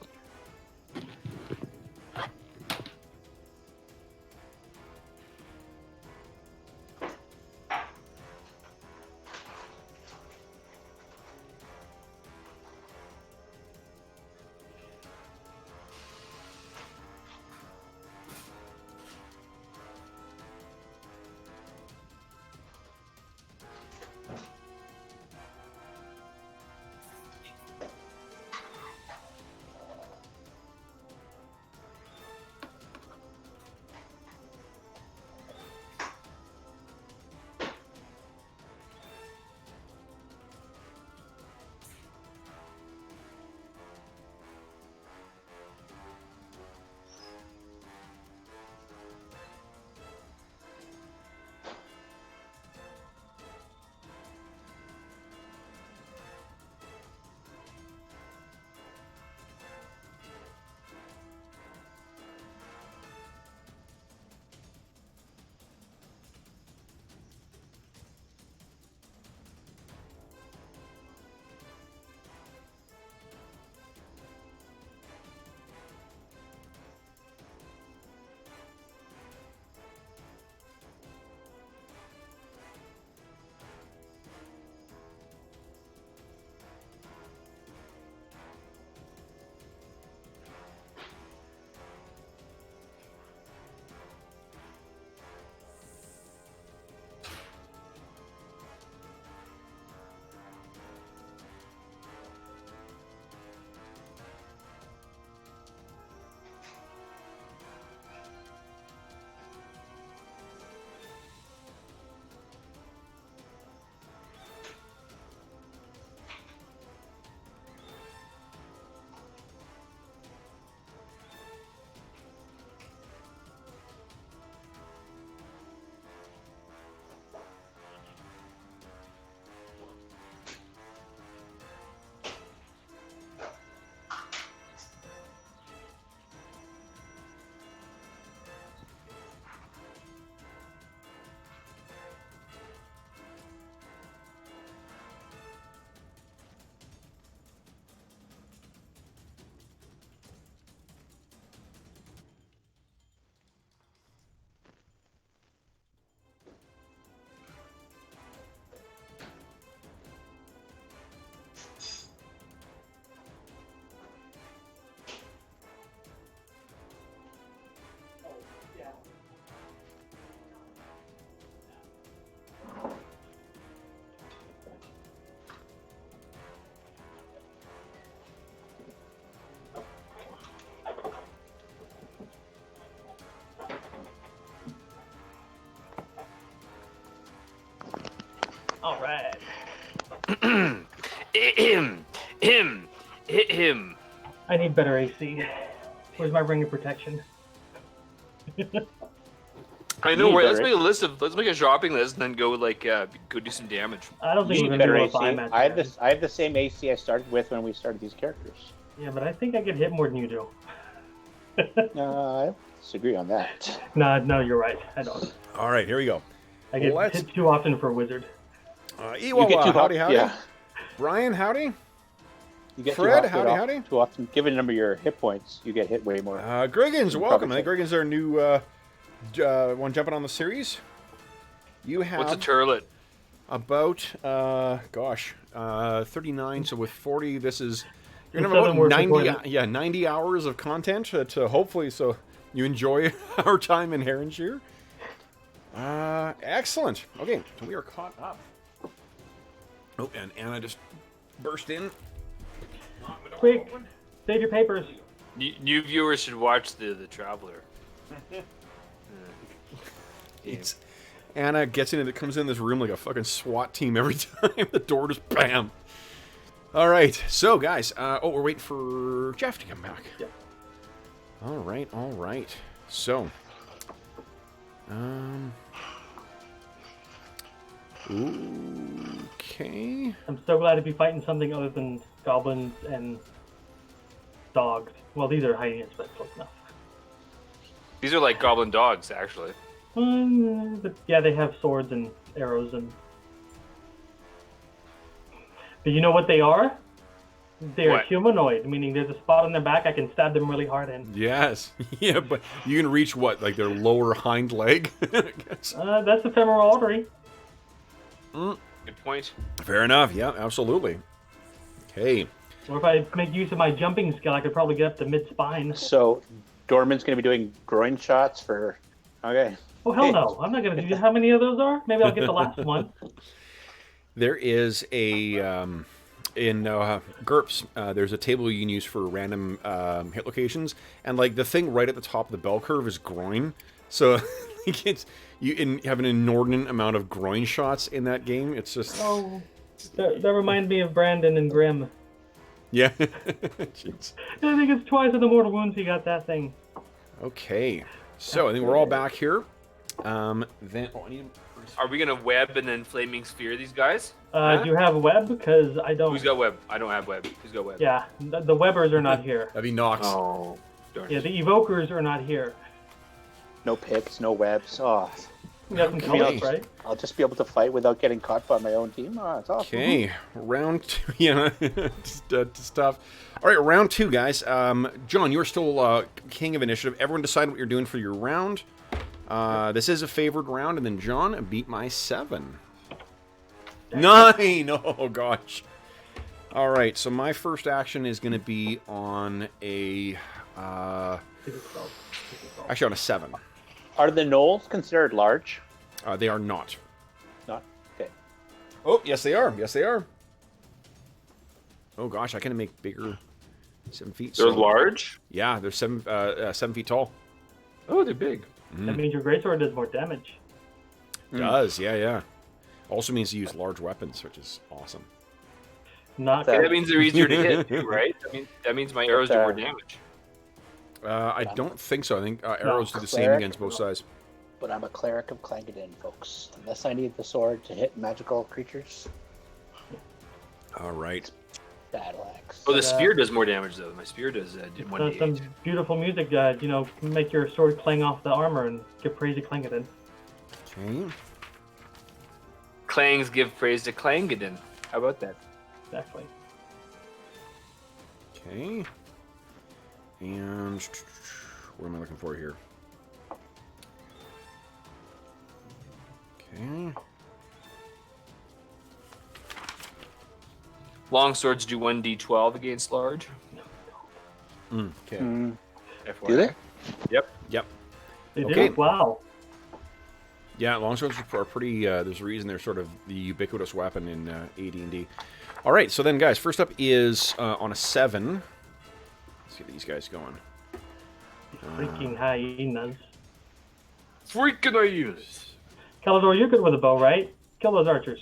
All right. Hit him. I need better AC. Where's my ring of protection? I know. Right? Let's make a shopping list and then go go do some damage. I don't think You we're need gonna better do a AC. five match. I have the same AC I started with when we started these characters. Yeah, but I think I get hit more than you do. I disagree on that. No, you're right. I don't. All right, here we go. I get hit too often for a wizard. Ewa, howdy, howdy. Yeah. Brian, howdy. You get Fred, too howdy, often, howdy. Too often, given the number of your hit points, you get hit way more. Griggins, welcome. I think Probably. Griggins are our new one jumping on the series. You have What's a turlet? about 39. So with 40, this is you're gonna Seven have about words 90. recorded. 90 hours of content to hopefully so you enjoy our time in Heronshire. Excellent. Okay, so we are caught up. Oh, and Anna just burst in. Quick, save your papers. New viewers should watch the Traveler. It's Anna comes in this room like a fucking SWAT team every time. The door just bam. All right, so guys, we're waiting for Jeff to come back. Yeah. All right. So, okay. I'm so glad to be fighting something other than goblins and dogs. Well, these are hiding but close enough. These are like goblin dogs, actually. But yeah, they have swords and arrows and. But you know what they are? They're What? humanoid, meaning there's a spot on their back I can stab them really hard in. Yes, yeah, but you can reach what, like their lower hind leg? I guess. That's the femoral artery. Good point. Fair enough. Yeah, absolutely. Okay. Or if I make use of my jumping skill, I could probably get up to mid-spine. So, Dorman's going to be doing groin shots for. Okay. Oh, hell no. I'm not going to do how many of those are? Maybe I'll get the last one. There is a in GURPS. There's a table you can use for random hit locations, and like the thing right at the top of the bell curve is groin. So like you have an inordinate amount of groin shots in that game. It's just Oh, that reminds me of Brandon and Grimm. yeah. Jeez. I think it's twice in the Mortal Wounds he got that thing. Okay, so I think we're all back here. Then I need. Are we gonna web and then flaming sphere these guys? Do you have web? Because I don't. Who's got web? I don't have web. Who's got web? Yeah, the webbers are not here. That'd be Knox. Oh, darn. Yeah, the evokers are not here. No pits, no webs. Oh, You got some Okay. colors, right? I'll just be able to fight without getting caught by my own team. Oh, that's awesome. Okay, round two. Yeah, just tough. All right, round two, guys. John, you're still king of initiative. Everyone decide what you're doing for your round. This is a favored round, and then John beat my 7. 9! Oh, gosh. All right, so my first action is going to be on a... actually, on a 7. Are the gnolls considered large? They are not. Not. Okay. Oh, yes, they are. Yes, they are. Oh, gosh, I can make bigger... 7 feet. They're so- large. Yeah, they're 7 feet tall. Oh, they're big. That means your greatsword does more damage. Does, yeah. Also means to use large weapons, which is awesome. Not That- That means they're easier to hit, too, right? That means my arrows do more damage. I don't think so. I think arrows do the same Cleric? against both sides. But I'm a cleric of Clangeddin, folks. Unless I need the sword to hit magical creatures, All right. battle axe. Oh, the spear does more damage, though. My spear does do some 1d8. beautiful music, make your sword clang off the armor and give praise to Clangeddin. Okay. Clangs give praise to Clangeddin. How about that? Exactly. Okay. And what am I looking for here? Okay. Long swords do 1d12 against large. Okay. Mm, FYI. do they? Yep. They Okay. do? Wow. Yeah, longswords are pretty. There's a reason they're sort of the ubiquitous weapon in AD&D. All right, so then, guys, first up is on a 7. Let's get these guys going. Freaking hyenas. Freaking I use. Calador, you're good with a bow, right? Kill those archers.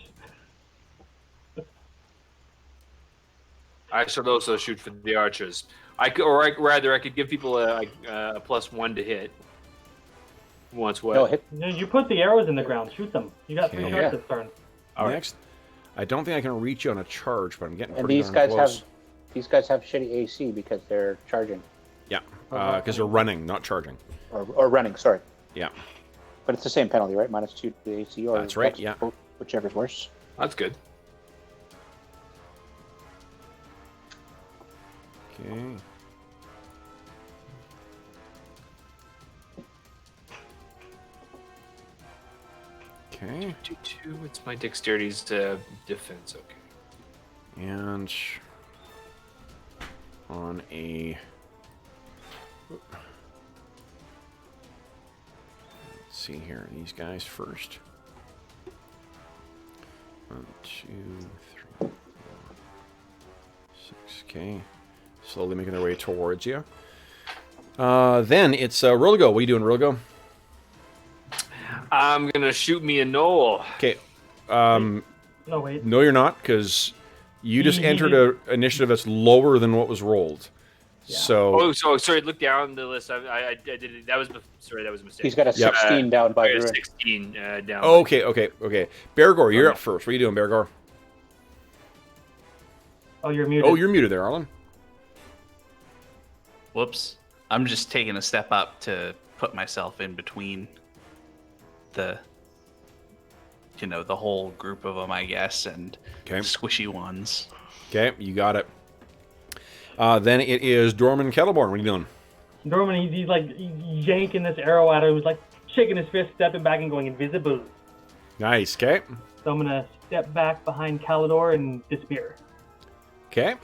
I should also shoot for the archers. I could give people a +1 to hit. Once what? No, hit. You put the arrows in the ground. Shoot them. You got 3 Okay. shots this turn. Next, I don't think I can reach you on a charge, but I'm getting And pretty these darn guys close. have shitty AC because they're charging Yeah, because they're running, not charging. or running. Sorry, Yeah, but it's the same penalty, right? -2 to the AC, or That's right, yeah. whichever's worse. That's good. okay. Okay, 2. It's my dexterity's defense. Okay. and on a... Let's see here, these guys first. 1, 2, 3, 4, 6. Okay, slowly making their way towards you. Then it's Roligo. What are you doing, Roligo? I'm gonna shoot me a Noel. Okay. No, wait. No, you're not, because you just entered an initiative that's lower than what was rolled. Yeah. So. Oh, so sorry. Look down the list. I did it. That was sorry. That was a mistake. He's got a 16 down by I got a Druin. 16 down. Okay. Bergour, you're up first. What are you doing, Bergour? Oh, you're muted. Oh, you're muted there, Arlen. Whoops. I'm just taking a step up to put myself in between the whole group of them, I guess, and Okay. squishy ones. Okay, you got it. Then it is Dorman Kettleborn. What are you doing? Dorman, he's like yanking this arrow at her. He's like shaking his fist, stepping back, and going invisible. Nice. Okay. So I'm gonna step back behind Calidor and disappear. Okay.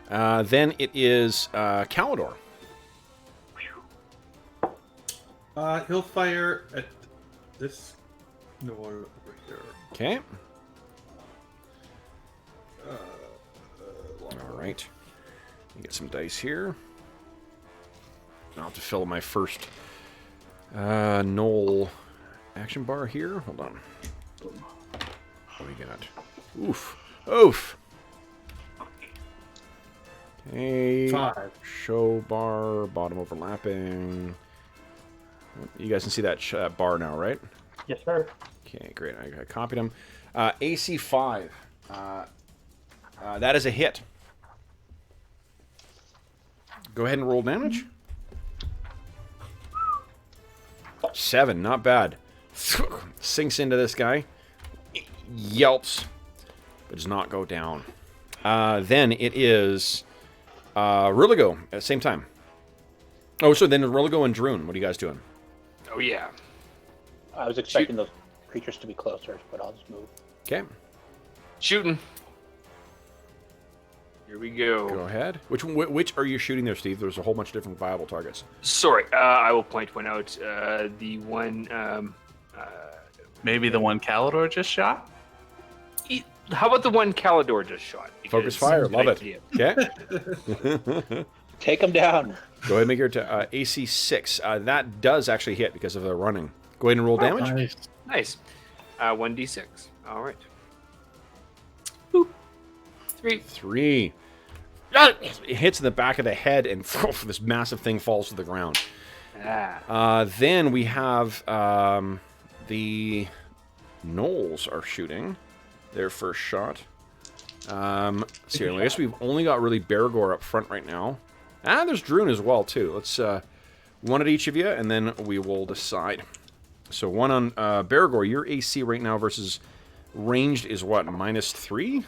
Then it is Calidor. He'll fire at this Noel over here. Okay. All right. Get some dice here. I'll have to fill my first Noel action bar here. Hold on. What do we got? Oof. Oof. Okay. 5. Show bar, bottom overlapping. You guys can see that bar now, right? Yes, sir. Okay, great. I copied them. AC 5. That is a hit. Go ahead and roll damage. 7, not bad. Sinks into this guy. Yelps. But does not go down. Then it is Riligo at the same time. Oh, so then Riligo and Druin. What are you guys doing? Oh yeah. I was expecting those creatures to be closer, but I'll just move. Okay. Shooting. Here we go. Go ahead. Which are you shooting there, Steve? There's a whole bunch of different viable targets. Sorry, I will point out the one. Maybe the one Calidor just shot? How about the one Calidor just shot? Focus fire. Love it. idea. Okay. Take him down. Go ahead and make your AC 6. That does actually hit because of the running. Go ahead and roll damage. Nice. Nice. 1d6. All right. Boop. 3. It hits in the back of the head, and this massive thing falls to the ground. Then we have the Knolls are shooting their first shot. See, I guess we've only got really Bergour up front right now. There's Druin as well, too. Let's one at each of you, and then we will decide. So one on Bergour. Your AC right now versus ranged is what? -3?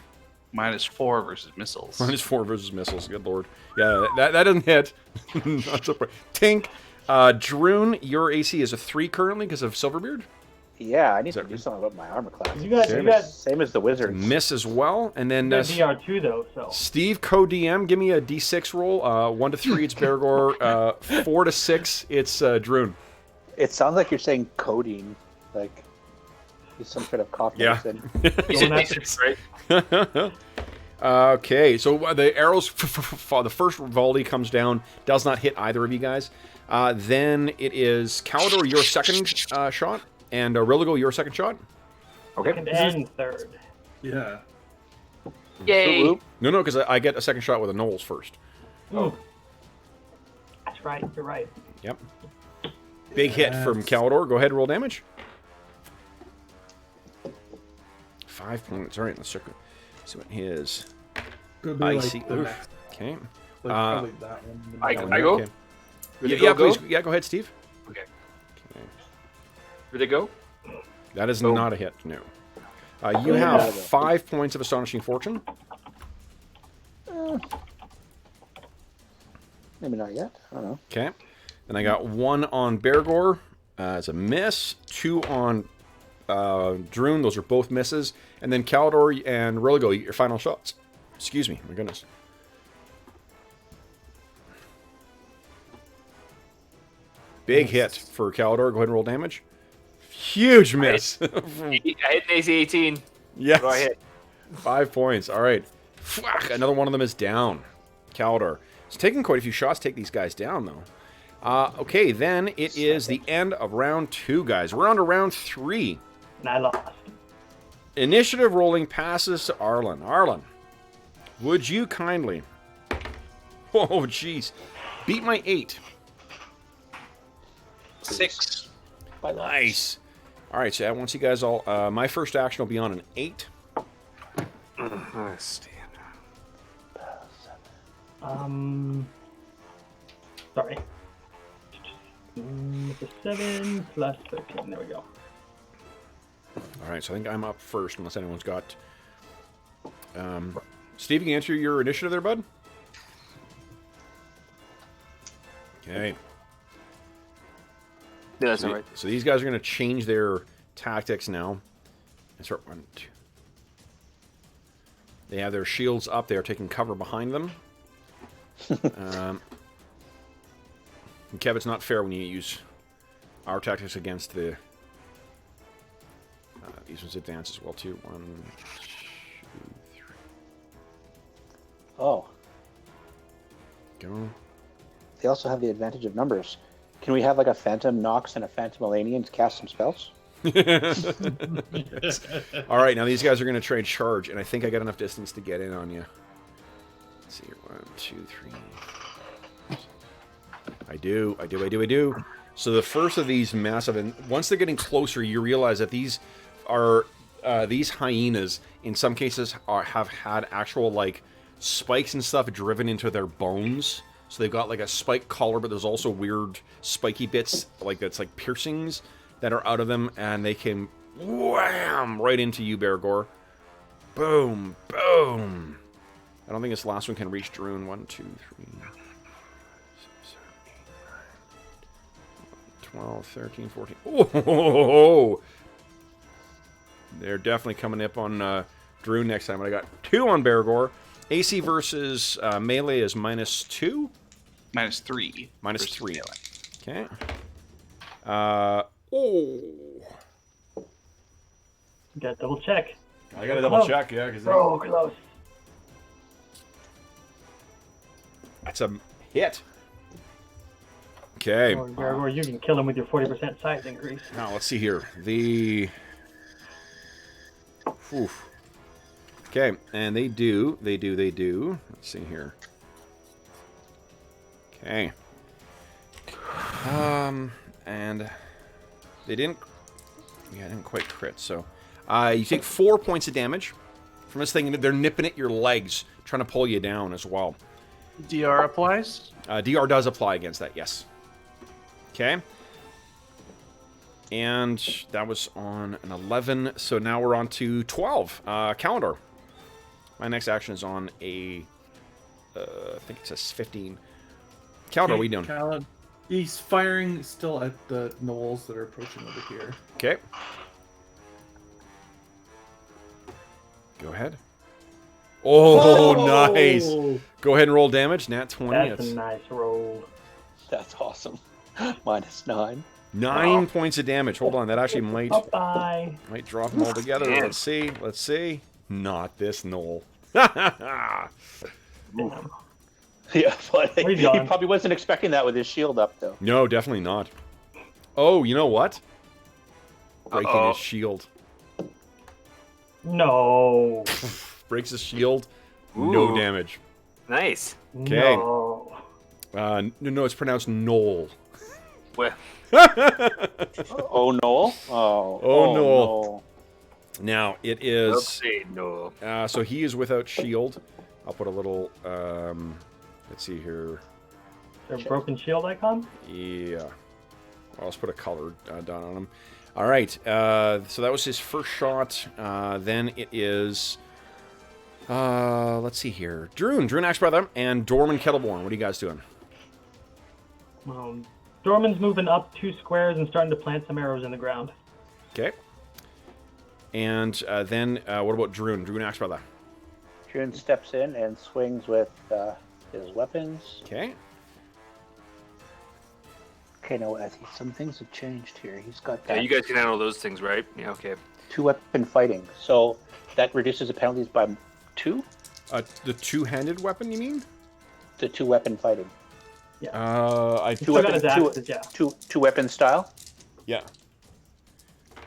-4 versus missiles. -4 versus missiles. Good lord. Yeah, that doesn't hit. Not surprised. Tink. Druin, your AC is a 3 currently because of Silverbeard. Yeah, I need to do something about my armor class. You got Same as the wizards. Miss as well. And then DR2 though, so. Steve, co-DM, give me a D6 roll. 1 to 3, it's Bergour. 4 to 6, it's Druin. It sounds like you're saying codeine, like he's some sort of cough medicine. Right? Okay, so the arrows, the first volley comes down, does not hit either of you guys. Then it is Calidor, your second shot, and Riligo, your second shot. Okay. Second and third. Yeah. Yay! Whoop, No, because I get a second shot with the Noels first. Oh. That's right. You're right. Yep. Big hit from Calidor. Go ahead and roll damage. 5 points. All right, let's check. See what his Could be icy. like the Oof. next, Okay. like probably that one. I Oh, go? okay. Ready Yeah, to go? please. Yeah, go ahead, Steve. Okay. Ready to go? That is Oh. not a hit. No. You have 5 points of astonishing fortune. maybe not yet. I don't know. Okay. Then I got 1 on Bergour as a miss. 2 on Druin. Those are both misses. And then Calidor and Religo, your final shots. Excuse me. My goodness. Big hit for Calidor. Go ahead and roll damage. Huge miss. I hit an AC 18. Yes. What do I hit? 5 points. All right. Fuck. Another one of them is down. Calidor. It's taking quite a few shots to take these guys down, though. Okay, then it is the end of round 2, guys. We're on to round 3. And I lost. Initiative rolling passes to Arlen. Arlen, would you kindly... Oh, jeez. Beat my 8. 6. Nice. All right, so once you guys all... my first action will be on an 8. Sorry. It's a 7 plus 13. There we go. All right, so I think I'm up first, unless anyone's got... Steve, you can answer your initiative there, bud? Okay. Yeah, that's all right. So these guys are going to change their tactics now. And start 1, 2. They have their shields up. They are taking cover behind them. Kev, it's not fair when you use our tactics against the... these ones advance as well, too. 1, 2, 3. Oh, Go. they also have the advantage of numbers. Can we have like a Phantom Knox and a Phantom Elanion to cast some spells? Yes. All right, now these guys are going to trade charge, and I think I got enough distance to get in on you. Let's see here. 1, 2, 3. I do. So the first of these massive, and once they're getting closer, you realize that these are these hyenas. In some cases, have had actual like spikes and stuff driven into their bones. So they've got like a spike collar, but there's also weird spiky bits, like that's like piercings that are out of them, and they can wham right into you, Bergour. Boom, boom. I don't think this last one can reach Druin. 1, 2, 3, 12, 13, 14. Oh! They're definitely coming up on Druin next time. But I got 2 on Bergour. AC versus melee is -2? -3. -3. Okay. Got double check. I gotta double check, yeah. Cause Oh, close. that's a hit. Okay. Or you can kill him with your 40% size increase. Now, let's see here. The... Oof. Okay, and they do. Let's see here. Okay. And they didn't... Yeah, I didn't quite crit, so... you take 4 points of damage from this thing, and they're nipping at your legs, trying to pull you down as well. DR applies? DR does apply against that, yes. Okay. And that was on an 11, so now we're on to 12. Calendar. My next action is on a... I think it says 15. Calendar, what are we doing? He's firing still at the gnolls that are approaching over here. Okay. Go ahead. Oh, nice. Go ahead and roll damage. Nat 20. That's a nice roll. That's awesome. -9. 9 points of damage. Hold on, that actually might drop them all together. Let's see. Not this Noel. Yeah, but he probably wasn't expecting that with his shield up, though. No, definitely not. Oh, you know what? Breaking his shield. No. breaks his shield. No Ooh. damage. Nice. Okay. No. No, it's pronounced Noel. Well, Oh, Noel. Oh, Noel. Noel. Now it is. say no. So he is without shield. I'll put a little. Let's see here. Is there a broken shield icon? Yeah. I'll just put a color down on him. All right. So that was his first shot. Then it is. Let's see here. Druin, Axebrother, and Dorman Kettleborn. What are you guys doing? Dorman's moving up 2 squares and starting to plant some arrows in the ground. Okay. And then what about Druin Axebrother? Druin steps in and swings with his weapons. Okay. Okay, no, I think some things have changed here. He's got Yeah, that you guys can handle those things, right? Yeah, okay. 2-weapon fighting, so that reduces the penalties by 2. The two-handed weapon, you mean? The 2-weapon fighting. I Still got his axes, yeah. Two-weapon style. Yeah.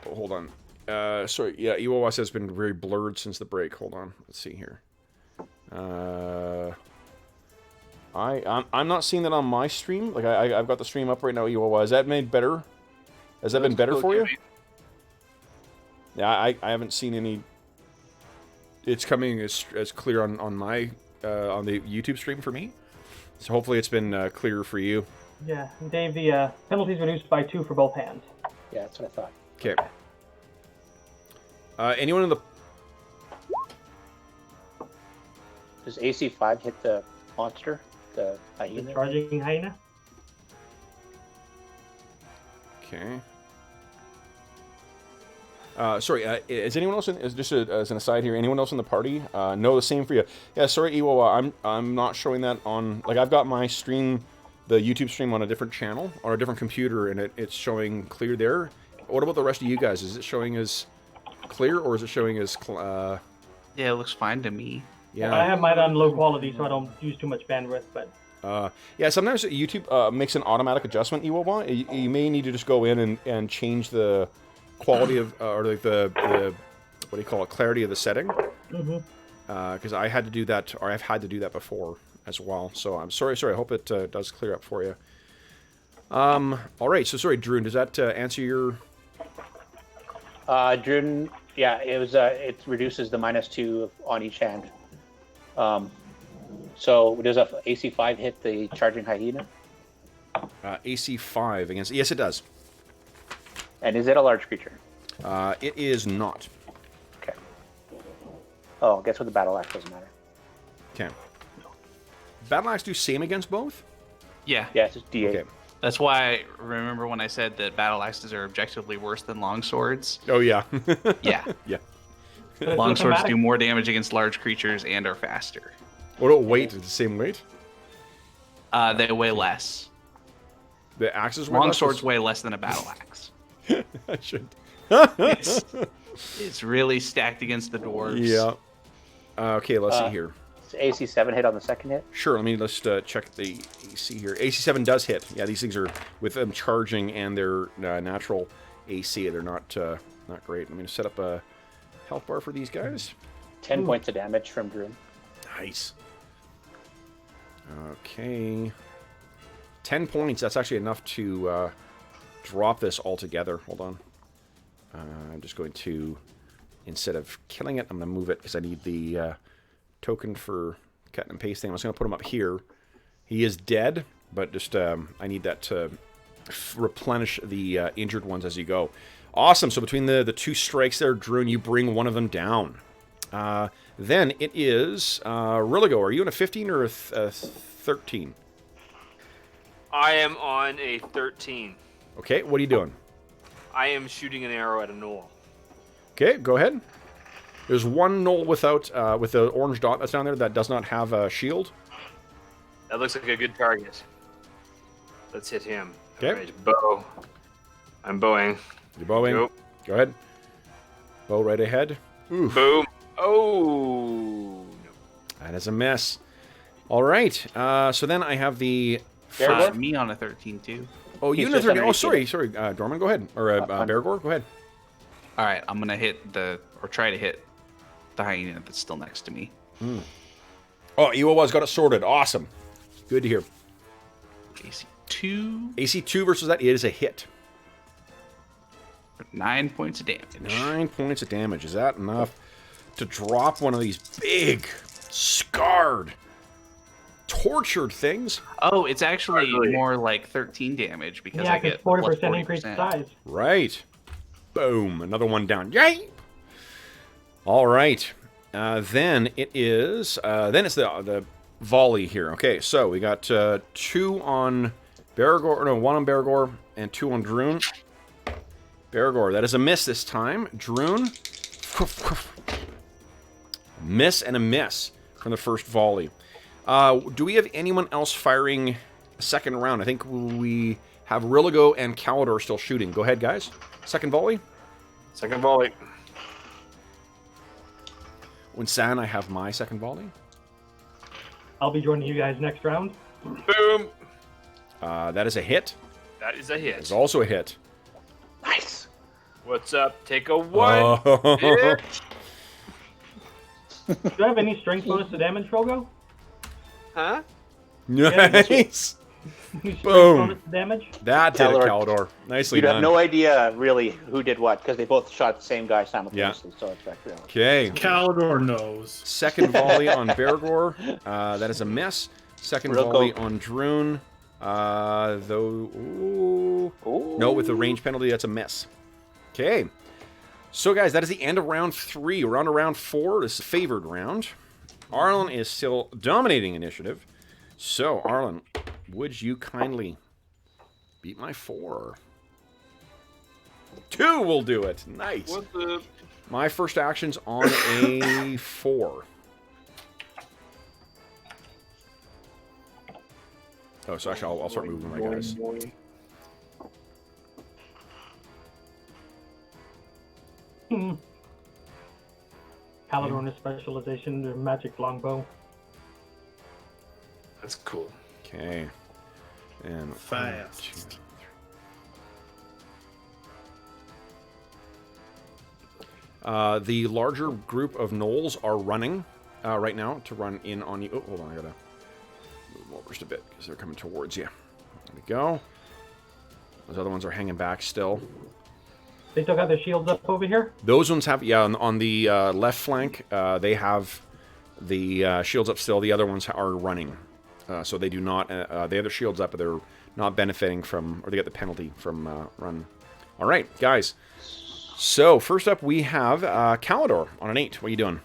Oh, hold on. Sorry. Yeah, EOS has been very blurred since the break. Hold on. Let's see here. I'm not seeing that on my stream. Like I've got the stream up right now. EOS. Is that made better? Has that been better for you? Yeah, I haven't seen any. It's coming as clear on my on the YouTube stream for me. So hopefully it's been clearer for you. Yeah, Dave, the penalty's reduced by 2 for both hands. Yeah, that's what I thought. Okay. Anyone in the... Does AC 5 hit the monster? The The hyena? charging hyena? Okay. Sorry, is anyone else, just as an aside here, anyone else in the party? No, the same for you. Yeah, sorry, Iwawa, I'm not showing that on, like, I've got my stream, the YouTube stream on a different channel, on a different computer, and it's showing clear there. What about the rest of you guys? Is it showing as clear, or is it showing as, Yeah, it looks fine to me. yeah. I have mine on low quality, so I don't use too much bandwidth, but... Yeah, sometimes YouTube makes an automatic adjustment, Iwawa. You may need to just go in and change the quality of, or like the what do you call it, clarity of the setting. Mm-hmm. Because I had to do that, or I've had to do that before as well. So I'm sorry. I hope it does clear up for you. All right. So sorry, Druin, does that answer your? Druin, yeah, it was. It reduces the -2 on each hand. So does a AC 5 hit the charging hyena? AC 5 against? Yes, it does. And is it a large creature? It is not. Okay. Oh, guess what? The battle axe doesn't matter. Okay. Battle axe do same against both? Yeah. Yeah, it's just D8. Okay. That's why, remember when I said that battle axes are objectively worse than long swords? Oh yeah. Yeah. Yeah. Long swords do more damage against large creatures and are faster. What about weight? Is it the same weight? They weigh less. The axes weigh Long less? swords weigh less than a battle axe. I should. It's really stacked against the dwarves. Yeah. Okay, let's see here. Does AC 7 hit on the second hit? Sure, let's check the AC here. AC 7 does hit. Yeah, these things are, with them charging and their natural AC, they're not great. I'm going to set up a health bar for these guys. 10 points of damage from Druin. Nice. Okay. 10 points, that's actually enough to drop this altogether. Hold on. I'm just going to, instead of killing it, I'm going to move it because I need the token for cutting and pasting. I'm just going to put him up here. He is dead, but just I need that to replenish the injured ones as you go. Awesome. So between the 2 strikes there, Druin, you bring one of them down. Then it is Religo. Are you in a 15 or a 13? I am on a 13. Okay, what are you doing? I am shooting an arrow at a Noel. Okay, go ahead. There's one Noel without with the orange dot that's down there that does not have a shield. That looks like a good target. Let's hit him. Okay. All right, bow. I'm bowing. You're bowing. Nope. Go ahead. Bow right ahead. Oof. Boom. Oh. No. That is a miss. All right. So then I have the. Me on a 13 too. Oh, you He's know just 13. under Oh, 18. sorry. Dorman, go ahead. Or Bergour, go ahead. All right, I'm gonna hit or try to hit the hyena that's still next to me. Oh, Iwawa's got it sorted. Awesome. Good to hear. AC 2. AC 2 versus that is a hit. 9 points of damage. 9 points of damage. Is that enough to drop one of these big, scarred, tortured things? Oh, it's actually more like 13 damage because I get 40% increased size. Right. Boom. Another one down. Yay! All right. Then it is. Then it's the volley here. Okay, so we got 2 on Bergour. No, 1 on Bergour and 2 on Druin. Bergour, that is a miss this time. Druin, miss and a miss from the first volley. Do we have anyone else firing a second round? I think we have Rilligo and Calidor still shooting. Go ahead, guys. Second volley. Second volley. When San, I have my second volley. I'll be joining you guys next round. Boom. That is a hit. That is a hit. It's also a hit. Nice. What's up? Take a 1. Oh. Bitch. Do you have any strength bonus to damage, Frogo? Huh? Nice. Strength Boom. bonus to damage? That did it, Calidor. Calidor. Nicely You'd done. have no idea really who did what because they both shot the same guy simultaneously. So it's back really. Okay. Calidor knows. Second volley on Bergour. That is a miss. Second Real volley cool. on Druin. No, with the range penalty, that's a miss. Okay. So, guys, that is the end of round 3. We're on to round 4. This is the favored round. Arlen is still dominating initiative. So, Arlen, would you kindly beat my 4? 2 will do it. Nice. What the? My first action's on a 4. Oh, so actually, I'll start moving my guys. Calidor and his specialization, their magic longbow. That's cool. Okay. And Fast. The larger group of gnolls are running right now to run in on you. Oh, hold on, I gotta move them over just a bit because they're coming towards you. There we go. Those other ones are hanging back still. They still got their shields up over here? Those ones have, yeah, on the left flank, they have the shields up still. The other ones are running. So they do not, they have their shields up, but they're not benefiting from, or they get the penalty from run. All right, guys. So first up, we have Calidor on an 8. What are you doing?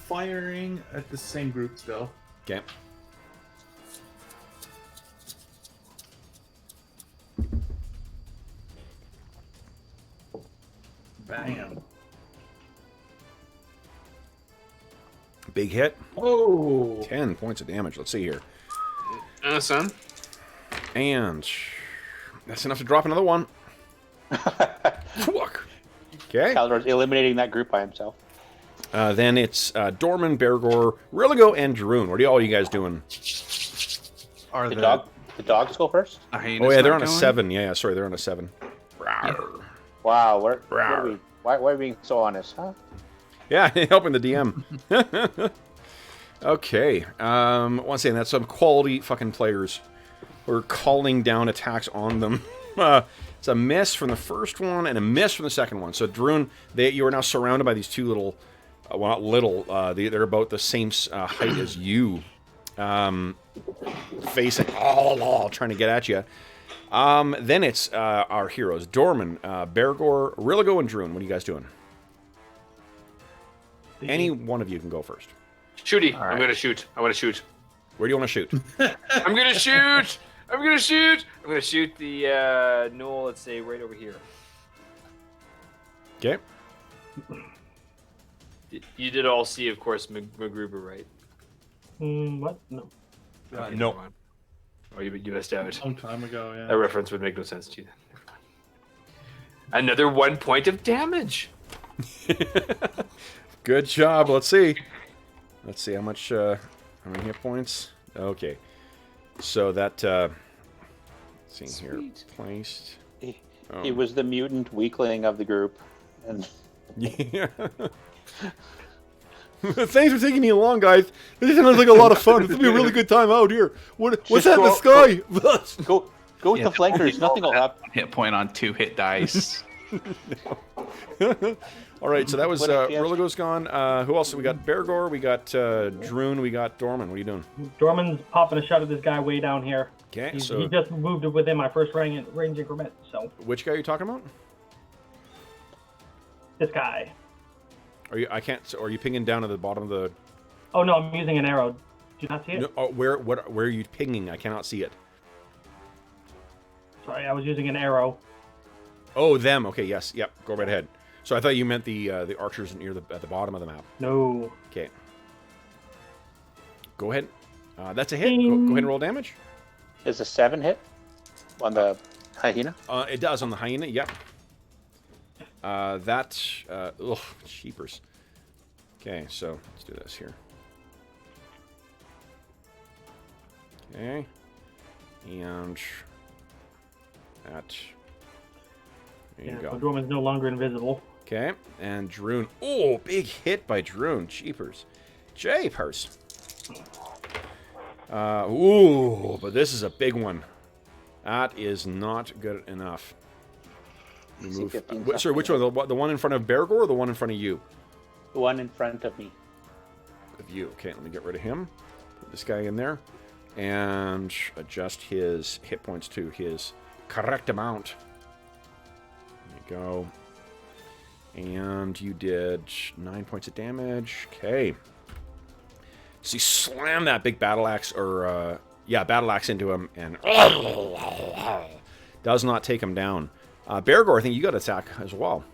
Firing at the same group still. Okay. Bam. Big hit. Oh. 10 points of damage. Let's see here. Son. And that's enough to drop another one. Fuck. Okay. Calidor's eliminating that group by himself. Then it's Dorman, Bergour, Rilligo, and Druin. What are all you guys doing? Are The dogs go first? Oh yeah, they're on a 7. Yeah, sorry, they're on a 7. Rawr. Wow, Rawr. why are we being so honest, huh? Yeah, helping the DM. Okay. Once again, that's some quality fucking players. We're calling down attacks on them. It's a miss from the first one and a miss from the second one. So, Druin, you are now surrounded by these two little, well, not little, they're about the same height as you. Facing, trying to get at you. Then it's our heroes, Dorman, Bergour, Rilligo, and Druin. What are you guys doing? Any one of you can go first. Shooty. All right. I'm gonna shoot. I want to shoot. Where do you want to shoot? I'm gonna shoot. I'm gonna shoot. I'm gonna shoot the Noel. Let's say right over here. Okay. You did all see, of course, MacGruber, right? What? No. Okay, no. never mind. Oh, you missed out. A long time ago, yeah. That reference would make no sense to you. Never mind. Another 1 point of damage. Good job. Let's see. Let's see how much. How many hit points? Okay. So that. Let's see here. Placed. He was the mutant weakling of the group, And Yeah. Thanks for taking me along, guys. This sounds like a lot of fun. It's gonna be a really good time out here. What's that in the sky? go with the flankers. Nothing will happen. Hit point on 2 hit dice. All right, so that was Roligo's gone. Who else? We got Bergour, we got Druin, we got Dorman. What are you doing? Dorman's popping a shot at this guy way down here. Okay, He just moved within my first range increment, so. Which guy are you talking about? This guy. Are you? I can't. Are you pinging down at the bottom of the? Oh no, I'm using an arrow. Do you not see it? No, oh, where are you pinging? I cannot see it. Sorry, I was using an arrow. Oh, them. Okay, yes, yep. Go right ahead. So I thought you meant the archers at the bottom of the map. No. Okay. Go ahead. That's a hit. Go ahead and roll damage. Is a 7 hit on the hyena? It does on the hyena. Yep. Ugh, cheapers. Okay, so let's do this here. Okay. And that. There you go. So Dorman's no longer invisible. Okay, and Druin. Oh, big hit by Druin. Cheapers. Japers. Ooh, but this is a big one. That is not good enough. Move. Sorry, which one? The one in front of Bergour or the one in front of you? The one in front of me. Of you. Okay, let me get rid of him. Put this guy in there. And adjust his hit points to his correct amount. There you go. And you did 9 points of damage. Okay. So you slam that big battle axe, battle axe into him, and does not take him down. Bergour, I think you got attack as well.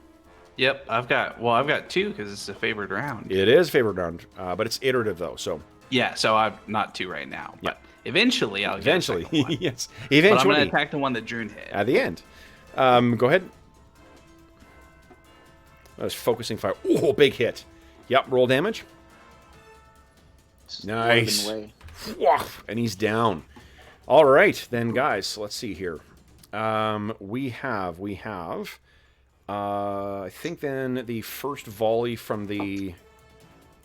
Yep, I've got 2 because it's a favored round. It is favored round, but it's iterative though. So yeah, so I'm not 2 right now, but eventually I'll get a second one. Yes, eventually. But I'm going to attack the one that Druin hit at the end. Go ahead. I was focusing fire. Oh, big hit. Yep, roll damage. Nice. And he's down. All right, then, guys. Let's see here. We have. I think then the first volley from the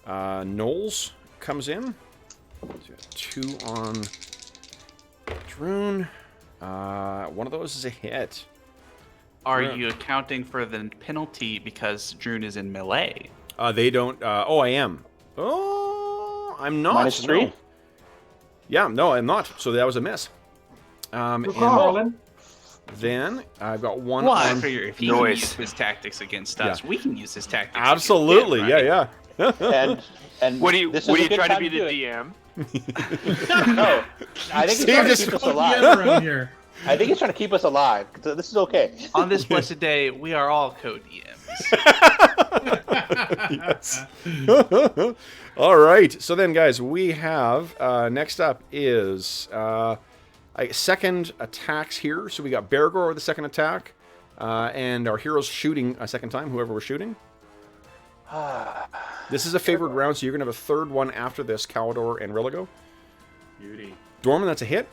Knowles comes in. So 2 on Druin. One of those is a hit. Are you accounting for the penalty because Druin is in melee? They don't. I am. Oh, I'm not. -3? No. Yeah, no, I'm not. So that was a miss. Arlen. Then I've got one. Well, I figure if he can use his tactics against us, we can use his tactics. Absolutely, against him, right? yeah. and what do you try to be the DM? No, I think he's trying to keep us alive. Here. I think he's trying to keep us alive. So this is okay. On this blessed day, we are all co-DMs. Yes. All right. So then, guys, we have next up is second attacks here. So we got Bergour with the second attack, and our heroes shooting a second time. Whoever was shooting. This is a favored round, so you're gonna have a third one after this. Calidor and Religo. Beauty. Dorman, that's a hit.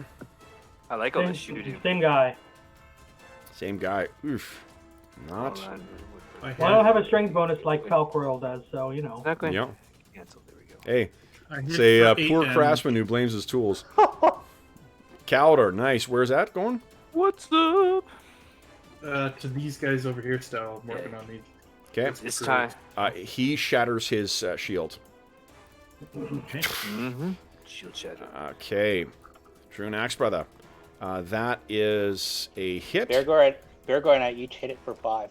I like all this shooting. Same guy. Same guy. Oof. Not. Well, I don't have a strength bonus like Falcoil does, so you know. Exactly. Yeah. Cancel. There we go. Hey, say poor craftsman who blames his tools. Calidor, nice. Where's that going? What's up? To these guys over here still. I'm working on these. Okay. It's time. He shatters his shield. Okay. Shield shatter. Okay. Druin Axebrother. That is a hit. Bergour and I each hit it for 5.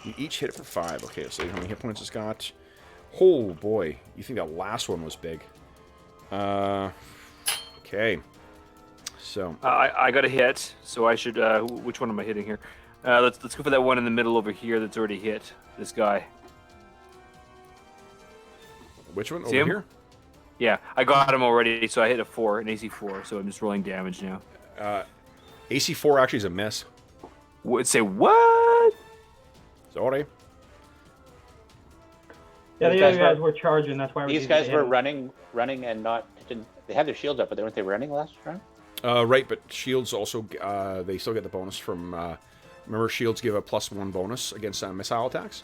You each hit it for 5. Okay, so how many hit points it's got? Oh boy, you think that last one was big. Okay. So I got a hit, so I should. Which one am I hitting here? Let's go for that one in the middle over here that's already hit. This guy. Which one? See over him? Here? Yeah, I got him already, so I hit an AC 4, so I'm just rolling damage now. AC 4 actually is a miss. Say what? Sorry. Yeah, the other guys were charging. That's why these guys were running and not. They had their shields up, but weren't they running last round? Right, but shields also they still get the bonus from Remember, shields give a +1 bonus against missile attacks.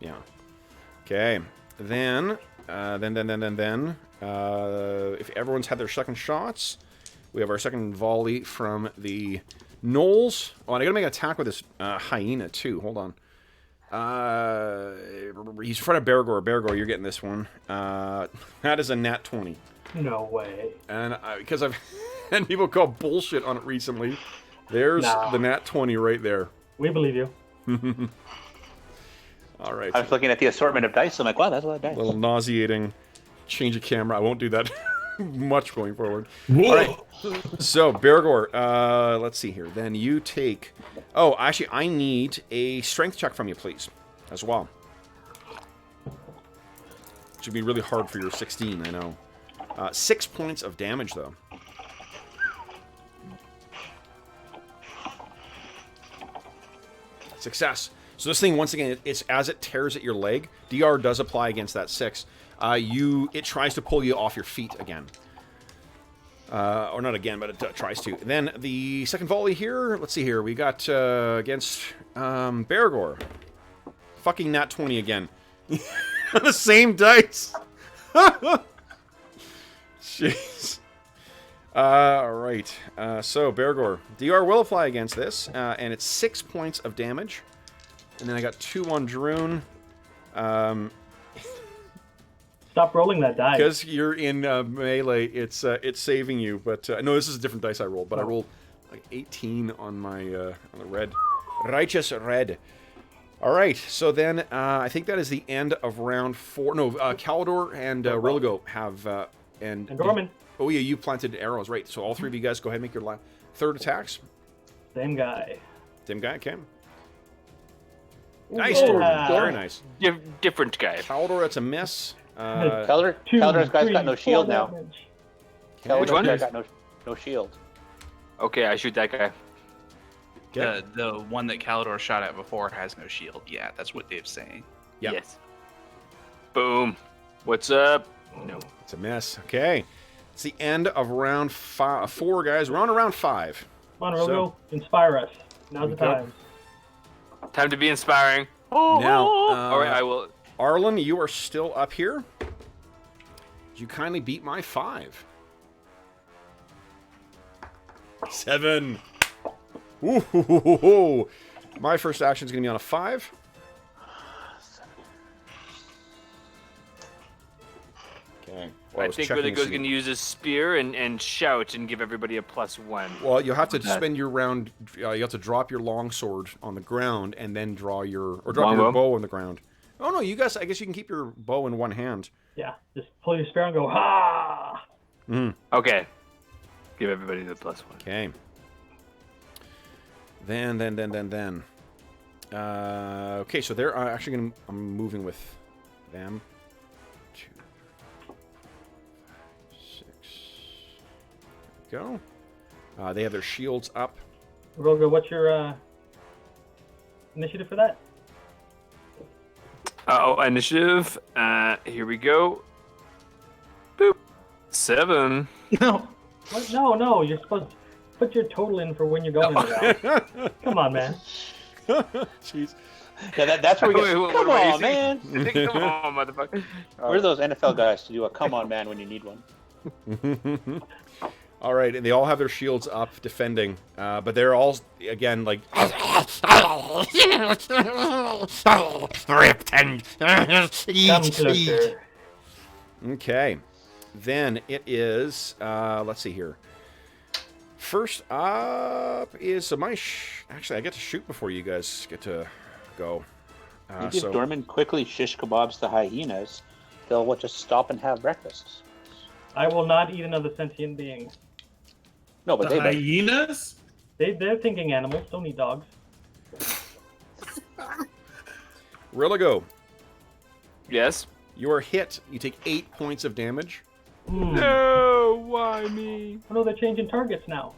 Yeah. Okay. Then, if everyone's had their second shots, we have our second volley from the gnolls. Oh, and I gotta make an attack with this hyena too. Hold on. He's in front of Bergour. Bergour, you're getting this one. That is a nat 20. No way. And because I've had people call bullshit on it recently, there's the nat 20 right there. We believe you. All right. I was looking at the assortment of dice. I'm like, wow, that's a lot of dice. A little nauseating. Change of camera. I won't do that much going forward. All right. So, Bergour, let's see here. Then you take... Oh, actually, I need a strength check from you, please, as well. Should be really hard for your 16, I know. 6 points of damage, though. Success. So this thing, once again, it's as it tears at your leg. DR does apply against that 6. It tries to pull you off your feet again. Or not again, but it tries to. Then the second volley here. Let's see here. We got against Bergour. Fucking nat 20 again. The same dice. Jeez. Alright. So, Bergour. DR will apply against this. And it's 6 points of damage. And then I got 2 on Druin. Stop rolling that die. Because you're in melee, it's saving you. But no, this is a different dice I rolled. But I rolled like 18 on my on the red, righteous red. All right, so then I think that is the end of round 4. No, Calidor and Rilligo have and Gorman. Oh yeah, you planted arrows, right? So all 3 of you guys go ahead and make your third attacks. Same guy. Same guy, okay. Nice, Dorman. Very nice. Different guy. Calidor, that's a miss. Calidor's guy's got no shield now. Which one? Calidor's got no shield. Okay, I shoot that guy. The one that Calidor shot at before has no shield. Yeah, that's what Dave's saying. Yep. Yes. Boom. What's up? No. It's a miss. Okay. It's the end of round 4, guys. We're on to round 5. Come on, Rogo. Inspire us. Now's the time. Time to be inspiring. Now, all right, I will. Arlen, you are still up here. You kindly beat my 5. 7. Ooh. My first action is going to be on a 5. Okay. I think Rilligo's going to use his spear and shout and give everybody a +1. Well, you'll have to spend your round. You have to drop your longsword on the ground and then drop your bow on the ground. Oh no, you guys! I guess you can keep your bow in one hand. Yeah, just pull your spear and go ha. Okay. Give everybody the +1. Okay. Then. Okay, so they're actually going to... I'm moving with them. 2, 6. Go. They have their shields up. Rogo, what's your initiative for that? Initiative. Here we go. Boop. 7. No. What? No. You're supposed to put your total in for when you're going into round. Come on, man. Jeez. Yeah, that's where we go. Come on, man. Come on, motherfucker. Where are those NFL guys to do a come on, man, when you need one? All right, and they all have their shields up, defending, but they're all again like ripped and eat. Okay, then it is. Let's see here. First up is actually I get to shoot before you guys get to go. If Dorman quickly shish kebabs the hyenas, they'll just stop and have breakfast. I will not eat another sentient being. No, but the hyenas? They're thinking animals. Don't eat dogs. Rilligo. Yes? You are hit. You take 8 points of damage. No, why me? Oh no, they're changing targets now.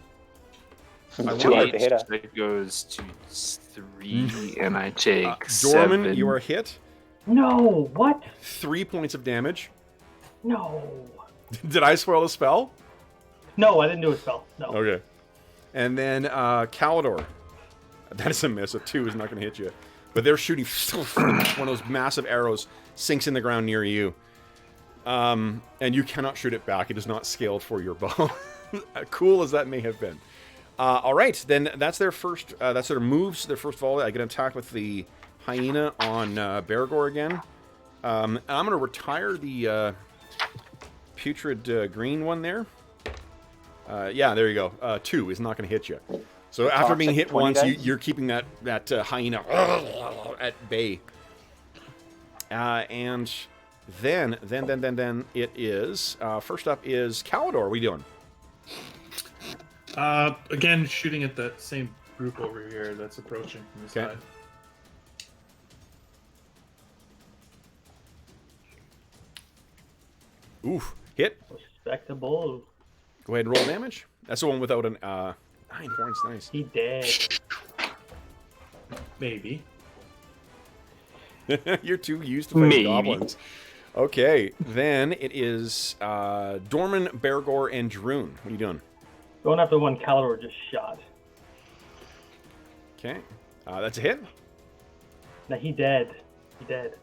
Too hard to hit us. It goes to 3, and I take Dorman, 7. you are hit. No, what? 3 points of damage. No. Did I spoil the spell? No, I didn't do a spell. No. Okay. And then Calidor. That is a miss. A 2 is not going to hit you. But they're shooting. One of those massive arrows sinks in the ground near you. And you cannot shoot it back. It is not scaled for your bow. Cool as that may have been. All right, then that's their first. That's their moves. Their first volley. I get an attack with the hyena on Bergour again. And I'm going to retire the putrid green one there. Yeah, there you go. 2 is not going to hit you. So after being hit once, you're keeping that hyena at bay. And then it is first up is Calidor. What are we doing? Again, shooting at that same group over here that's approaching from the side. Oof, hit. Respectable. Go ahead and roll damage. That's the one without an 9 points. Nice. He dead. Maybe. You're too used to fighting goblins. Okay, then it is Dorman, Bergour, and Druin. What are you doing? Going after the one Calidor just shot. Okay, that's a hit. Now he dead. He dead.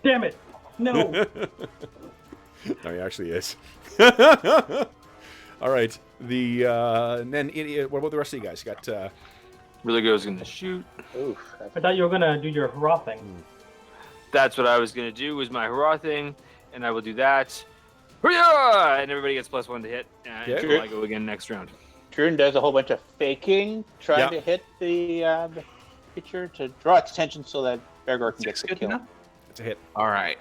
Damn it! No. No, he actually is. All right. And then what about the rest of you guys? You got. Really goes gonna shoot. Oof. I thought you were gonna do your hurrah thing. That's what I was gonna do. Was my hurrah thing, and I will do that. Hurrah! And everybody gets +1 to hit. Until I go again next round. Druin does a whole bunch of faking, trying to hit the creature to draw its attention so that Bergour can get the kill. Enough? It's a hit. All right.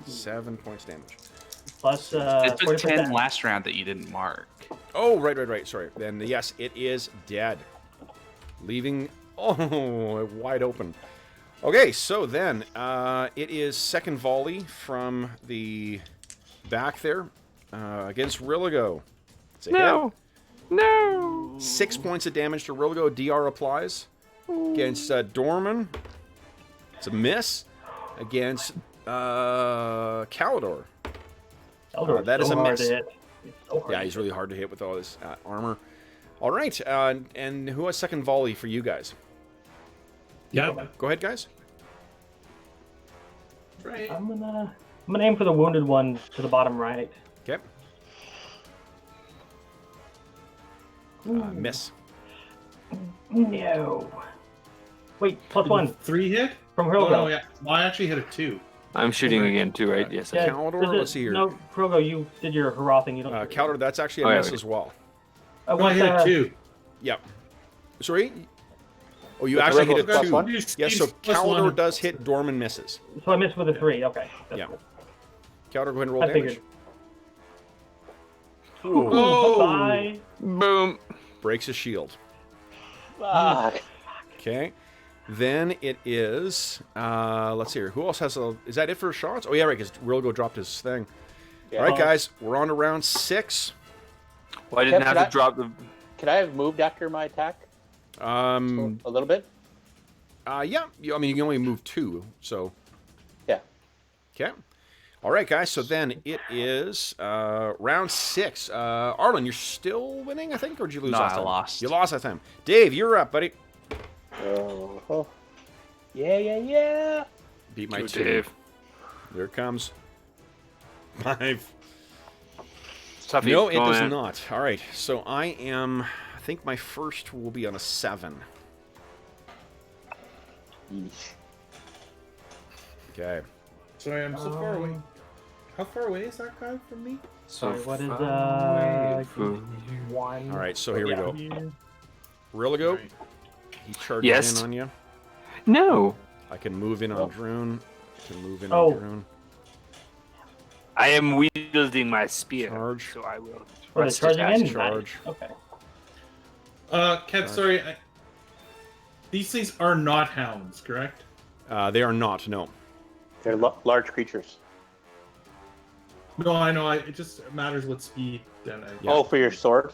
7 points damage. Plus It was 10 40%. last round that you didn't mark. Oh, right. Sorry. Then, yes, it is dead. Leaving... Oh, wide open. Okay, so then, it is second volley from the back there against Rilligo. It's a hit. No! 6 points of damage to Rilligo. DR applies. Against Dorman. It's a miss. Against Calidor. That is a miss. Yeah, he's really hard to hit with all his armor. All right, and who has second volley for you guys? Yeah. Go ahead, guys. Right. I'm gonna aim for the wounded one to the bottom right. Okay. Miss. No. Wait, +1 3 hit? from Oh, Hurlgo. no, yeah. Well, I actually hit a 2. I'm shooting again too, right? Yes. Yeah, Calidor, let's see here. No, Hurlgo, you did your hurrah thing. You don't. Calidor, that's actually a miss as well. I hit a 2. Yep. Sorry? Oh, you actually hit a plus 2. one? Yes, so Plus Calidor one. does hit, Dorman misses. So I missed with a 3. Okay. That's Yeah. cool. Calidor, go ahead and roll I damage. figured. Ooh. Oh! Bye. Boom. Breaks his shield. Fuck. Okay. Then it is, let's see here. Who else has a, is that it for shots? Oh, yeah, right, because Rilgo dropped his thing. Yeah. All right, guys, we're on to round 6. Well, I didn't Kev, have to drop the. Could I have moved after my attack? A little bit? Yeah, I mean, you can only move 2, so. Yeah. Okay. All right, guys, so then it is round 6. Arlen, you're still winning, I think, or did you lose No, last I time? lost. You lost last time. Dave, you're up, buddy. Oh. Yeah. Beat my Go, 2. Dave. There it comes. 5. It's tough. No, it Go does on. not. All right, so I think my first will be on a 7. Yeesh. Okay. Sorry, I'm so far away. How far away is that guy from me? So Sorry, what is far away from 1? All right, so here we go. Here. Rilligo, Right. he charges Yes. in on you. No, I can move in on Oh. Druin. I can move in Oh. on Druin. I am wielding my spear, Charge. so I will. Oh, rest they're charging attack. in? charge. Nice. Okay. Kev, sorry. These things are not hounds, correct? They are not, no. They're large creatures. No, I know. It just matters what speed. Then Yeah. Oh, for your sword?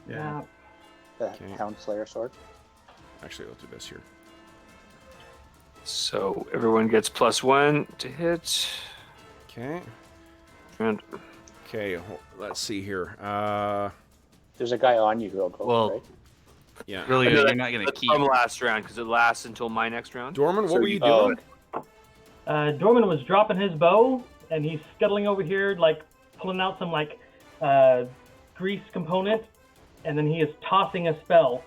yeah. The Okay. Hound Slayer sword? Actually, I'll do this here. So everyone gets +1 to hit. Okay. And Okay, let's see here. There's a guy on you, Rogo, Well, right? Yeah. really, I know you're not going to that's keep. from last round because it lasts until my next round. Dorman, what So were you doing? Dorman was dropping his bow, and he's scuttling over here, like pulling out some like grease component, and then he is tossing a spell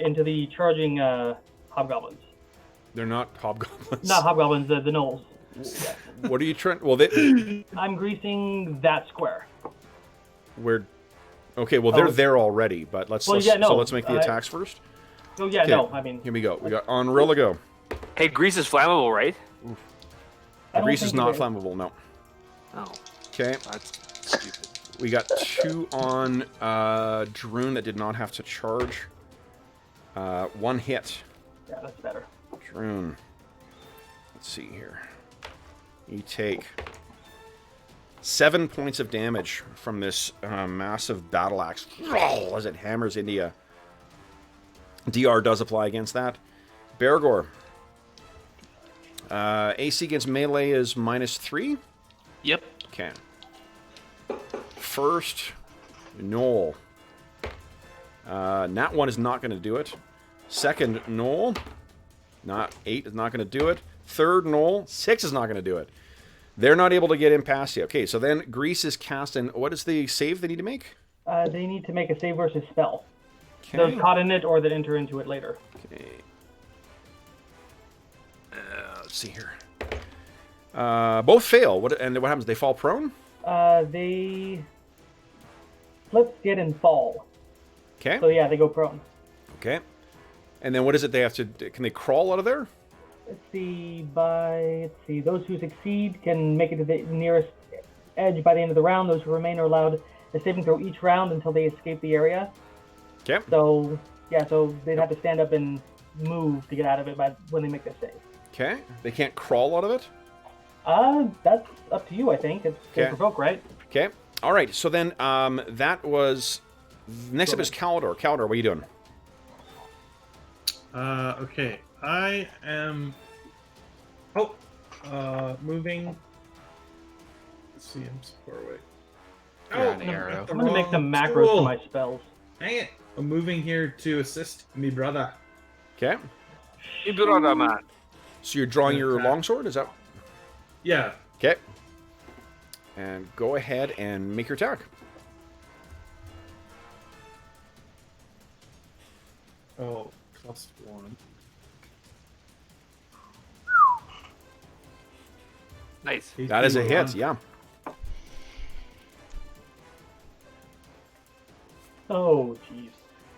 into the charging hobgoblins. They're not hobgoblins. Not hobgoblins, the gnolls. What are you trying? Well, they. I'm greasing that square. We're. Okay, well they're there already, but let's so let's make the attacks first. Oh yeah, Okay. no, I mean. Here we go. We got on Rilla go. Hey, grease is flammable, right? Grease is think not it is. flammable. No. Oh, Okay. that's stupid. We got 2 on Druin that did not have to charge. 1 hit. Yeah, that's better. Druin. Let's see here. You take 7 points of damage from this massive battle axe as it hammers into you. DR does apply against that. Bergour. AC against melee is -3. Yep. Okay. First, Noel. Nat 1 is not going to do it. Second, Noel. Not 8 is not going to do it. Third, Noel. 6 is not going to do it. They're not able to get in past you. Okay, so then Grease is cast in. What is the save they need to make? They need to make a save versus spell. Okay. Those caught in it or that enter into it later. Okay. Let's see here. Both fail. What happens? They fall prone? They flip, skid, and fall. Okay. So yeah, they go prone. Okay. And then what is it they have to do? Can they crawl out of there? Let's see, those who succeed can make it to the nearest edge by the end of the round. Those who remain are allowed a saving throw each round until they escape the area. Okay. So, yeah, so they'd have to stand up and move to get out of it when they make their save. Okay. They can't crawl out of it? That's up to you, I think. It's Okay. provoke, right? Okay. All right. So then that was... Next up is Calidor. Calidor, what are you doing? Okay. I am moving. Let's see, I'm so far away. You're on I'm arrow. at the I'm gonna make some wrong macros tool. for my spells. Dang it! I'm moving here to assist me brother. Okay. Man. So you're drawing your Okay. longsword? Is that... Yeah. Okay. And go ahead and make your attack. Oh, +1. Nice. That is a hit, yeah. Oh, jeez.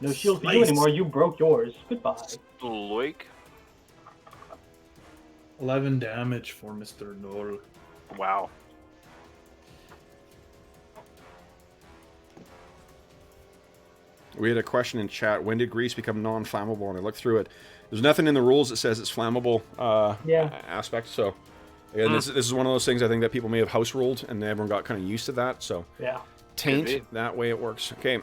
No shield for you Slice. anymore. You broke yours. Goodbye. Loik. 11 damage for Mr. Noel. Wow. We had a question in chat. When did grease become non-flammable? And I looked through it. There's nothing in the rules that says it's flammable aspect. So, again, this is one of those things I think that people may have house ruled, and everyone got kind of used to that. So, Yeah. taint, Could be. that way it works. Okay.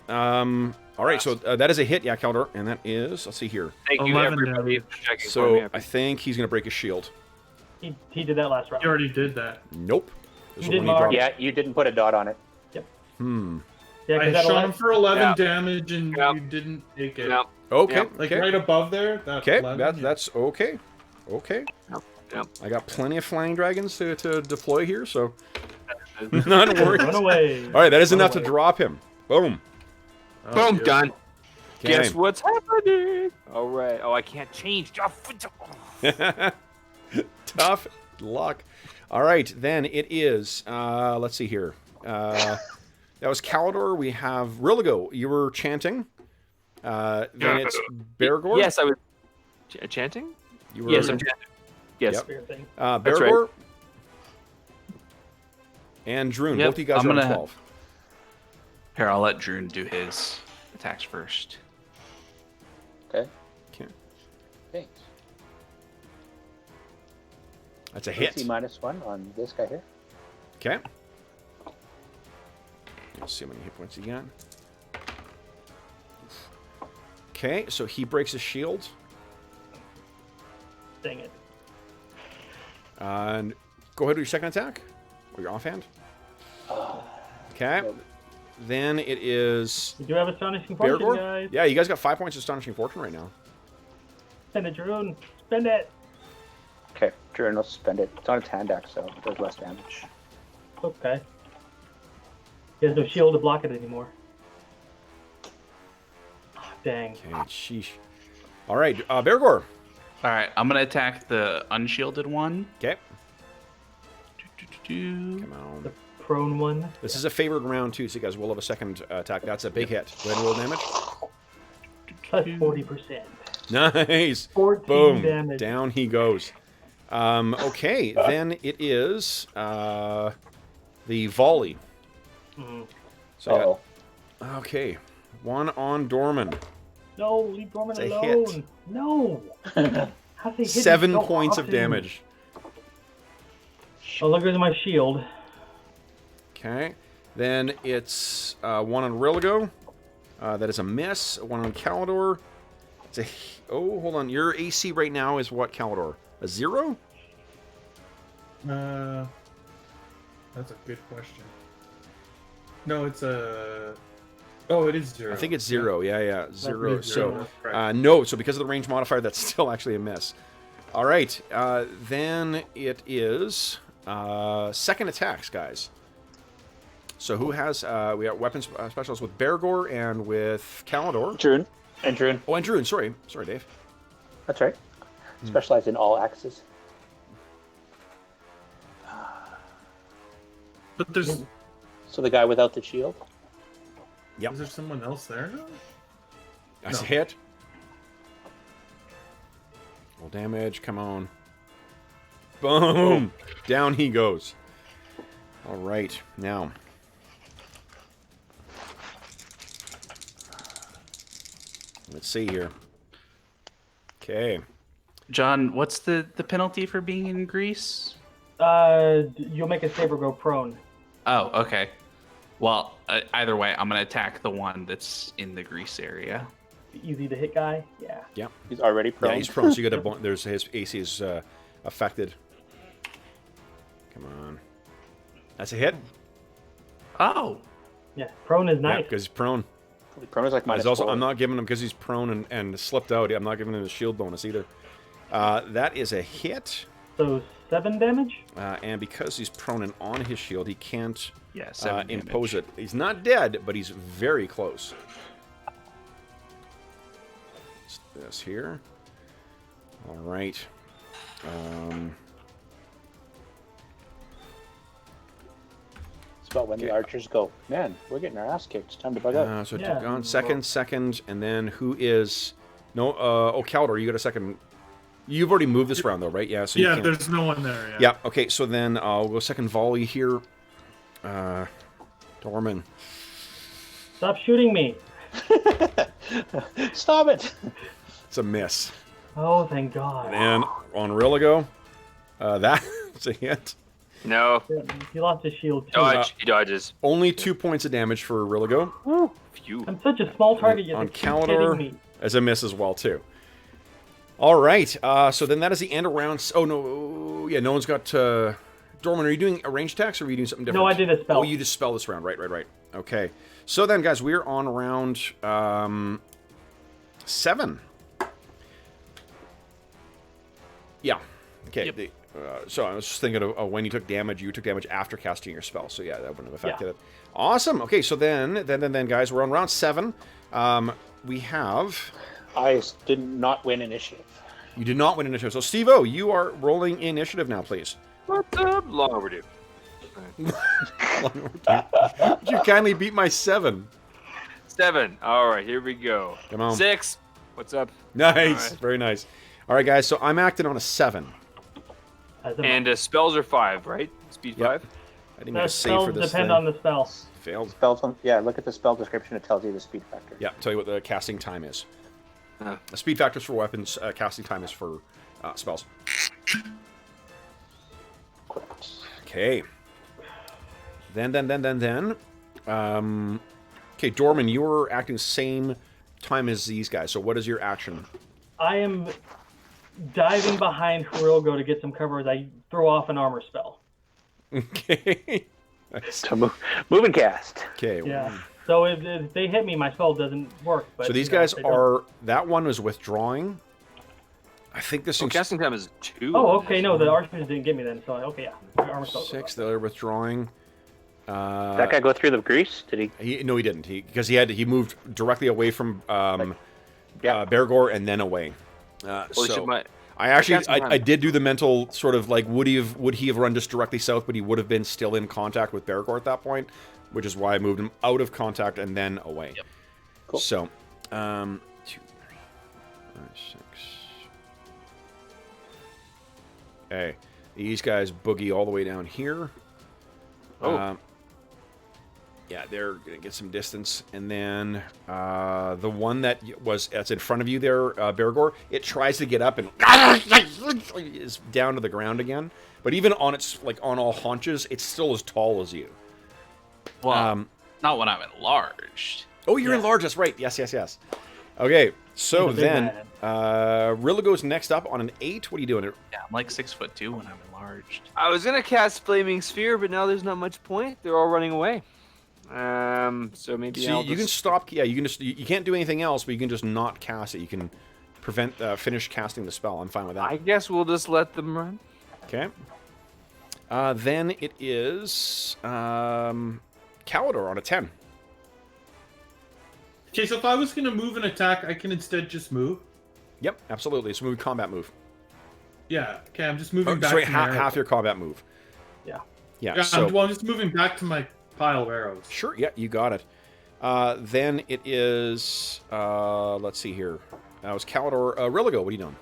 All right. So that is a hit, yeah, Caldor, and that is. Let's see here. Thank you, 11 everybody, damage. for checking for So me. I think he's gonna break his shield. He did that last round. You already did that. Nope. This You is did, when he Mark. dropped- Yeah, you didn't put a dot on it. Yeah, 'cause I that shot ele- him for 11 Yeah. damage and Yeah. you didn't take it. No. Okay. Yep. Like okay. right above there. That Okay, 11, that's okay. Okay. Yep. I got plenty of flying dragons to deploy here, so not worried. Run away. All right, that is Run enough to away. drop him. Boom. Oh, Boom, yeah. done. Okay. Guess what's happening? All right. Oh, I can't change. Tough luck. All right, then it is. Let's see here. That was Calidor. We have Rilligo. You were chanting. Then it's Bergour. Yes, I was chanting. You were, Yes, I'm chanting. Yes. Yep. Weird thing. That's Bergour. And Druin. Yep, Both of you guys I'm are on gonna- 12. Here, I'll let Druin do his attacks first. Okay. Okay. Thanks. That's a hit. AC -1 on this guy here. Okay. Let's see how many hit points he got. Okay, so he breaks his shield. Dang it. And go ahead with your second attack. Or your offhand. Okay. Then it is We do have Astonishing Fortune, Bergour. guys. Yeah, you guys got 5 points of Astonishing Fortune right now. Spend it, Druin. Spend it. Okay, Druin will spend it. It's on its hand axe, so it does less damage. Okay. He has no shield to block it anymore. Ah, dang. Okay, sheesh. All right, Bergour. All right, I'm gonna attack the unshielded one. Okay. Come Come on. The prone one. This is a favored round too, so you guys will have a second attack. That's a big hit. Go ahead and roll damage. Plus 40%. Nice. 14 Boom. damage. Down he goes. Okay, then it is the volley. Mhm. So okay, one on Dorman. No, leave Dorman It's a alone. hit. No. How's he hitting 7 so points of often? damage. Oh, look, there's my shield. Okay, then it's one on Rilgo. That is a miss. One on Calidor. It's a hold on. Your AC right now is what, Calidor? A 0? That's a good question. No, it's a. Oh, it is 0. I think it's 0. Yeah, 0. is So zero. Right. no. So because of the range modifier, that's still actually a miss. All right. Then it is second attacks, guys. So who has? We got weapons specialists with Bergour and with Calidor. Druin. And Druin. Oh, and Druin. Sorry, Dave. That's right. Specialized in all axes. But there's. So the guy without the shield. Yep. Is there someone else there now? That's a No. hit. Roll damage. Come on. Boom. Down he goes. All right. Now. Let's see here. Okay. John, what's the penalty for being in Greece? You'll make a saber go prone. Oh, okay. Well, either way, I'm gonna attack the one that's in the Greece area. Easy to hit guy. Yeah. He's already prone. Yeah, he's prone. So you got a there's his AC is affected. Come on. That's a hit. Oh, Yeah. Prone is Yeah, nice. because he's prone. Prone is like He's minus also, 4. I'm not giving him because he's prone and slipped out. I'm not giving him the shield bonus either. That is a hit, So 7 damage. and because he's prone and on his shield, he can't yeah, 7 impose damage. it. He's not dead, but he's very close. It's this here. All right. It's about when the archers go, man, we're getting our ass kicked. It's time to bug out. So Yeah. on second, and then who is no? Caldor, you got a second. You've already moved this round though, right? Yeah. So you Yeah, can't- there's no one there. Yeah. Yeah. Okay. So then I'll go second volley here. Dorman. Stop shooting me. Stop it! It's a miss. Oh, thank God. And on Rilligo, that's a hit. No. He lost his shield too. Dodge. He dodges. Only 2 points of damage for Rilligo. Phew. I'm such a small target. You're On keep hitting Calidor, me. as a miss as well too. All right. So then that is the end of round. Oh no. Yeah. No one's got. Dorman, are you doing a range attacks or are you doing something different? No, I did a spell. Oh, you just spell this round. Right. Okay. So then, guys, we're on round 7. Yeah. Okay. Yep. So I was just thinking of when you took damage. You took damage after casting your spell. So yeah, that wouldn't have affected it. Awesome. Okay. So then, guys, we're on round 7. We have. I did not win initiative. You did not win initiative. So Steve-O, you are rolling initiative now, please. What's up? Long overdue. Would you kindly beat my 7? 7. All right, here we go. Come on. 6. What's up? Nice. All right. Very nice. All right, guys. So I'm acting on a 7. And spells are 5, right? Speed Yep. 5. I didn't even The save for spells this depend thing. on the spell. Failed. Spells on, yeah, look at the spell description. It tells you the speed factor. Yeah, tell you what the casting time is. Oh. The speed factors for weapons, casting time is for spells. Correct. Okay. Then. Okay, Dorman, you were acting same time as these guys. So what is your action? I am diving behind Hirogo to get some cover as I throw off an armor spell. Okay. So move and cast. Okay. Yeah. So if they hit me, my spell doesn't work. But, So these guys are... That one was withdrawing. I think this... casting time is 2. Oh, okay. No, the archers didn't get me then. So, okay, yeah. Armor spell. 6, they're withdrawing. Did that guy go through the grease? Did he? No, he didn't. Because he moved directly away from Bergour and then away. I did do the mental sort of like would he have run just directly south, but he would have been still in contact with Bergour at that point, which is why I moved him out of contact and then away. Yep. Cool. So, 2, 3, 5, 6. Hey, these guys boogie all the way down here. Oh. Yeah, they're gonna get some distance, and then the one that's in front of you there, Bergour, it tries to get up and is down to the ground again. But even on its on all haunches, it's still as tall as you. Well, not when I'm enlarged. Oh, you're enlarged. That's right. Yes. Okay, so then Rillago's next up on an 8. What are you doing? Yeah, I'm like 6'2" when I'm enlarged. I was gonna cast Flaming Sphere, but now there's not much point. They're all running away. So maybe you can stop. Yeah, you can just you can't do anything else, but you can just not cast it. You can finish casting the spell. I'm fine with that. I guess we'll just let them run. Okay. Then it is Calidor on a 10. Okay, so if I was going to move and attack, I can instead just move? Yep, absolutely. It's a moving combat move. Yeah, okay, I'm just moving back sorry, to half your combat move. Yeah. Yeah, I'm just moving back to my pile of arrows. Sure, yeah, you got it. Then it is, let's see here. That was Calidor. Rillago, what are you doing?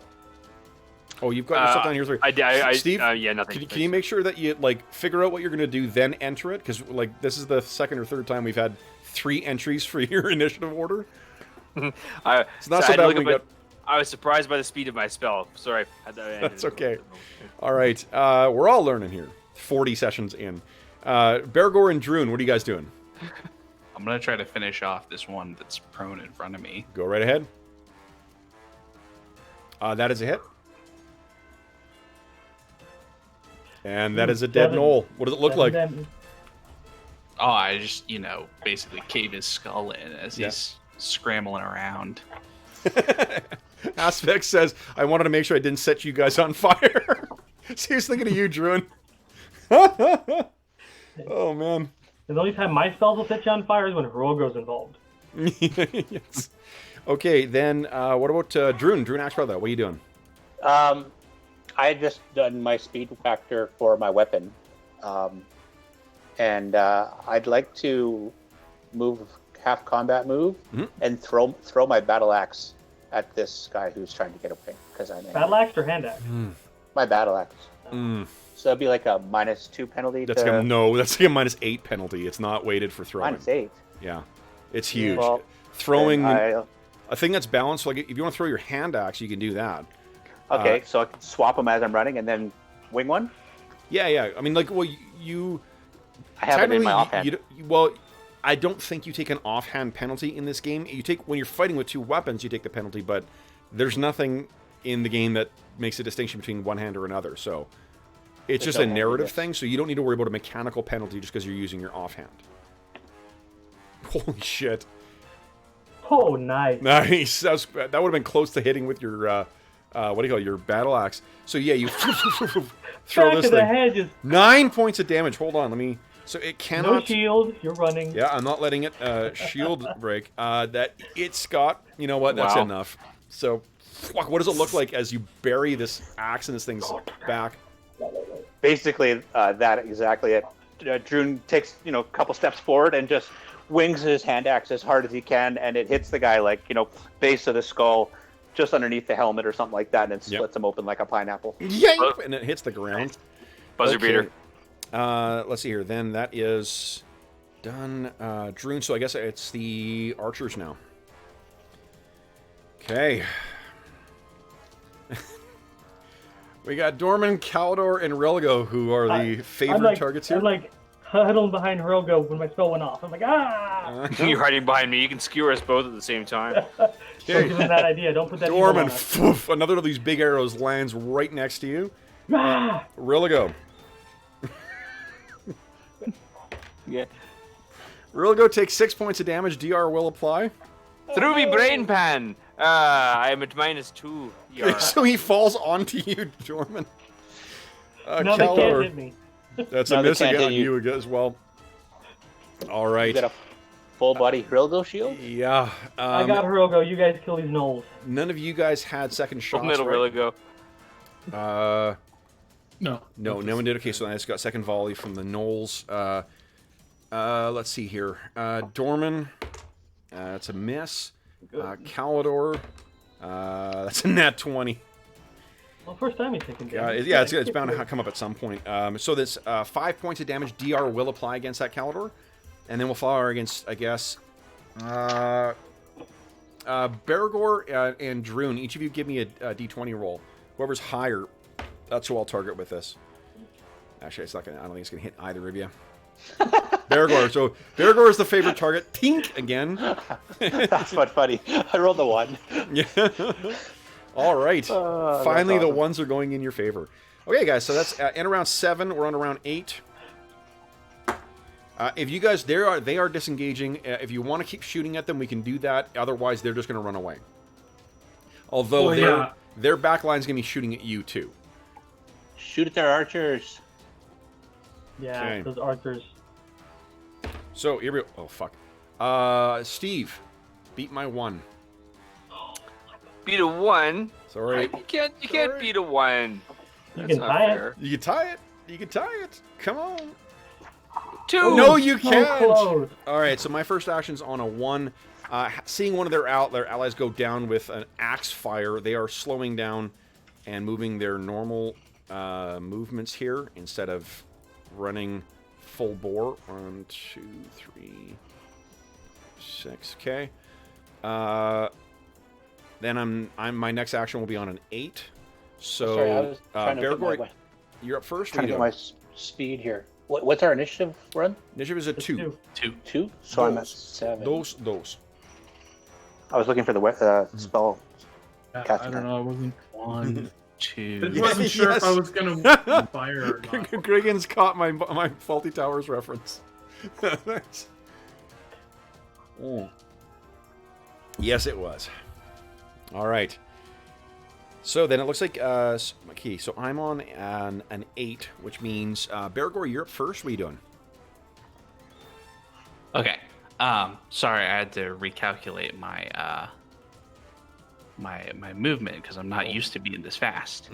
Oh, you've got yourself down here. Steve, yeah, nothing. Can you make sure that you, figure out what you're going to do, then enter it? Because, this is the second or third time we've had 3 entries for your initiative order. It's not so bad when we got... I was surprised by the speed of my spell. Sorry. That's okay. All right. We're all learning here. 40 sessions in. Bergour and Druin, what are you guys doing? I'm going to try to finish off this one that's prone in front of me. Go right ahead. That is a hit. And that is a dead Noel. What does it look like? Oh, I just, basically cave his skull in as he's scrambling around. Aspect says, I wanted to make sure I didn't set you guys on fire. See, he's thinking of you, Druin. Oh, man. The only time my spells will set you on fire is when Rogo's involved. Yes. Okay, then what about Druin? Druin Axebrother, what are you doing? I had just done my speed factor for my weapon. And I'd like to move half combat move and throw my battle axe at this guy who's trying to get away because I'm battle axe or hand axe? My battle axe. So it'd be like a -2 penalty. That's like a -8 penalty. It's not weighted for throwing. -8. Yeah, it's huge. Well, throwing a thing that's balanced. Like if you want to throw your hand axe, you can do that. Okay, so I can swap them as I'm running and then wing one. Yeah. I mean, I have it in my offhand. I don't think you take an offhand penalty in this game. You take when you're fighting with 2 weapons, you take the penalty, but there's nothing in the game that makes a distinction between one hand or another. So it's just a narrative thing. So you don't need to worry about a mechanical penalty just because you're using your offhand. Holy shit! Oh, nice. Nice. That would have been close to hitting with your your battle axe. So yeah, you throw this thing. Head, just... 9 points of damage. Hold on, let me. So it cannot. No shield. You're running. Yeah, I'm not letting it shield break. That it's got. You know what? That's enough. So, what does it look like as you bury this axe in this thing's back? Basically, that exactly it. Druin takes a couple steps forward and just wings his hand axe as hard as he can, and it hits the guy base of the skull, just underneath the helmet or something like that, and it splits him open like a pineapple. Yeah, and it hits the ground. Buzzer beater. Let's see here. Then that is done. Druin, so I guess it's the archers now. Okay. We got Dorman, Calidor, and Rillago, who are the favorite targets here. I'm huddled behind Rillago when my spell went off. I'm like, ah! You're hiding behind me. You can skewer us both at the same time. Don't give him that idea. Don't put that. Dorman, another of these big arrows lands right next to you. Rillago. Yeah. Rilgo takes 6 points of damage. DR will apply. Through me brain pan. I am at -2. So he falls onto you, Dorman. No, they can't hit me. That's No, a they miss can't again on hit you. you as well. All right. You got a full body Rilgo shield? Yeah. I got Hirogo. You guys kill these gnolls. None of you guys had second shots, Middle right? really go. No. No one did. Okay, so I just got second volley from the Knolls. Let's see here. Dorman, that's a miss. Calidor, that's a nat 20. Well, first time he's taking damage. Yeah, it's bound to come up at some point. So this 5 points of damage. DR will apply against that Calidor, and then we'll follow against, I guess, Bergour and Druin. Each of you give me a d20 roll. Whoever's higher, that's who I'll target with this. Actually, it's not gonna. I don't think it's gonna hit either of you. Bergour. So Bergour is the favorite target. Tink again. That's what funny. I rolled the 1. Yeah. All right. Finally, awesome. the ones are going in your favor. Okay, guys. So that's in around 7. We're on around 8. If you guys, they are disengaging. If you want to keep shooting at them, we can do that. Otherwise, they're just going to run away. Although their back line's going to be shooting at you too. Shoot at their archers. Yeah, Okay. those archers. So here we go. Oh fuck. Steve, beat my 1. Beat a 1. Sorry. You can't beat a 1. You That's can not tie fair. it. You can tie it. You can tie it. Come on. 2. No, you So can't. close. All right. So my first action's on a 1. Seeing one of their allies go down with an axe fire, they are slowing down and moving their normal movements here instead of running full bore. 1, 2, 3, 6. Okay. Then my next action will be on an 8. So Sorry, I was trying to Bergour, get you're up first. trying to What are get you my speed here. What's our initiative run? doing? Initiative is a 2. 2? So I'm at Those. 7. Those. I was looking for the spell. I Casting don't know. I wasn't. 1, 2. I wasn't sure if I was gonna fire or not. Griggin's caught my Faulty Towers reference. Yes, it was. All right. So then it looks like okay. So I'm on an 8, which means Bergour, you're up first. What are you doing? Okay. Sorry, I had to recalculate my my movement because I'm not used to being this fast.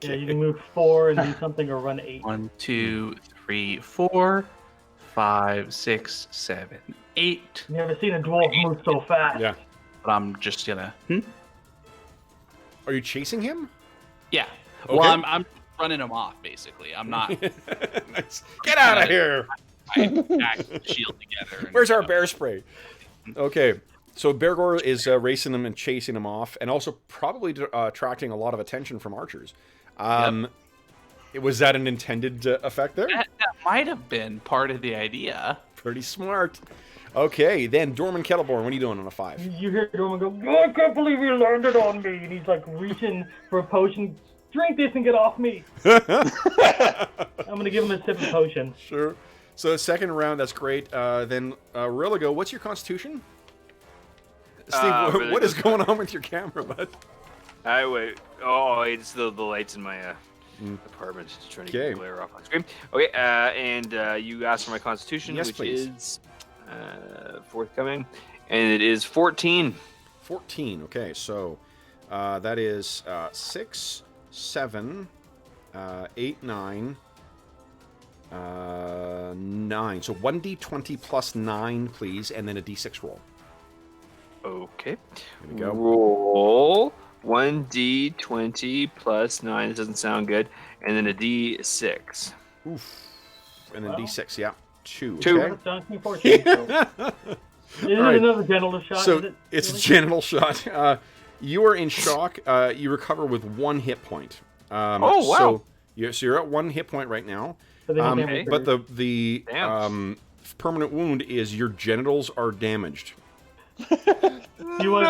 Yeah, you can move 4 and do something or run 8. 1, 2, 3, 4, 5, 6, 7, 8. You never seen a dwarf move so fast. Yeah. But I'm just gonna. Are you chasing him? Yeah. Okay. Well, I'm running him off basically. I'm not. Nice. Get out of here. I back the shield together. Where's our bear spray? Okay. So Bergour is racing them and chasing them off, and also probably attracting a lot of attention from archers. Was that an intended effect there? That might have been part of the idea. Pretty smart. Okay, then Dorman Kettleborn, what are you doing on a 5? You hear Dorman go, "Oh, I can't believe he landed on me," and he's like reaching for a potion. Drink this and get off me. I'm gonna give him a sip of potion. Sure. So second round, that's great. Then Rilligo, what's your constitution? Steve, Really what is good. going on with your camera, bud? Wait. Oh, it's the lights in my apartment just trying to get Okay. the glare off my screen. Okay, and you asked for my constitution, Yes, which please. is forthcoming, and it is 14. 14. Okay, so that is 6, 7, 8, 9, 9. So 1d20 plus 9, please, and then a d6 roll. Okay. Here we go. Roll 1d20 plus 9. This doesn't sound good. And then a d6. Oof. And then d6, yeah. 2. 2. Okay. Astonishing fortune. So. Is it Right. another genital shot? So Is it it's a really? genital shot. You are in shock. You recover with 1 hit point. Oh, wow. So you're at 1 hit point right now. So they can Okay. damage But her. the Damn. permanent wound is your genitals are damaged. You want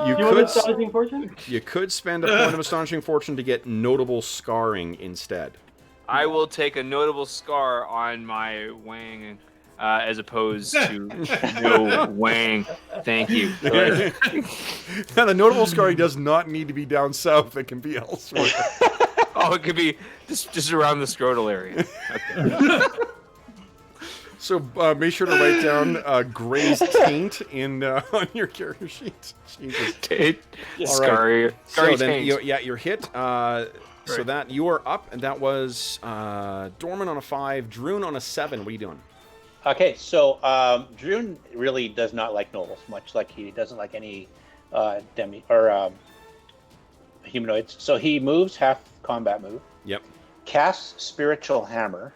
You you want could astonishing fortune? you could spend a point of astonishing fortune to get notable scarring instead. I will take a notable scar on my wang, as opposed to no wang. Thank you. Now, the notable scarring does not need to be down south. It can be elsewhere. Oh, it could be just around the scrotal area. Okay. So make sure to write down Gray's taint on your character sheet. Jesus. Taint. All right. So Scary then, taint. you're hit. So that you are up, and that was Dorman on a 5, Druin on a 7. What are you doing? Okay, so Druin really does not like nobles, much like he doesn't like any humanoids. So he moves half combat move. Yep. Casts Spiritual Hammer.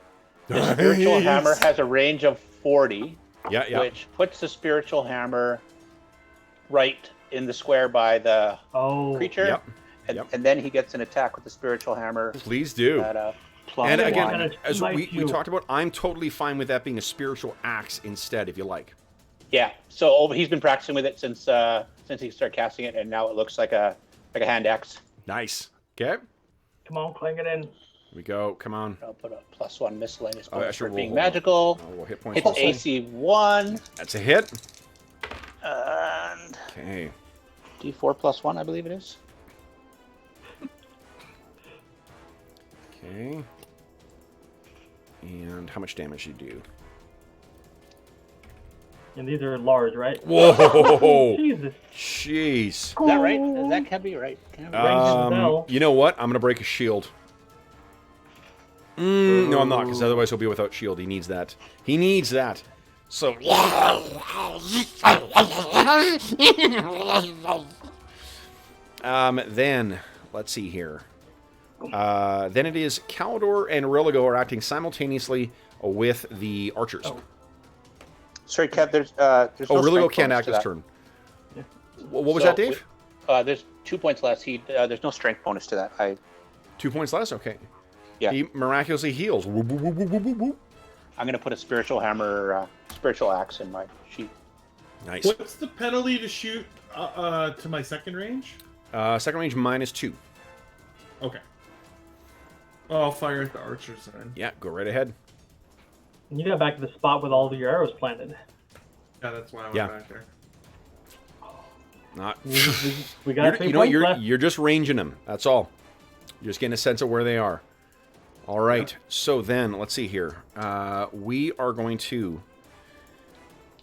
The Spiritual Hammer has a range of 40, which puts the Spiritual Hammer right in the square by the creature. Yep. And then he gets an attack with the Spiritual Hammer. Please do. At And again, one. as we talked about, I'm totally fine with that being a spiritual axe instead, if you like. Yeah. So he's been practicing with it since he started casting it, and now it looks like a hand axe. Nice. Okay. Come on, clang it in. Here we go. Come on. I'll put a +1 miscellaneous bonus sure, for we'll being hold on. magical. We'll hit points. It's also. AC 1. That's a hit. And Okay. D4 +1, I believe it is. Okay. And how much damage you do? And these are large, right? Whoa! Jesus. Jeez. Is that right? That can be right. You know what? I'm gonna break a shield. No, I'm not, because otherwise he'll be without shield. He needs that. He needs that. So. Then let's see here. Then it is Calidor and Religo are acting simultaneously with the archers. Sorry, Kev. There's no Religo strength can't bonus act to his that. turn. What was that, Dave? There's 2 points less. There's no strength bonus to that. 2 points less? Okay. Yeah. He miraculously heals. Whoop, whoop, whoop, whoop, whoop, whoop. I'm gonna put a spiritual hammer, spiritual axe in my sheet. Nice. What's the penalty to shoot to my second range? Second range -2. Okay. Oh, I'll fire at the archers then. Yeah, go right ahead. And you got back to the spot with all of your arrows planted. Yeah, that's why I went back there. Not. We got 3 you know, points left. you're just ranging them. That's all. You're just getting a sense of where they are. All right. So then, let's see here. We are going to.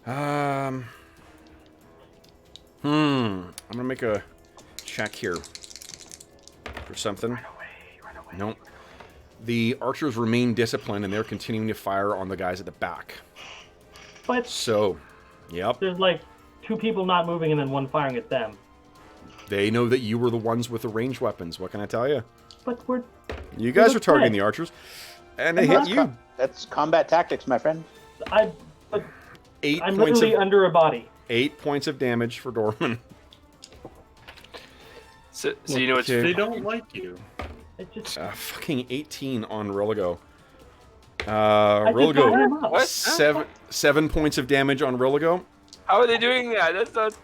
I'm gonna make a check here for something. Run away. Nope. The archers remain disciplined, and they're continuing to fire on the guys at the back. But So, yep. there's like 2 people not moving and then 1 firing at them. They know that you were the ones with the ranged weapons. What can I tell you? But we're You guys are targeting threat. the archers, and they hit you. That's combat tactics, my friend. but 8 I'm points literally of under a body. 8 points of damage for Dorman. So you know what's Okay. They don't like you. It just Fucking 18 on Religo. I just got him up. What? 7 points of damage on Religo. How are they doing that? That's not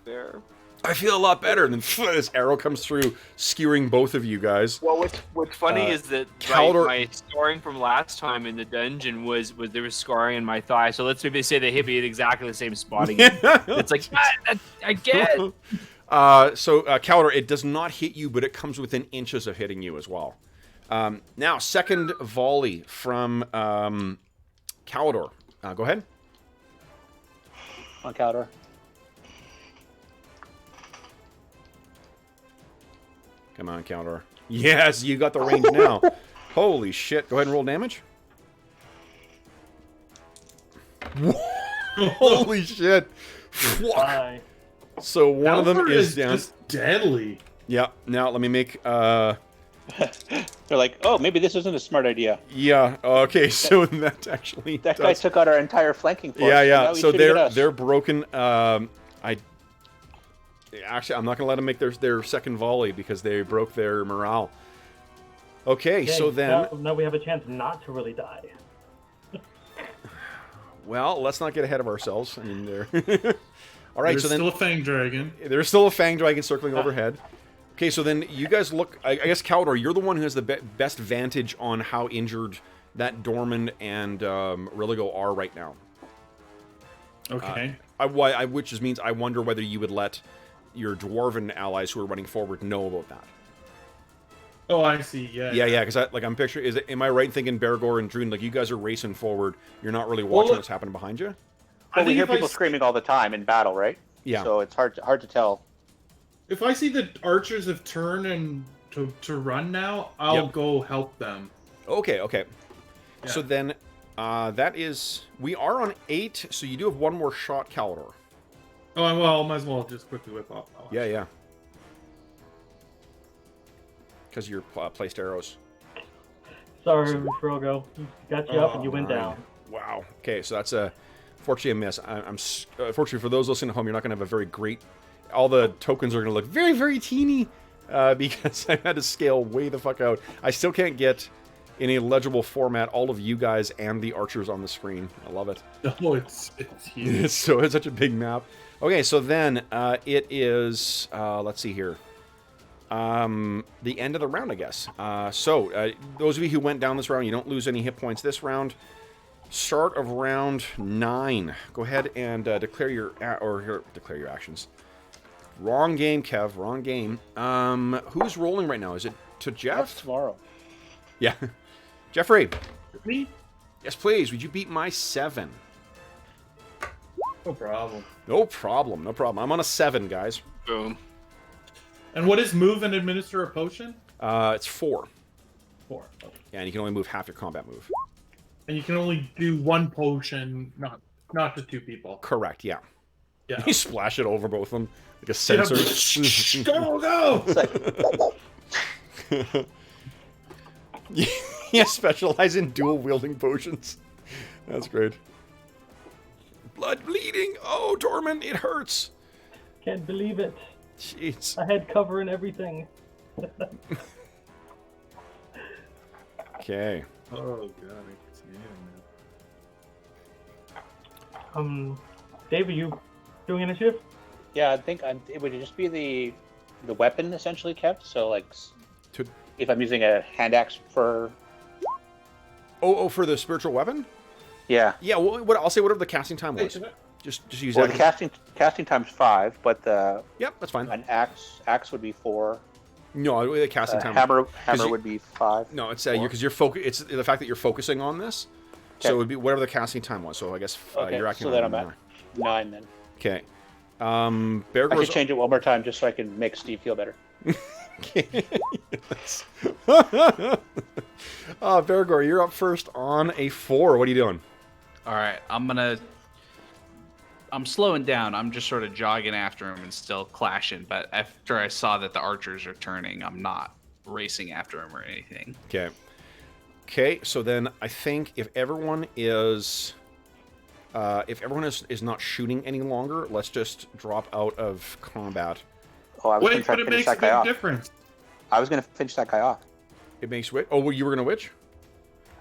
fair. I feel a lot better. And then this arrow comes through, skewering both of you guys. Well, what's funny is that my scoring from last time in the dungeon was there was scarring in my thigh. So let's maybe say they hit me at exactly the same spot again. It's like again. So, Calidor, it does not hit you, but it comes within inches of hitting you as well. Now, second volley from Calidor. Go ahead. On Calidor. Come on, Calidor. Yes, you got the range now. Holy shit. Go ahead and roll damage. Holy shit. Bye. So one of them Alfred is down. just deadly. Yeah. Now let me make. They're like, oh, maybe this isn't a smart idea. Yeah. Okay. So that actually. That guy took out our entire flanking force. Yeah. Yeah. Now he's So shooting at us. they're broken. Actually, I'm not gonna let them make their second volley because they broke their morale. Okay. Yeah, So then. now we have a chance not to really die. Well, let's not get ahead of ourselves. I mean, they're. All right. There's so then. still a fang dragon. There's still a fang dragon circling overhead. Okay, so then you guys look... I guess, Caldor, you're the one who has the best vantage on how injured that Dorman and Religo are right now. Okay. Which just means I wonder whether you would let your Dwarven allies who are running forward know about that. Oh, I see. Yeah, because I'm picturing... Am I right in thinking Bergour and Druin, like, you guys are racing forward, you're not really watching what's happening behind you? Well, we hear people screaming all the time in battle, right? Yeah. So it's hard to tell. If I see the archers have turned and to run now, I'll go help them. Okay. Yeah. So then, we are on 8, so you do have one more shot, Caldor. Oh, well, might as well just quickly whip off. Yeah. Because you're placed arrows. Sorry, Frogo. He got you up and you went down. Wow. Okay, so that's fortunately a miss. Fortunately for those listening at home, you're not going to have a very great... All the tokens are going to look very, very teeny because I had to scale way the fuck out. I still can't get in a legible format all of you guys and the archers on the screen. I love it. Oh, it's huge. It's such a big map. Okay, so then it is... let's see here. The end of the round, I guess. Those of you who went down this round, you don't lose any hit points this round. Start of round 9. Go ahead and declare your actions. Wrong game, Kev. Wrong game. Who's rolling right now? Is it to Jeff? That's tomorrow. Yeah. Jeffrey. Me? Yes, please. Would you beat my 7? No problem. No problem. I'm on a 7, guys. Boom. And what is move and administer a potion? It's 4. 4. Okay. Yeah, and you can only move half your combat move. And you can only do one potion, not to 2 people. Correct, yeah. Yeah. You splash it over both of them like a sensor. Go! Yeah, specialize in dual wielding potions. That's great. Blood bleeding. Oh, Dorman, it hurts. Can't believe it. Jeez. I had cover and everything. Okay. Oh god, I can see anything now. Dave, are you doing initiative? Yeah, I think it would just be the weapon essentially kept. So like, if I'm using a hand axe for. Oh, for the spiritual weapon? Yeah. Yeah. Well, I'll say whatever the casting time was. Just use that. Well, the casting time's 5, but the. Yep, that's fine. An axe would be 4. No, the casting time. Hammer would be 5. No, it's because you're It's the fact that you're focusing on this. Okay. So it would be whatever the casting time was. So I guess you're acting. So then I'm at 9 then. Okay. I should change it one more time just so I can make Steve feel better. Bergour, you're up first on a 4. What are you doing? All right, I'm slowing down. I'm just sort of jogging after him and still clashing. But after I saw that the archers are turning, I'm not racing after him or anything. Okay. So then I think if everyone is not shooting any longer, let's just drop out of combat. Oh, I was going to try to finish that guy off. Difference. I was going to finish that guy off. It makes which? Oh, you were going to which?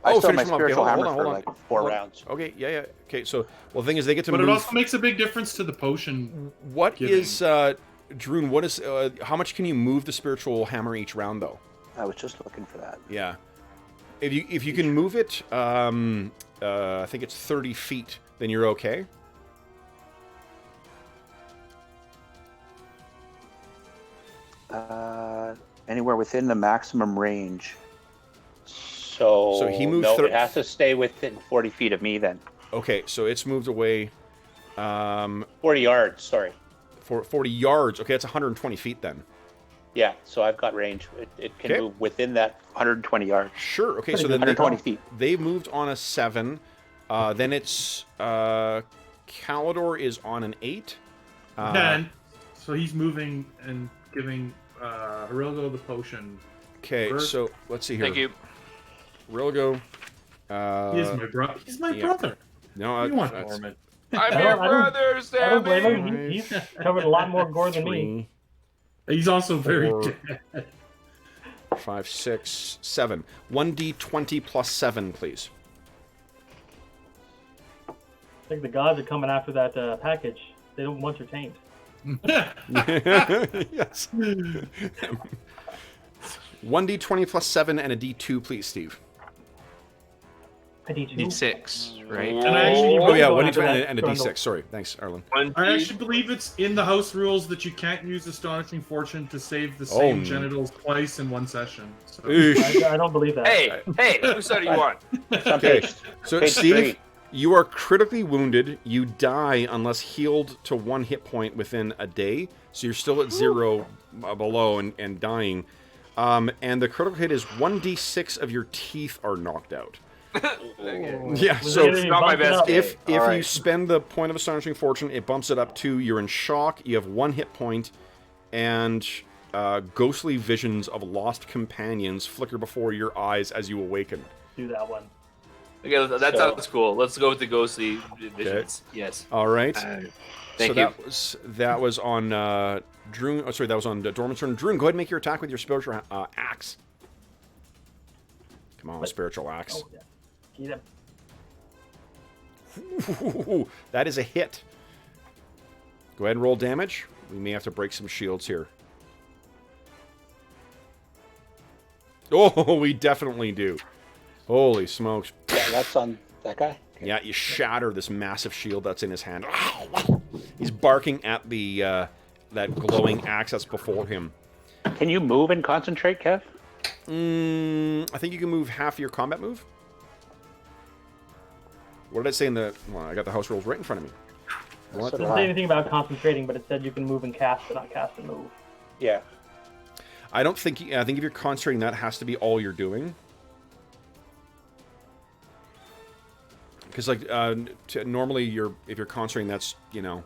I still have my spiritual hammer for like 4 rounds. Okay, yeah. Okay, so the thing is they get to move. But it also makes a big difference to the potion. What is Druin? What is how much can you move the spiritual hammer each round though? I was just looking for that. Yeah, if you can move it, I think it's 30 feet. Then you're okay. Anywhere within the maximum range. So he moved. No, it has to stay within 40 feet of me then. Okay, so it's moved away. 40 yards. Sorry. 40 yards. Okay, that's 120 feet then. Yeah, so I've got range. It can move within that 120 yards. Sure. Okay, so then 120 feet. They moved on a 7. Then it's Calidor is on an 8. 10. So he's moving and giving Hirilgo the potion. Okay, so let's see here. Thank you. Rilgo. He is my brother. He's my brother. No, you want Norman. I'm your brother, Sammy. I don't blame him. He's covered a lot more gore than me. He's also very dead. 5, 6, 7. 1d20 plus 7, please. I think the gods are coming after that package. They don't want your taint. Yes. 1d20 plus 7 and a d2, please, Steve. A D2. D6, right? And I actually, Oh, yeah, Go 1d20 after that and a trundle. d6. Sorry. Thanks, Arlen. I actually believe it's in the house rules that you can't use Astonishing Fortune to save the same genitals twice in one session. So. Oosh. I don't believe that. Hey, whose side do you want? Okay, so Page Steve, 3. you are critically wounded. You die unless healed to 1 hit point within a day. So you're still at 0 below and dying. And the critical hit is 1d6 of your teeth are knocked out. Yeah, Was so it any not my bumped best up? day. if you Alright. spend the point of Astonishing Fortune, it bumps it up to you're in shock, you have 1 hit point, and ghostly visions of lost companions flicker before your eyes as you awaken. Do that one. Okay, that So- sounds cool. Let's go with the ghostly visions. Yes. All right. Thank so you. that was on Druin. Oh, sorry, that was on Dorman's turn. Druin, go ahead and make your attack with your spiritual axe. Come on, spiritual axe. Oh, yeah. Get him. Ooh, that is a hit. Go ahead and roll damage. We may have to break some shields here. Oh, we definitely do. Holy smokes. Yeah, that's on that guy. Yeah, you shatter this massive shield that's in his hand. He's barking at the that glowing axe that's before him. Can you move and concentrate, Kev? I think you can move half your combat move. What did I say in the... Well, I got the house rules right in front of me. What? So It doesn't say anything about concentrating, but it said you can move and cast, but not cast and move. Yeah. I don't think... I think if you're concentrating, that has to be all you're doing. Because, like, normally if you're concentrating, that's, you know...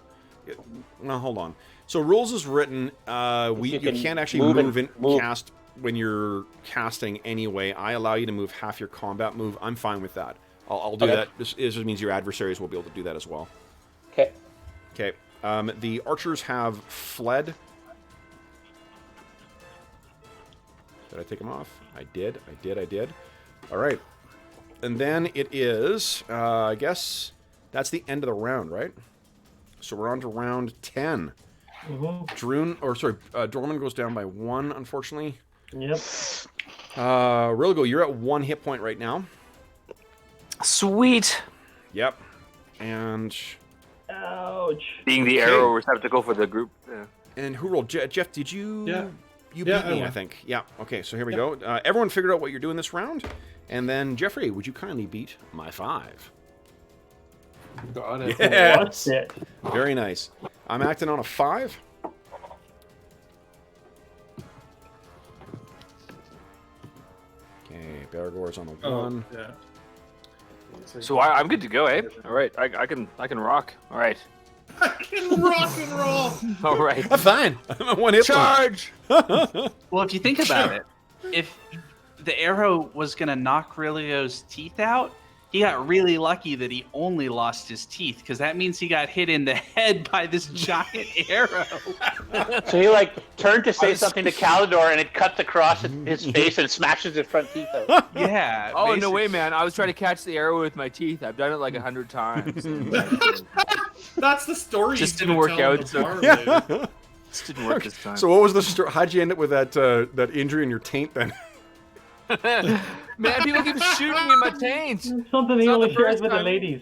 Well, hold on. So, rules is written, you can't actually move and cast when you're casting anyway. I allow you to move half your combat move. I'm fine with that. I'll do that. This just means your adversaries will be able to do that as well. Okay. Okay. The archers have fled. Did I take them off? I did. All right. And then it is, I guess, that's the end of the round, right? So we're on to round 10. Dorman goes down by 1, unfortunately. Yep. Rilgo, you're at 1 hit point right now. Sweet. Yep. And Ouch. Being the arrow receptacle for the group. Yeah. and who rolled? Jeff, did you? Yeah. You Yeah, beat I me, I won. think. Yeah. Okay, so here we go. Everyone figured out what you're doing this round. And then, Jeffrey, would you kindly beat my 5? Got it. Yes. What's it? Very nice. I'm acting on a 5. Okay, Bergour's on a 1. Oh, yeah. So I'm good to go, eh? All right, I can rock. All right, I can rock and roll. all right. I'm fine. I'm at 1 hit point. Charge. Well, if you think about it, if the arrow was going to knock Rilio's teeth out, he got really lucky that he only lost his teeth, because that means he got hit in the head by this giant arrow. So he turned to say something to Calidor, and it cuts across his face and smashes his front teeth out. Yeah. Oh, no way, basically. man. I was trying to catch the arrow with my teeth. I've done it like 100 times. That's the story. Just he's didn't gonna work tell out, in the so- bar Yeah. later. This didn't work this time. So what was the story? How'd you end up with that injury in your taint then? Man, people keep shooting in my taint. Something he not only the shares first with the time. ladies.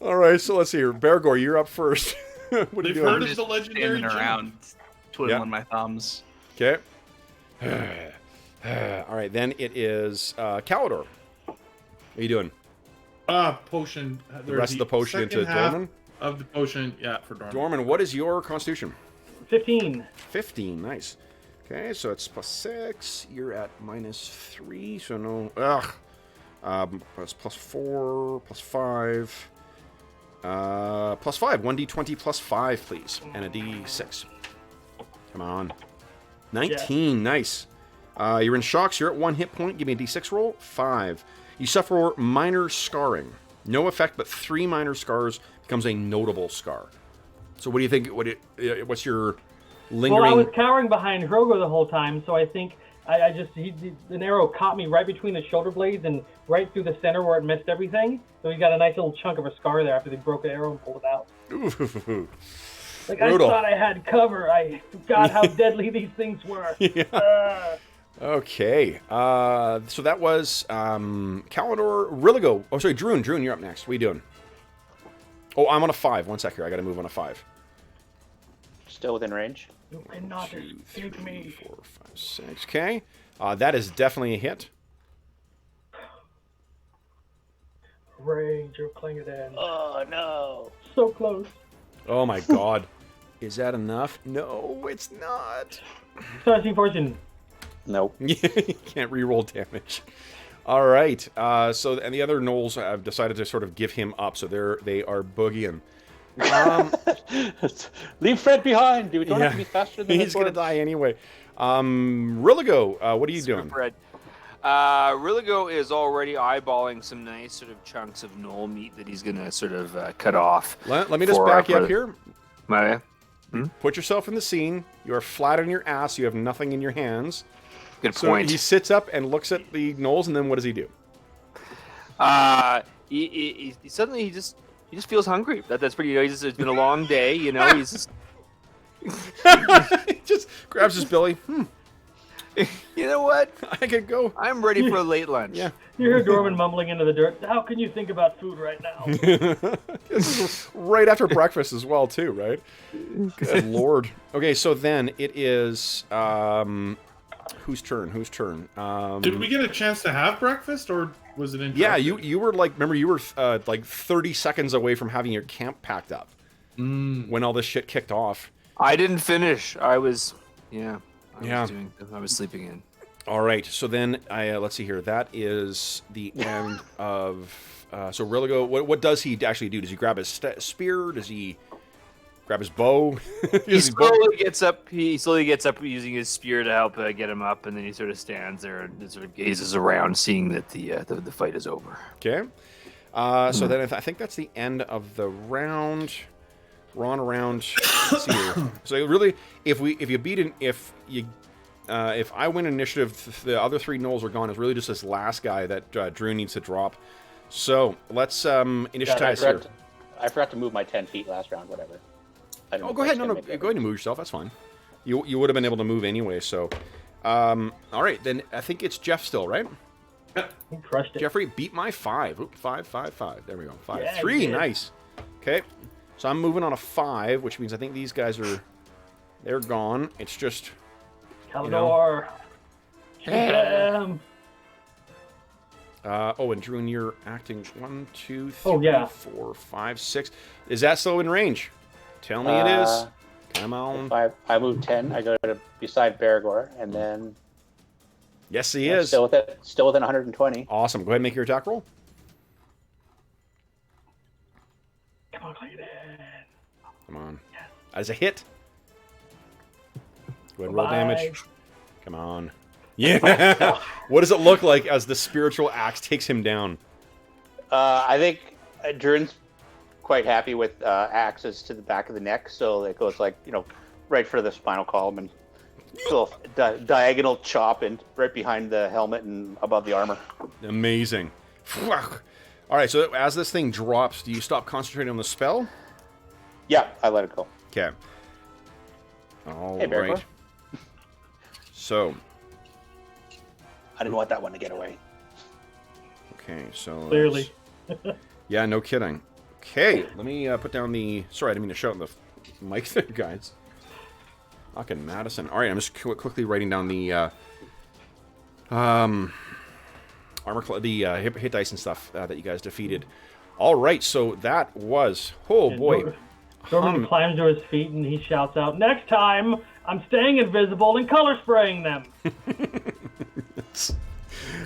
All right, so let's see here. Bergour, you're up first. What are you They've doing? heard of Just the legendary standing jump. around, twiddling my thumbs. Okay. All right, then it is Calidor. What are you doing? Potion. The rest of the potion into Dorman? Of the potion, yeah, for Dorman. Dorman, what is your constitution? 15. 15, nice. Okay, so it's +6. You're at -3, so no. Ugh. That's +4, +5. +5. 1d20 +5, please. And a d6. Come on. 19, nice. You're in shocks. You're at 1 hit point. Give me a d6 roll. 5. You suffer minor scarring. No effect, but 3 minor scars becomes a notable scar. So what do you think? What's your lingering? Well, I was cowering behind Hrogo the whole time, so I think an arrow caught me right between the shoulder blades and right through the center where it missed everything. So he got a nice little chunk of a scar there after they broke the arrow and pulled it out. Ooh. Like, Brutal. I thought I had cover. I forgot how deadly these things were. Yeah. Okay. So that was Kalidor, Rilligo. Oh, sorry, Druin. Druin, you're up next. What are you doing? Oh, I'm on a 5. 1 sec here. I got to move on a 5. Still within range. You cannot escape me. 4, 5, 6. Okay. That is definitely a hit. Rage, you're playing it in. Oh no! So close. Oh my god. Is that enough? No, it's not. Starting fortune. You Nope. can't re-roll damage. All right. So, and the other gnolls have decided to sort of give him up, so they are boogieing. Leave Fred behind, dude. Don't Yeah. have to be faster than He's gonna die anyway. Rilligo, what are you doing? Fred. Rilligo is already eyeballing some nice sort of chunks of gnoll meat that he's gonna sort of cut off. Let me just back you up here. My, Put yourself in the scene. You are flat on your ass. You have nothing in your hands. good So point. he sits up and looks at the gnolls, and then what does he do? He suddenly he just feels hungry. That's pretty. It's been a long day. You know, he's just, He just grabs his belly. you know what? I could go. I'm ready for a late lunch. Yeah. You hear Dorman mumbling into the dirt. How can you think about food right now? This is right after breakfast as well, too, right? Good lord. Okay, so then it is whose turn? Whose turn? Did we get a chance to have breakfast, or was it in? Yeah, you were like, remember, you were like 30 seconds away from having your camp packed up when all this shit kicked off. I didn't finish. I was, I was sleeping in. All right, so then let's see here. That is the end of. So Rilligo, what does he actually do? Does he grab his spear? Does he grab his bow? He slowly gets up. He slowly gets up using his spear to help get him up, and then he sort of stands there and sort of gazes around, seeing that the fight is over. Okay. So then I think that's the end of the round. We're on around. Let's see here. So really, if I win initiative, the other 3 gnolls are gone. It's really just this last guy that Drew needs to drop. So let's initiatize here. I forgot to move my 10 feet last round. Whatever. I don't know Go if ahead. that's No, gonna make go ahead and move yourself. That's fine. You would have been able to move anyway. So, all right. Then I think it's Jeff still, right? He crushed it. Jeffrey beat my 5. Oop, 5, 5, 5. There we go. 5, Yeah, 3. he did. Nice. Okay. So I'm moving on a 5, which means I think these guys they're gone. It's just Kalidor. Damn. And Druin, you're acting 1, 2, 3, Oh, yeah. 4, 5, 6. Is that still in range? Tell me it is. Come on. If I move 10, I go to beside Bergour, and then Yes, he is. still within 120. Awesome. Go ahead and make your attack roll. Come on, Clayton. Come on. As a hit. Go ahead and roll damage. Come on. Yeah. What does it look like as the spiritual axe takes him down? I think Druin's quite happy with axes to the back of the neck, so it goes like, right for the spinal column and little diagonal chop and right behind the helmet and above the armor. Amazing. All right, so as this thing drops, do you stop concentrating on the spell? Yeah, I let it go. Okay. All Hey, Bergour. right. So, I didn't want that one to get away. okay, so... Clearly. Yeah, no kidding. Okay, let me put down the... Sorry, I didn't mean to shout the mic there, guys. Fucking Madison. All right, I'm just quickly writing down the... hit dice and stuff that you guys defeated. All right, so that was... Oh, boy. Dorman climbs to his feet and he shouts out, "Next time, I'm staying invisible and color spraying them." That's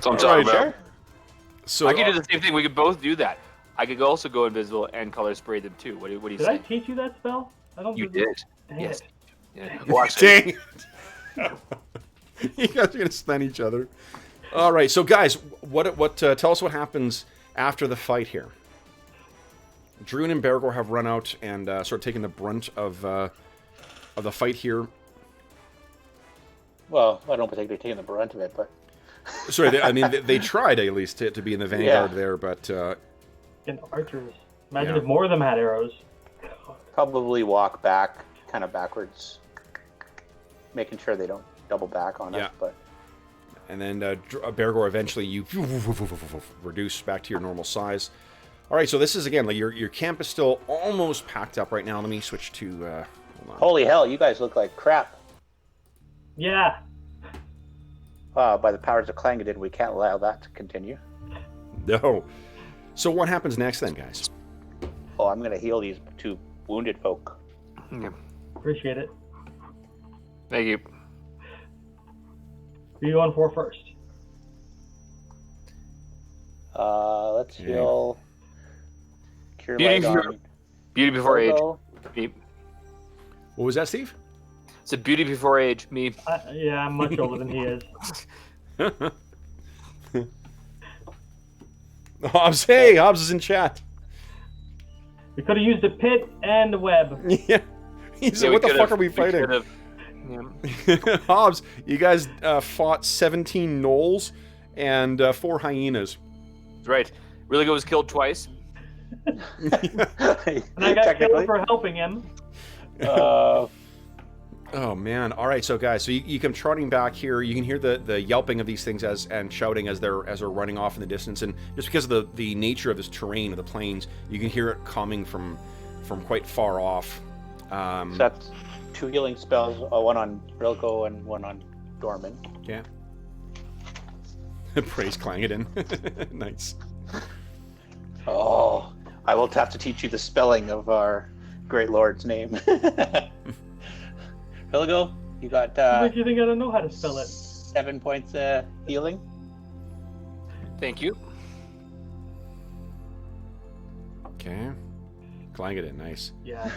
what I'm talking about. Sure. So, I could do the same thing. We could both do that. I could also go invisible and color spray them too. What do you Did say? I teach you that spell? I don't You think- did. Dang Yes. it. Yeah. Well, actually, Dang it. You guys are going to stun each other. All right, so guys, tell us what happens after the fight here. Druin and Bergour have run out and sort of taken the brunt of the fight here. Well, I don't particularly taking the brunt of it, but Sorry, they tried at least to be in the vanguard there, but And archers. Imagine Yeah. if more of them had arrows. probably walk back kind of backwards, making sure they don't double back on us. But and then Bergour, eventually you reduce back to your normal size. All right, so this is again like your camp is still almost packed up right now. Let me switch to. Hold on. Holy hell, you guys look like crap. Yeah. By the powers of Clangadin, we can't allow that to continue. No. So what happens next then, guys? Oh, I'm gonna heal these 2 wounded folk. Yeah. Appreciate it. Thank you. Who you going for first? Let's heal. Cure Beauty light before, on beauty before age. Virgo. Me. What was that, Steve? It's a beauty before age. Me. Yeah, I'm much older than he is. Hobbs, hey, Hobbs is in chat. We could have used a pit and a web. Yeah. He said, what the fuck are we fighting? Yeah. Hobbs, you guys fought 17 gnolls and 4 hyenas. That's right. Really good was killed twice. And I got killed for helping him. Oh man! All right, so guys, so you come trotting back here. You can hear the yelping of these things and shouting as they're running off in the distance. And just because of the nature of this terrain of the plains, you can hear it coming from quite far off. So that's 2 healing spells, one on Rilko and one on Dorman. Yeah. Praise Clangadin. Nice. Oh, I will have to teach you the spelling of our great lord's name. Rilko, you got. What do you think I don't know how to spell it? 7 points healing. Thank you. Okay. Clangadin, nice. Yeah.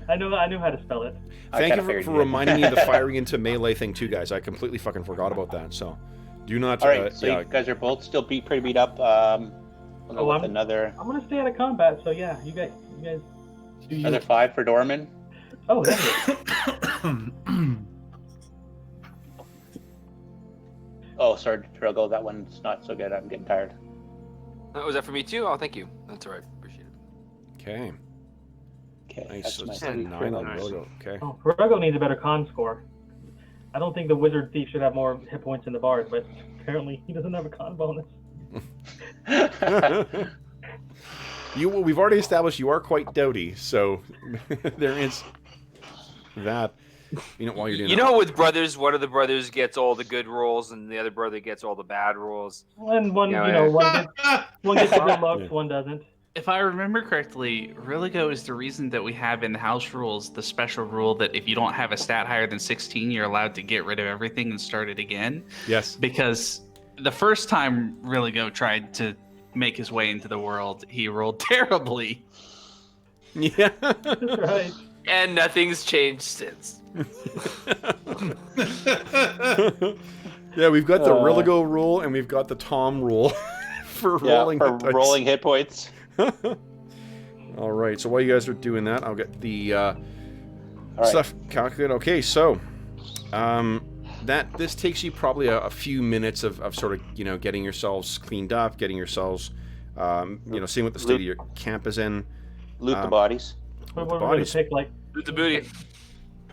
I knew how to spell it. Thank you for reminding me of the firing into melee thing too, guys. I completely fucking forgot about that. So, do not. All right, so you guys are both still pretty beat up. Another. I'm gonna stay out of combat. So yeah, you guys. Another 5 for Dorman. Oh, that's it. Oh, sorry, Drogo. That one's not so good. I'm getting tired. Was that for me too? Oh, thank you. That's all right. Appreciate it. Okay. Okay. Nice. So That's it's 9 on Nice. Rogo. Okay. Oh, Bergour needs a better con score. I don't think the wizard thief should have more hit points than the bard, but apparently he doesn't have a con bonus. We've already established you are quite doughty, so there is that. While you're doing that. With brothers, one of the brothers gets all the good rolls, and the other brother gets all the bad rolls. And one, one gets the good looks, one doesn't. If I remember correctly, Religo is the reason that we have in the house rules the special rule that if you don't have a stat higher than 16, you're allowed to get rid of everything and start it again. Yes. Because the first time Religo tried to make his way into the world, he rolled terribly. Yeah. That's right. And nothing's changed since. Yeah, we've got the Religo rule and we've got the Tom rule for rolling for hit dice. rolling hit points. All right, so while you guys are doing that, I'll get the stuff calculated. Okay, so this takes you probably a few minutes of sort of getting yourselves cleaned up, getting yourselves seeing what the state of your camp is in. Loot the bodies. What we're going to pick, like Loot the booty.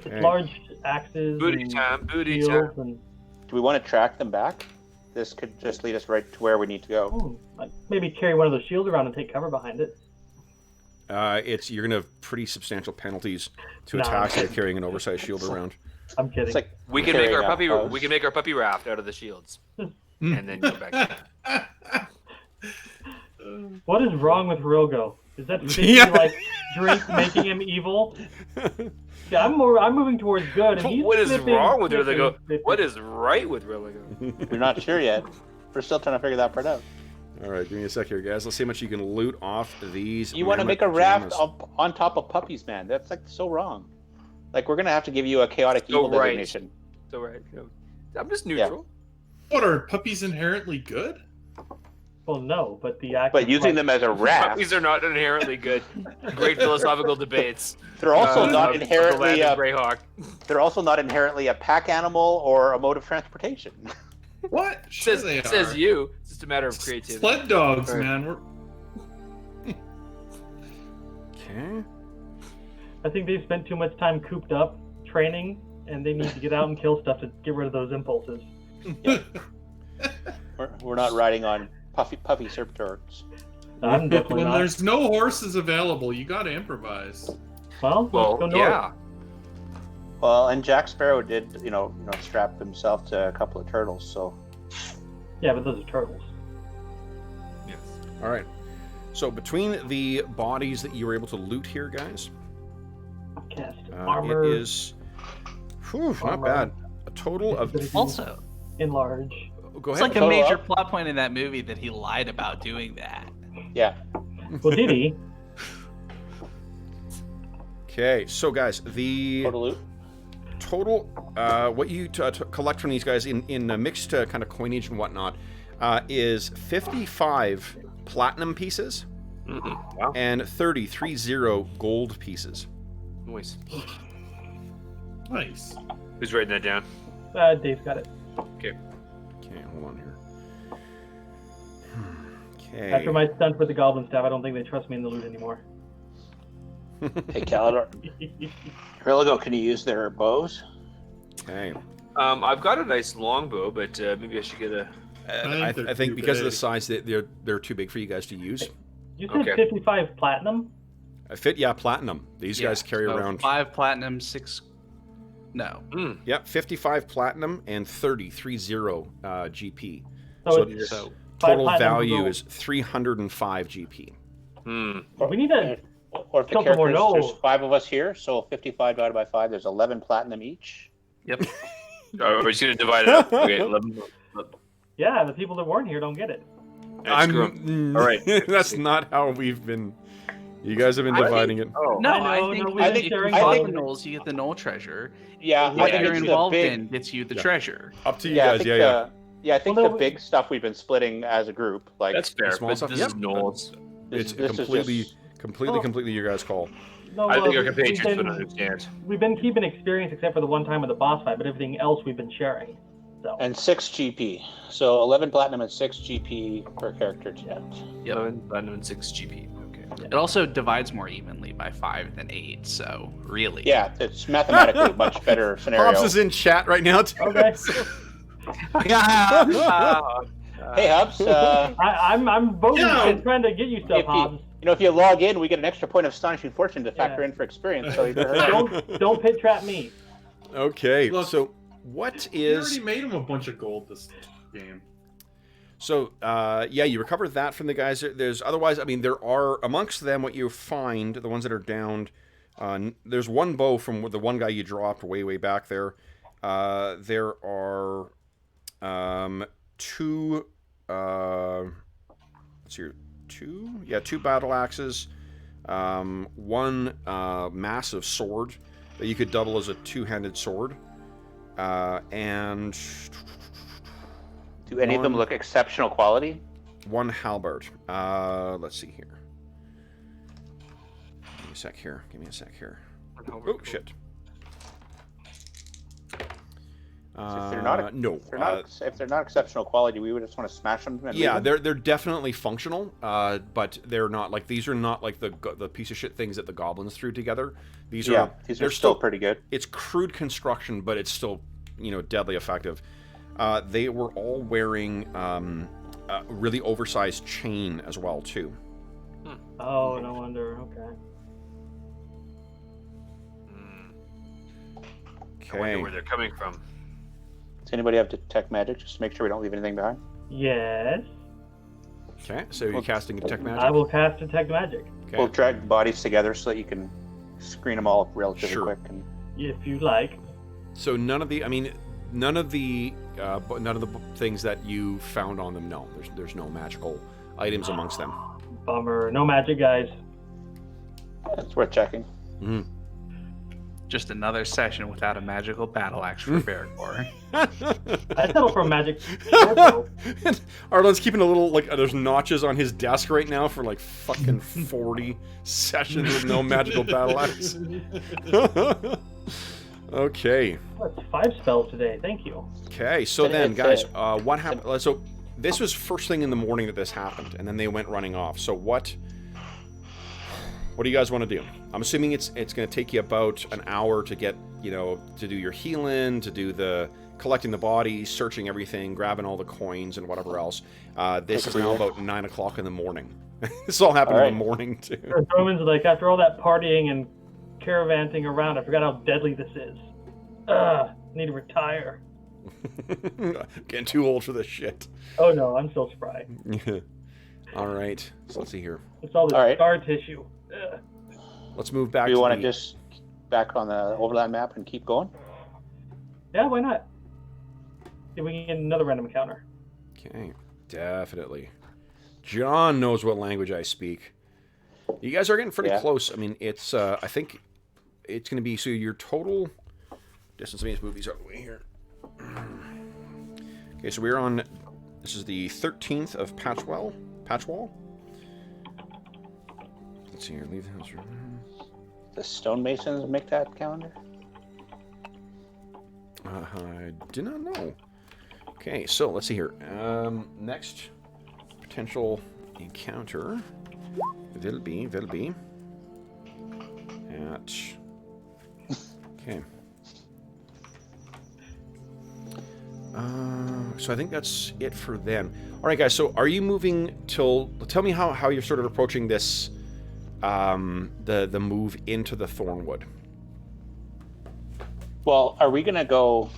Okay. large axes. Booty and time. Booty shields time. and Do we want to track them back? This could just lead us right to where we need to go. like maybe carry one of those shields around and take cover behind it. You're gonna have pretty substantial penalties to attacks by carrying an oversized shield around. I'm kidding. It's like We can make our carrying puppy. a We can make our puppy raft out of the shields, and then go back. What is wrong with Rilgo? Is that 50 like drink making him evil? Yeah, I'm moving towards good. And he's What is slipping, wrong with slipping, Religo? slipping. What is right with Religo? We're not sure yet. We're still trying to figure that part out. All right, give me a sec here, guys. Let's see how much you can loot off these. You want to make a raft up on top of puppies, man? That's like so wrong. Like we're gonna have to give you a chaotic evil right. designation. So right. I'm just neutral. What, are puppies inherently good? Well, no, but the act. But using them as a raft, Puppies are not inherently good. Great philosophical debates. they're also not of inherently the land of Greyhawk. they're also not inherently a pack animal or a mode of transportation. What? Sure they Says are. you. It's just a matter of creativity. Sled dogs, Right. man. Okay. I think they've spent too much time cooped up training, and they need to get out and kill stuff to get rid of those impulses. We're not riding on puffy serpentors. I'm definitely When not. there's no horses available, you gotta improvise. Well, let's go north. yeah. Well, and Jack Sparrow did, strap himself to a couple of turtles. So Yeah, but those are turtles. Yes. All right. So between the bodies that you were able to loot here, guys, Cast armor. it is not Armor. bad. A total of Also, Enlarge. go it's ahead. like a Total major up. plot point in that movie that he lied about doing that. yeah, Well, did he? Okay, so guys, the total loot. total what you collect from these guys in mixed kind of coinage and whatnot is 55 platinum pieces Wow. and 30 gold pieces. Nice. Nice. Who's writing that down? Dave's got it. Okay, hold on here. Okay. After my stunt with the goblin staff, I don't think they trust me in the loot anymore. Hey, Calidor. Religo, can you use their bows? Okay. I've got a nice longbow, but maybe I should get a. I they're think too because of the big. size, they're too big for you guys to use. You said Okay. 55 platinum? Platinum. These guys carry so around 5 platinum, 6. No. Yep, 55 platinum and 30 GP. So So it's So total platinum value gold. is 305 GP. We need to. Or if the Kill some more, characters, no. there's 5 of us here, so 55 divided by 5, there's 11 platinum each. yep. Oh, we're just gonna divide it up. Okay, 11. Yeah, the people that weren't here don't get it. All right. That's not how we've been. You guys have been dividing it. Oh, No, I know, I think, no, we've been if you sharing follow gold. the Knolls, you get the Knoll treasure. Yeah, What I think you're it's the involved big, in gets you the Yeah. treasure. Up to you Yeah, guys. Yeah. I think Well, the no, big stuff we've been splitting as a group. Like that's fair. small But stuff, this yep. is Knowles. It's this is completely, just- completely your guys' call. No, I think our we've compatriots would been- understand. We've been keeping experience except for the one time with the boss fight, but everything else we've been sharing. So and 6 GP. So 11 platinum and 6 GP per character to that. Yep. 11 platinum and 6 GP. Okay. It also divides more evenly by 5 than 8, so really. Yeah, it's mathematically a much better scenario. Hobbs is in chat right now. Too. okay, Hey, Hobbs. I'm voting Yeah. and trying to get you stuff, If you- Hobbs. if you log in, we get an extra point of astonishing fortune to factor in for experience. So you better hurry. Don't pit trap me. Okay, Look, so what You already is made him a bunch of gold this game. so? Yeah, you recovered that from the guys. There's otherwise, I mean, there are amongst them what you find the ones that are downed. There's one bow from the one guy you dropped way back there. There are 2. Let's see, 2. Yeah, 2 battle axes. One massive sword that you could double as a 2-handed sword. And Do any of them look exceptional quality? 1 halberd. Let's see here. Give me a sec here. Oh, shit. If they're not, no. if they're not exceptional quality, we would just want to smash them. And Yeah, leave them? they're definitely functional, but they're not like these are not like the piece of shit things that the goblins threw together. These are they're still pretty good. It's crude construction, but it's still deadly effective. They were all wearing a really oversized chain as well too. Oh, no wonder. Okay. I wonder where they're coming from. Does anybody have detect magic? Just to make sure we don't leave anything behind. Yes, Okay, so you're casting detect magic. I will cast detect magic Okay. We'll drag the bodies together so that you can screen them all relatively Sure. quick. And if you like. So none of the things that you found on them. No, there's no magical items amongst them. Bummer. No magic, guys. it's worth checking. Mm-hmm. Just another session without a magical battle axe for Bergour. I settle for magic. Also, Arlen's keeping a little there's notches on his desk right now for like fucking 40 sessions with no magical battle axe. Okay. that's 5 spells today. Thank you. Okay. So It's then, a- guys, what happened? So this was first thing in the morning that this happened, and then they went running off. So what What do you guys want to do? I'm assuming it's going to take you about an hour to get, to do your healing, to do the collecting the bodies, searching everything, grabbing all the coins and whatever else. This is now about 9 o'clock in the morning. This all happened in the morning, too. Roman's like, after all that partying and caravanting around, I forgot how deadly this is. I need to retire. Getting too old for this shit. Oh no, I'm still spry. All right, so let's see here. It's all this scar tissue. Let's move back. Do you want to just back on the overland map and keep going? Yeah, why not? See if we can get another random encounter. Okay, definitely. John knows what language I speak. You guys are getting pretty close. I mean, it's I think it's going to be, so your total distance. Let me just move these out of the way here. Okay, so we're on, this is the 13th of Patchwall. Let's see here, leave the house. The stonemasons make that calendar? I do not know. Okay, so let's see here. Next potential encounter will be at, okay. So I think that's it for then. All right, guys. So are you moving tell me how you're sort of approaching this, the move into the Thornwood. Well, are we going to go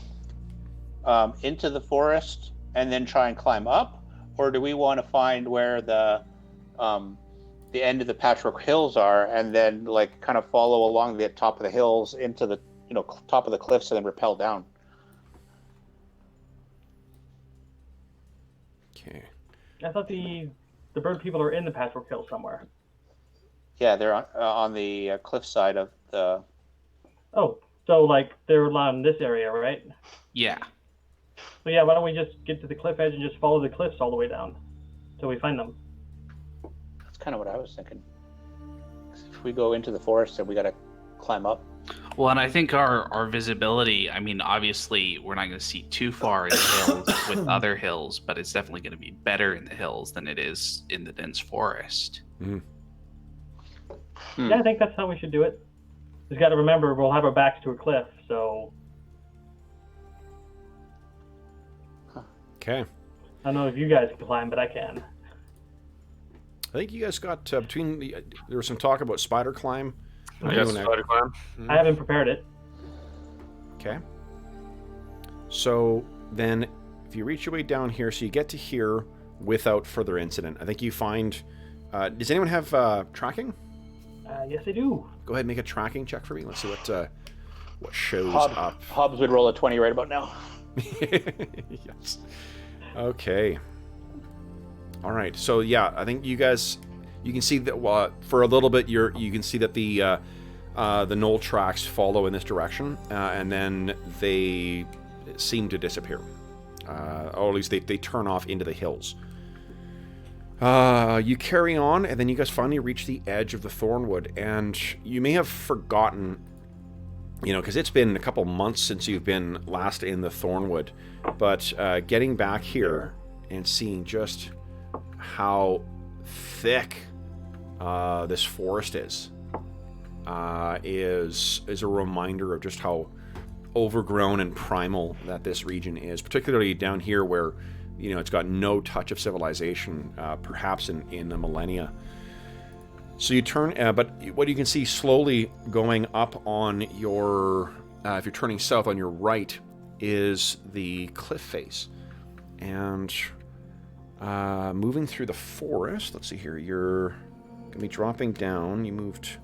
into the forest and then try and climb up, or do we want to find where the end of the Patchwork Hills are, and then like kind of follow along the top of the hills into the top of the cliffs and then rappel down? Okay. I thought the bird people are in the Patchwork Hills somewhere. Yeah, they're on the cliff side of the. Oh, so like they're on this area, right? Yeah. So yeah, why don't we just get to the cliff edge and just follow the cliffs all the way down till we find them? That's kind of what I was thinking. If we go into the forest, then we got to climb up. Well, and I think our visibility, I mean, obviously, we're not going to see too far in the hills with other hills, but it's definitely going to be better in the hills than it is in the dense forest. Yeah, I think that's how we should do it. Just got to remember, we'll have our backs to a cliff, so... Okay. I don't know if you guys can climb, but I can. I think you guys got, between the, there was some talk about spider climb. I got spider climb. I haven't prepared it. Okay. So then, if you reach your way down here, so you get to here without further incident. I think you find. Does anyone have tracking? Yes, I do. Go ahead and make a tracking check for me. Let's see what shows up. Hobbs would roll a 20 right about now. Yes. Okay. All right. So yeah, I think you guys. You can see that for a little bit, you can see that the knoll tracks follow in this direction, and then they seem to disappear, or at least they turn off into the hills. You carry on, and then you guys finally reach the edge of the Thornwood, and you may have forgotten, because it's been a couple months since you've been last in the Thornwood, but getting back here and seeing just how thick this forest is a reminder of just how overgrown and primal that this region is, particularly down here where it's got no touch of civilization, perhaps in the millennia. So you turn, but what you can see slowly going up on your, if you're turning south on your right, is the cliff face, and moving through the forest. Let's see here. You're going to be dropping down. You moved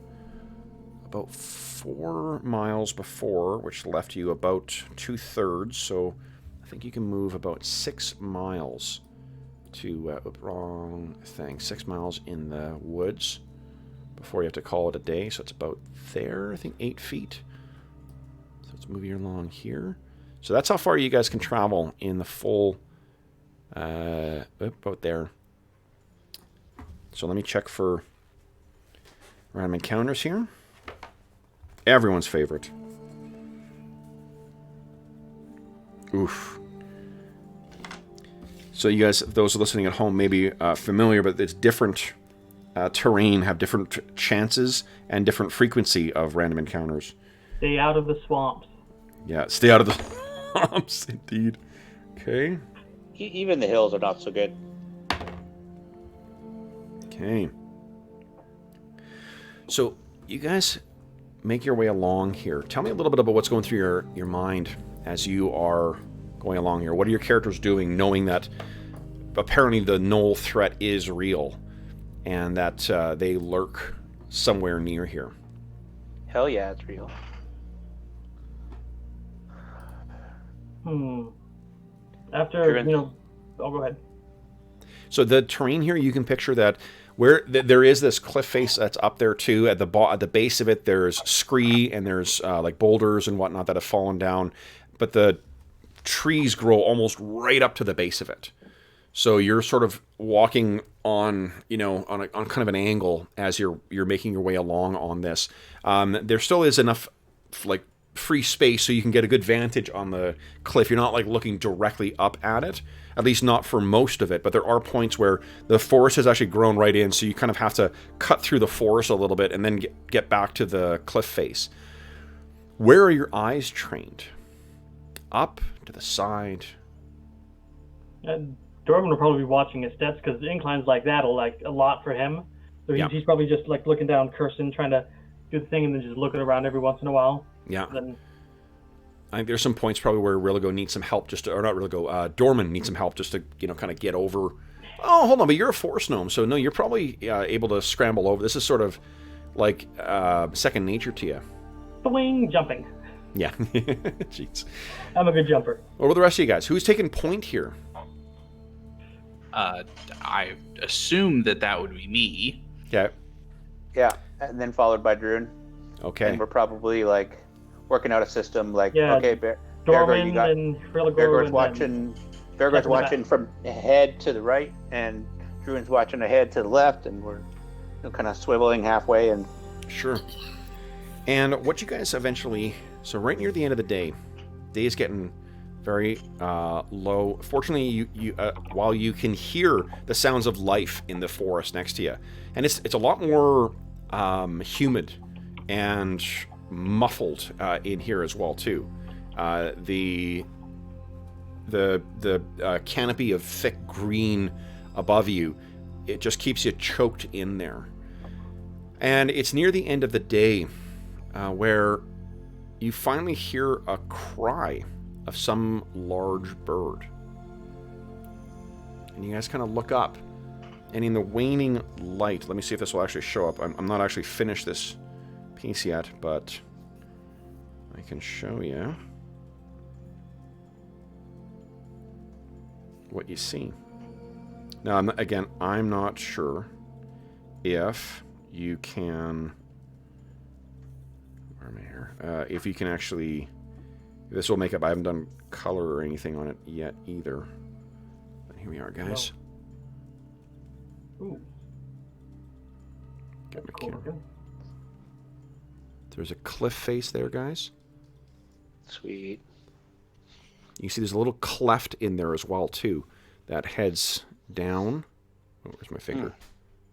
about 4 miles before, which left you about 2/3. So I think you can move about 6 miles to, wrong thing, 6 miles in the woods before you have to call it a day. So it's about there, I think 8 feet. So let's move you along here. So that's how far you guys can travel in the full, about there. So let me check for random encounters here. Everyone's favorite. Oof. So you guys, those listening at home, may be familiar, but it's different terrain have different chances and different frequency of random encounters. Stay out of the swamps. Yeah, stay out of the swamps, indeed. Okay. Even the hills are not so good. Okay. So, you guys make your way along here. Tell me a little bit about what's going through your mind as you are going along here. What are your characters doing, knowing that apparently the Noel threat is real and that they lurk somewhere near here? Hell yeah, it's real. After, I'll go ahead. So the terrain here, you can picture that where there is this cliff face that's up there too. At the base of it, there's scree and there's like boulders and whatnot that have fallen down, but the trees grow almost right up to the base of it. So you're sort of walking on, on kind of an angle as you're making your way along on this. There still is enough like free space so you can get a good vantage on the cliff. You're not like looking directly up at it, at least not for most of it, but there are points where the forest has actually grown right in, so you kind of have to cut through the forest a little bit and then get back to the cliff face. Where are your eyes trained? Up, to the side? Dorman will probably be watching his steps because inclines like that are like a lot for him. So he's probably just like looking down, cursing, trying to do the thing, and then just looking around every once in a while. Yeah. Then, I think there's some points probably where Religo needs some help Dorman needs some help just to, kind of get over. Oh, hold on, but you're a forest gnome, so no, you're probably able to scramble over. This is sort of like second nature to you. Boing, jumping. Yeah. Jeez. I'm a good jumper. What about the rest of you guys? Who's taking point here? I assume that would be me. Okay. Yeah, and then followed by Druin. Okay. And we're probably like working out a system like, Dorman Bergour, and Religo. Bergour's watching from ahead to the right, and Druin's watching ahead to the left, and we're kind of swiveling halfway. And sure. And what you guys eventually, so right near the end of the day is getting very low. Fortunately, you while you can hear the sounds of life in the forest next to you, and it's a lot more humid and muffled in here as well too. The canopy of thick green above you, it just keeps you choked in there. And it's near the end of the day where you finally hear a cry of some large bird. And you guys kind of look up, and in the waning light, let me see if this will actually show up. I'm not actually finished this piece yet, but I can show you what you see. Now, I'm not sure if you can... Where am I here? If you can actually... This will make up... I haven't done color or anything on it yet either. But here we are, guys. Ooh. Get my camera. There's a cliff face there, guys. Sweet. You see there's a little cleft in there as well, too, that heads down. Oh, where's my finger?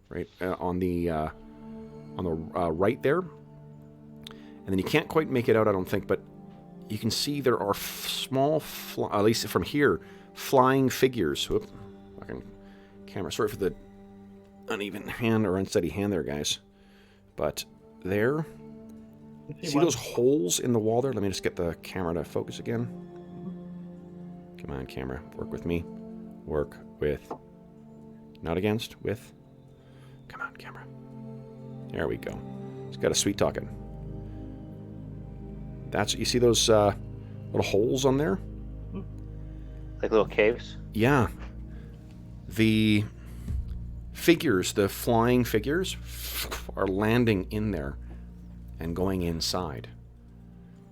Right on the right there. And then you can't quite make it out, I don't think, but you can see there are small, at least from here, flying figures. Whoop, fucking camera. Sorry for the uneven hand or unsteady hand there, guys. But there, see those holes in the wall there? Let me just get the camera to focus again. Come on, camera. Work with me. Work with. Not against. With. Come on, camera. There we go. It's got a sweet talking. You see those little holes on there? Like little caves? Yeah. The figures, the flying figures, are landing in there and going inside.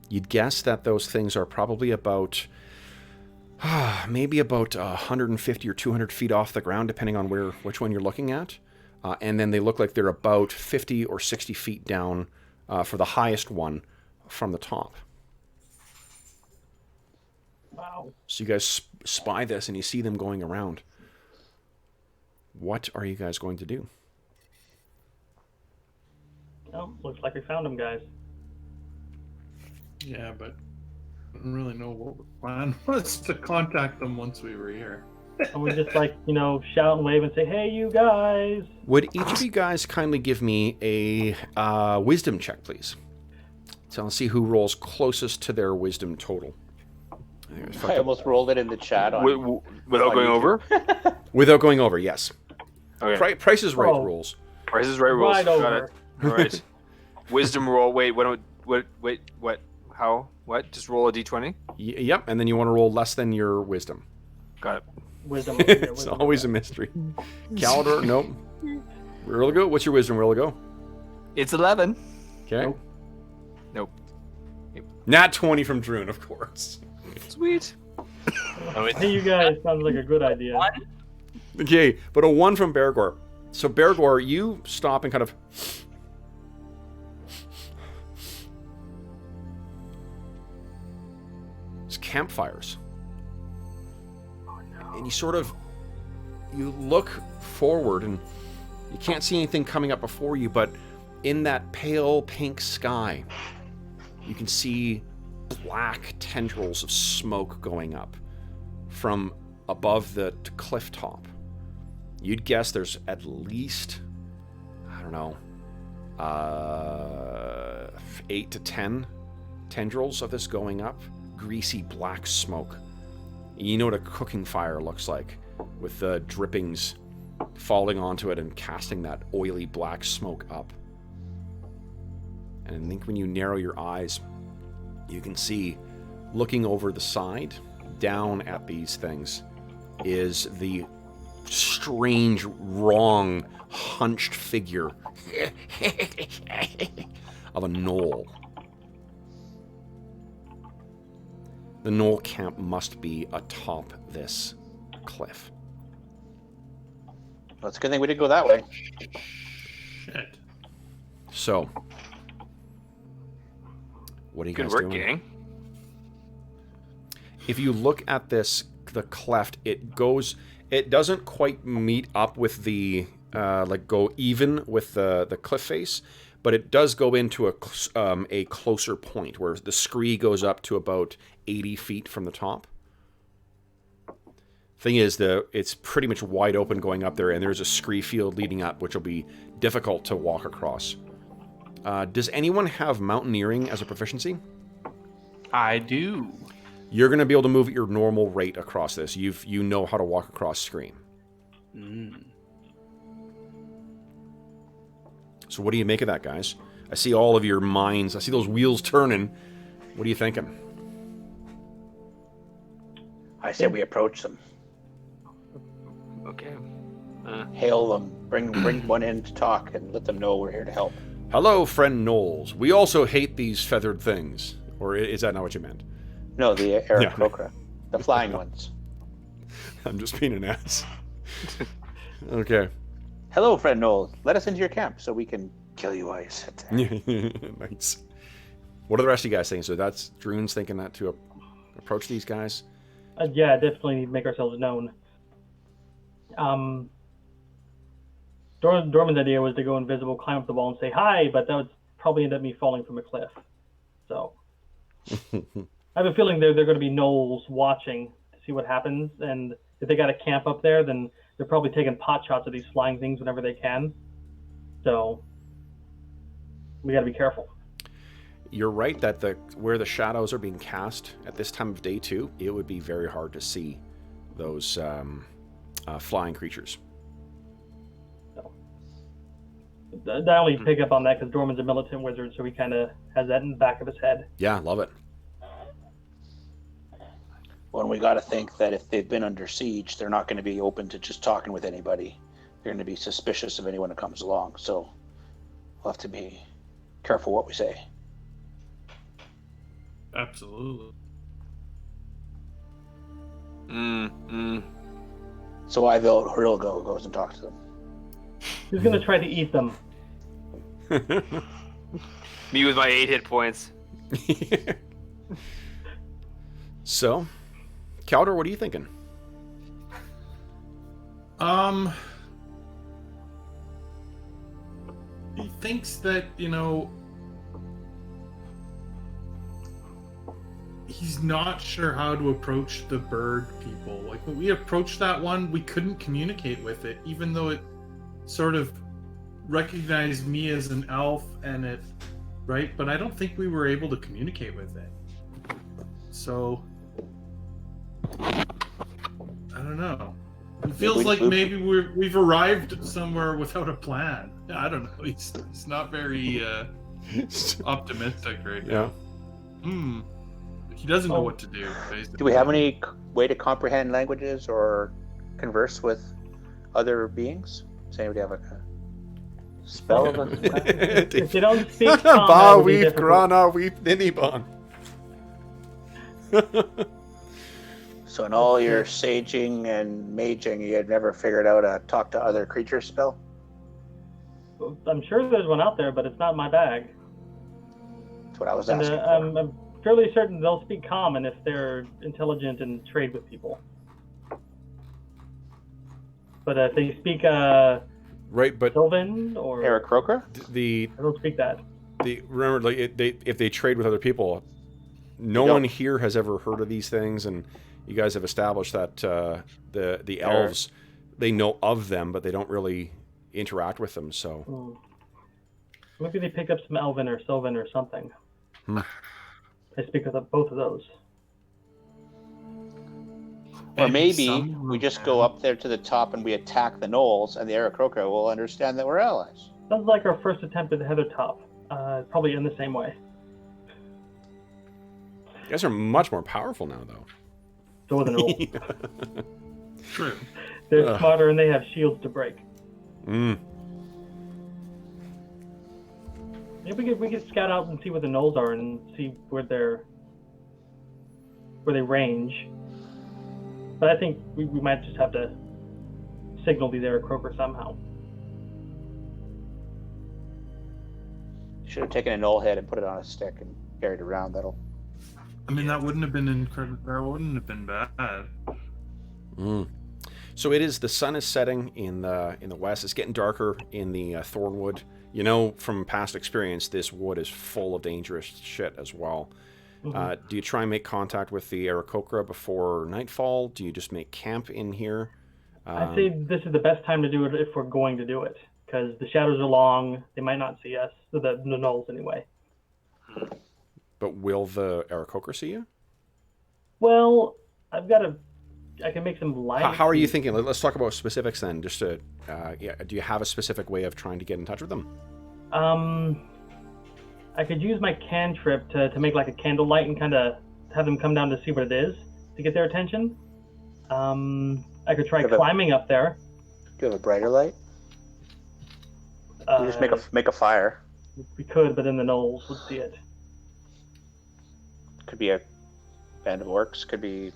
You'd guess that those things are probably about, maybe about 150 or 200 feet off the ground, depending on which one you're looking at. And then they look like they're about 50 or 60 feet down for the highest one from the top. Wow. So you guys spy this and you see them going around. What are you guys going to do? Oh, looks like we found him, guys. Yeah, but I don't really know what the plan was to contact them once we were here. And we just shout and wave and say, "Hey, you guys!" Would each of you guys kindly give me a wisdom check, please? So I'll see who rolls closest to their wisdom total. I almost rolled it in the chat. Without going over? Without going over, yes. Okay. Price is Right rules. Price is Right rules. Right Got over. it. All right. Wisdom roll. Wait, what? What? How? What? Just roll a d20? Yep, and then you want to roll less than your wisdom. Got it. Wisdom. It's always a mystery. Calidor, nope. Rilligo, what's your wisdom, Rilligo? It's 11. Okay. Nope. Nat 20 from Druin, of course. Sweet. Hey, you guys, sounds like a good idea. Okay, but a 1 from Bergour. So Bergour, you stop and kind of... It's campfires. And you look forward and you can't see anything coming up before you, but in that pale pink sky, you can see black tendrils of smoke going up from above the cliff top. You'd guess there's at least, 8 to 10 tendrils of this going up. Greasy black smoke. You know what a cooking fire looks like, with the drippings falling onto it and casting that oily black smoke up. And I think when you narrow your eyes, you can see, looking over the side, down at these things, is the strange, wrong, hunched figure of a Noel. The Noel camp must be atop this cliff. Well, it's a good thing we didn't go that way. Shit. So, what are you guys doing? Good work, gang. If you look at the cleft, it doesn't quite meet up with the, go even with the cliff face, but it does go into a closer point where the scree goes up to about 80 feet from the top. Thing is, it's pretty much wide open going up there, and there's a scree field leading up, which will be difficult to walk across. Does anyone have mountaineering as a proficiency? I do. You're going to be able to move at your normal rate across this. You know how to walk across screen. So what do you make of that, guys? I see all of your minds. I see those wheels turning. What are you thinking? I say we approach them. Okay. Hail them. Bring one in to talk and let them know we're here to help. Hello, friend Knowles. We also hate these feathered things. Or is that not what you meant? No, the Aarakocra. The flying ones. I'm just being an ass. Okay. Hello, friend Noel. Let us into your camp so we can kill you while you sit there. Nice. What are the rest of you guys thinking? So that's Druin's thinking that to approach these guys? Yeah, definitely need to make ourselves known. Dorman's idea was to go invisible, climb up the wall, and say hi, but that would probably end up me falling from a cliff. So I have a feeling they're going to be gnolls watching to see what happens, and if they got a camp up there, then they're probably taking pot shots at these flying things whenever they can. So we got to be careful. You're right that where the shadows are being cast at this time of day too, it would be very hard to see those flying creatures. So I only pick up on that because Dorman's a militant wizard, so he kind of has that in the back of his head. Yeah, love it. Well, and we got to think that if they've been under siege, they're not going to be open to just talking with anybody. They're going to be suspicious of anyone who comes along. So we'll have to be careful what we say. Absolutely. So I vote Hurlgo goes and talks to them. He's going to try to eat them. Me with my 8 hit points. So, Calder, what are you thinking? He thinks that, he's not sure how to approach the bird people. Like, when we approached that one, we couldn't communicate with it, even though it sort of recognized me as an elf and it, right? But I don't think we were able to communicate with it. So, I don't know. It feels like maybe we've arrived somewhere without a plan. I don't know. He's not very optimistic right now. He doesn't know what to do, basically. Do we have any way to comprehend languages or converse with other beings? Does anybody have a spell of a If you don't speak common, Ba weep grana weep ninibon. So in all your saging and maging, you had never figured out a talk to other creatures spell? I'm sure there's one out there, but it's not my bag. That's what I was asking for. I'm fairly certain they'll speak common if they're intelligent and trade with people. But if they speak right, but Sylvan or Eric Croker? I don't speak that. Remember, like if they trade with other people, no one here has ever heard of these things, and you guys have established that the elves, they know of them, but they don't really interact with them. So maybe they pick up some Elven or Sylvan or something. I speak with both of those. Or maybe we just go up there to the top and we attack the gnolls, and the Aarakocra will understand that we're allies. Sounds like our first attempt at the Heathertop. Probably in the same way. You guys are much more powerful now, though. So are the gnolls. True. They're smarter and they have shields to break. Maybe we could scout out and see where the gnolls are and see where they range. But I think we might just have to signal these Aarakocra somehow. Should have taken a gnoll head and put it on a stick and carried it around. I mean, that wouldn't have been incredible. That wouldn't have been bad. So it is. The sun is setting in the west. It's getting darker in the Thornwood. You know from past experience, this wood is full of dangerous shit as well. Do you try and make contact with the Aarakocra before nightfall? Do you just make camp in here? I'd say this is the best time to do it if we're going to do it, because the shadows are long. They might not see us, the gnolls anyway. But will the Aarakocra see you? Well, I can make some light. How are you thinking? Let's talk about specifics then. Just to, do you have a specific way of trying to get in touch with them? I could use my cantrip to make like a candlelight and kind of have them come down to see what it is to get their attention. I could try climbing up there. Do you have a brighter light? You just make a fire. We could, but then the gnolls would see it. Could be a band of orcs. Could be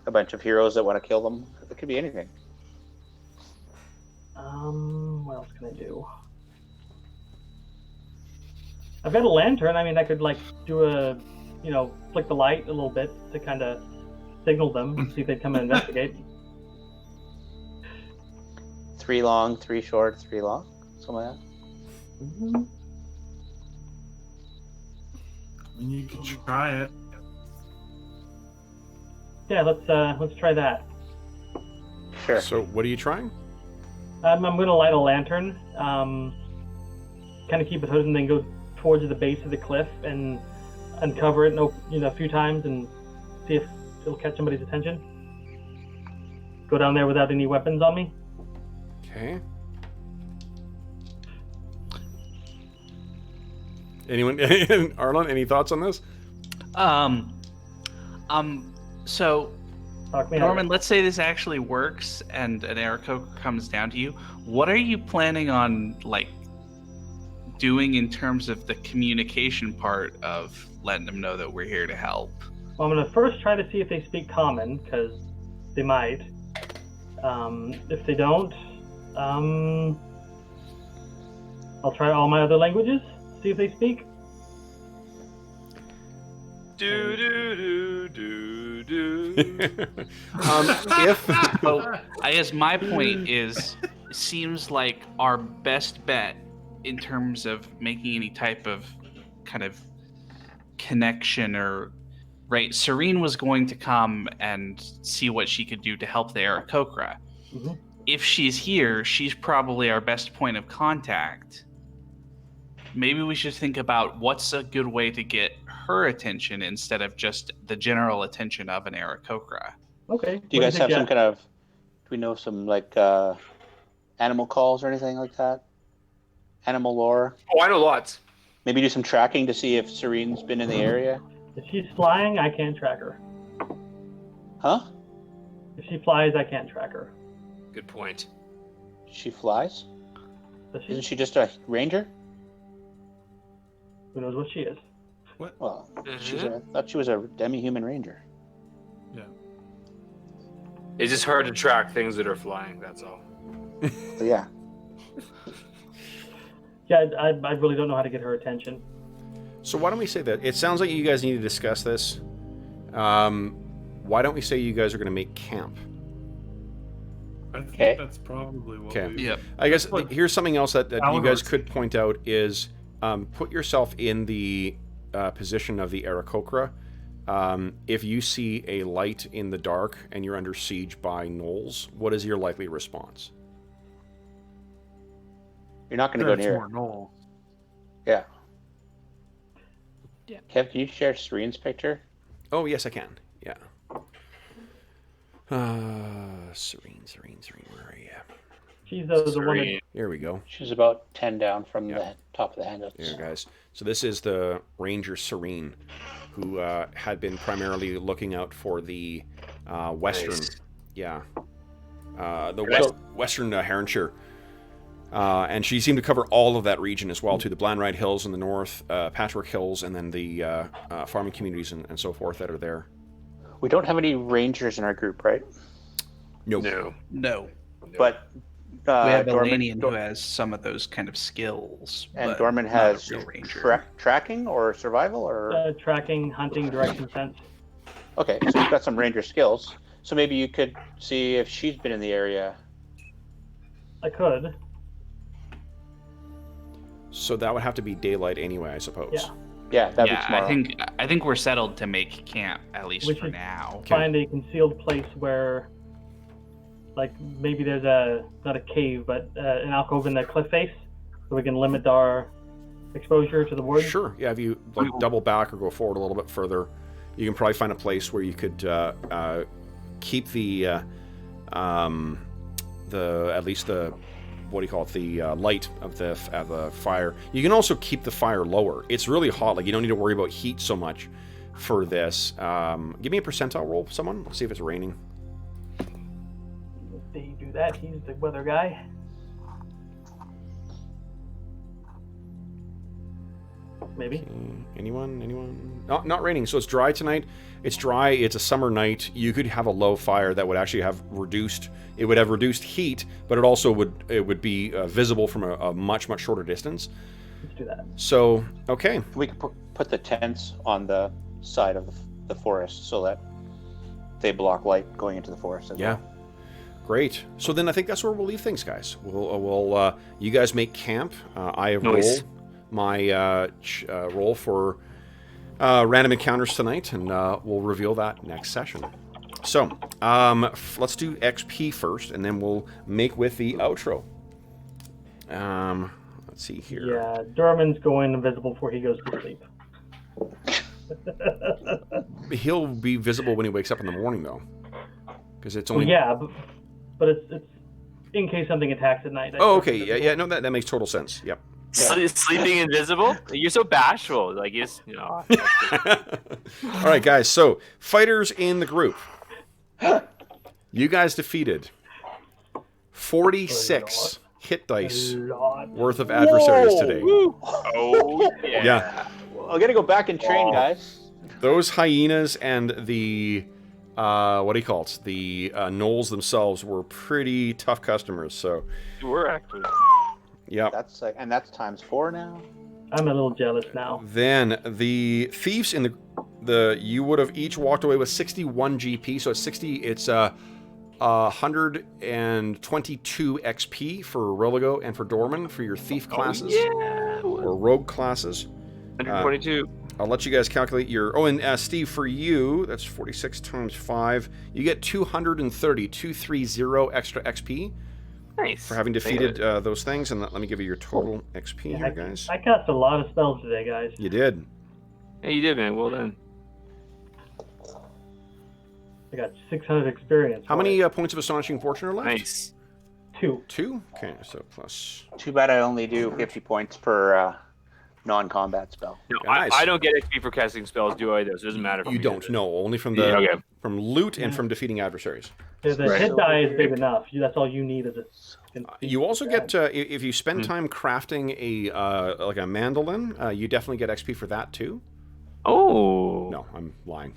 a bunch of heroes that want to kill them. It could be anything. What else can I do? I've got a lantern. I mean, I could like do flick the light a little bit to kind of signal them, see if they'd come and investigate. 3 long, 3 short, 3 long, something like that. I mean, you could try it. Yeah, let's try that. Sure. So, what are you trying? I'm going to light a lantern, kind of keep it hooded, and then go towards the base of the cliff and uncover it, a few times, and see if it'll catch somebody's attention. Go down there without any weapons on me. Okay. Anyone? Arlen, any thoughts on this? So, Talk me Norman, out. let's say this actually works and an Aarakocra comes down to you. What are you planning on, doing in terms of the communication part of letting them know that we're here to help? Well, I'm going to first try to see if they speak common, because they might. If they don't, I'll try all my other languages, see if they speak. Do do do do do. So, I guess my point is, it seems like our best bet in terms of making any type of kind of connection or right. Serene was going to come and see what she could do to help the Aarakocra. Mm-hmm. If she's here, she's probably our best point of contact. Maybe we should think about what's a good way to get her attention instead of just the general attention of an Aarakocra. Okay. Do you guys have some kind of? Do we know some like animal calls or anything like that? Animal lore? Oh, I know lots. Maybe do some tracking to see if Serene's been in the area. If she's flying, I can't track her. Huh? If she flies, I can't track her. Good point. She flies? Does she? Isn't she just a ranger? Who knows what she is? Well, I thought she was a demi-human ranger. Yeah. It's just hard to track things that are flying, that's all. So, yeah. Yeah, I really don't know how to get her attention. So why don't we say that? It sounds like you guys need to discuss this. Why don't we say you guys are going to make camp? I think Okay. that's probably what Okay. we... Yep. I guess here's something else that you guys Hours. could point out is put yourself in the position of the Aarakocra. If you see a light in the dark and you're under siege by gnolls, what is your likely response? You're not going to go That's near more it. Noel. Yeah. Yeah. Kev, can you share Serene's picture? Oh, yes, I can. Yeah. Serene, where are you? She's the one that... Here we go. She's about 10 down from Yeah. the top of the handouts. Here, guys. So this is the Ranger Serene, who had been primarily looking out for the western, Nice. western Heronshire. And she seemed to cover all of that region as well, too. The Blandride Hills in the north, Patchwork Hills, and then the farming communities and so forth that are there. We don't have any rangers in our group, right? Nope. No. But We have Dorman, Elanion who has some of those kind of skills. and but Dorman not a has real ranger. tracking or survival or tracking, hunting, direction sense. okay, so you've got some ranger skills. So maybe you could see if she's been in the area. I could. So that would have to be daylight anyway, I suppose. Yeah. Yeah, that'd be Yeah, tomorrow. I think we're settled to make camp at least We for should now. Okay. Find a concealed place where, like, maybe there's not a cave, but an alcove in the cliff face, so we can limit our exposure to the woods. Sure. Yeah, if you like double back or go forward a little bit further, you can probably find a place where you could keep the at least the what do you call it, the light of the fire. You can also keep the fire lower. It's really hot. Like you don't need to worry about heat so much for this. Give me a percentile roll, someone. Let's see if it's raining. They do that. He's the weather guy. Maybe. Anyone? Not raining. So it's dry tonight. It's dry. It's a summer night. You could have a low fire that would actually have reduced. It would have reduced heat, but it also would be visible from a much shorter distance. Let's do that. So okay. We could put the tents on the side of the forest so that they block light going into the forest as Yeah. well. Great. So then I think that's where we'll leave things, guys. We'll you guys make camp. I have Nice. rolled my roll for random encounters tonight, and we'll reveal that next session. So let's do XP first, and then we'll make with the outro. Let's see here. Yeah, Dorman's going invisible before he goes to sleep. He'll be visible when he wakes up in the morning, though, because it's Well, only. yeah, but it's in case something attacks at night. Oh, okay. Yeah. No, that makes total sense. Yep. Sleeping invisible? You're so bashful. Like you just, All right, guys. So, fighters in the group. You guys defeated 46 hit dice worth of adversaries today. Oh yeah. Yeah. Well, I gotta go back and train, guys. Those hyenas and the what do you call it? The gnolls themselves were pretty tough customers. So, We're actually. yeah. That's like, and that's ×4 now. I'm a little jealous now. Then the thieves in the you would have each walked away with 61 GP. So it's 60. It's 122 XP for Religo and for Dorman for your thief classes or rogue classes. 122. I'll let you guys calculate your... Oh, and Steve, for you, that's 46 times 5. You get 230 extra XP. Nice. For having defeated those things. And let me give you your total XP here, guys. I cast a lot of spells today, guys. You did. Yeah, you did, man. Well done. I got 600 experience. How many points of Astonishing Fortune are left? Nice. 2. 2? Okay, so plus... Too bad I only do 50 points per non-combat spell. No, Nice. I don't get XP for casting spells, do I? Though, so it doesn't matter. You don't, no. Only from the from loot and from defeating adversaries. The hit die is big enough. That's all you need is a... You also get, if you spend time crafting a like a mandolin, you definitely get XP for that too. Oh. No, I'm lying.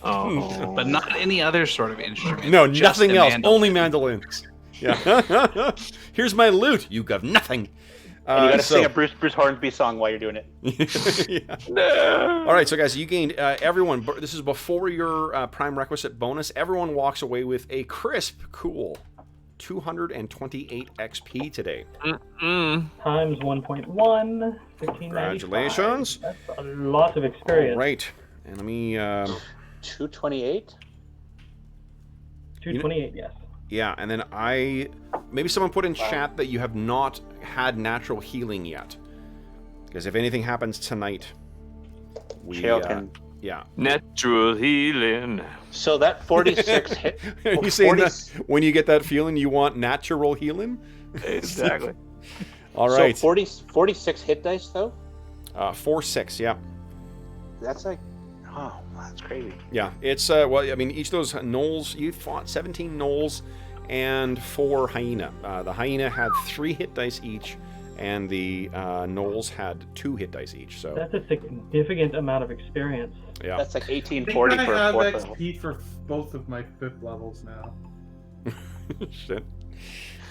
Oh. But not any other sort of instrument. No, just nothing a else. mandolin. Only mandolins. Yeah. Here's my loot. You got nothing. And you gotta sing a Bruce Hornsby song while you're doing it. Yeah. No. All right, so guys, you gained everyone. This is before your prime requisite bonus. Everyone walks away with a crisp, cool 228 XP today. Times 1.1, 1595. Congratulations. That's a lot of experience. All right, and let me. 228. 228, yes. Yeah, and then maybe someone put in chat that you have not had natural healing yet, because if anything happens tonight, we can. Yeah. Natural healing. So that 46 hit. Are you saying that when you get that feeling, you want natural healing? Exactly. All right. So 46 hit dice though. 4-6, yeah. That's like, oh, that's crazy. Yeah, it's well, I mean, each of those gnolls, you fought 17 gnolls and 4 hyena. The hyena had 3 hit dice each, and the gnolls had 2 hit dice each. So that's a significant amount of experience. Yeah, that's like I 1840 think for I a have 4th level. XP for both of my 5th levels now. Shit.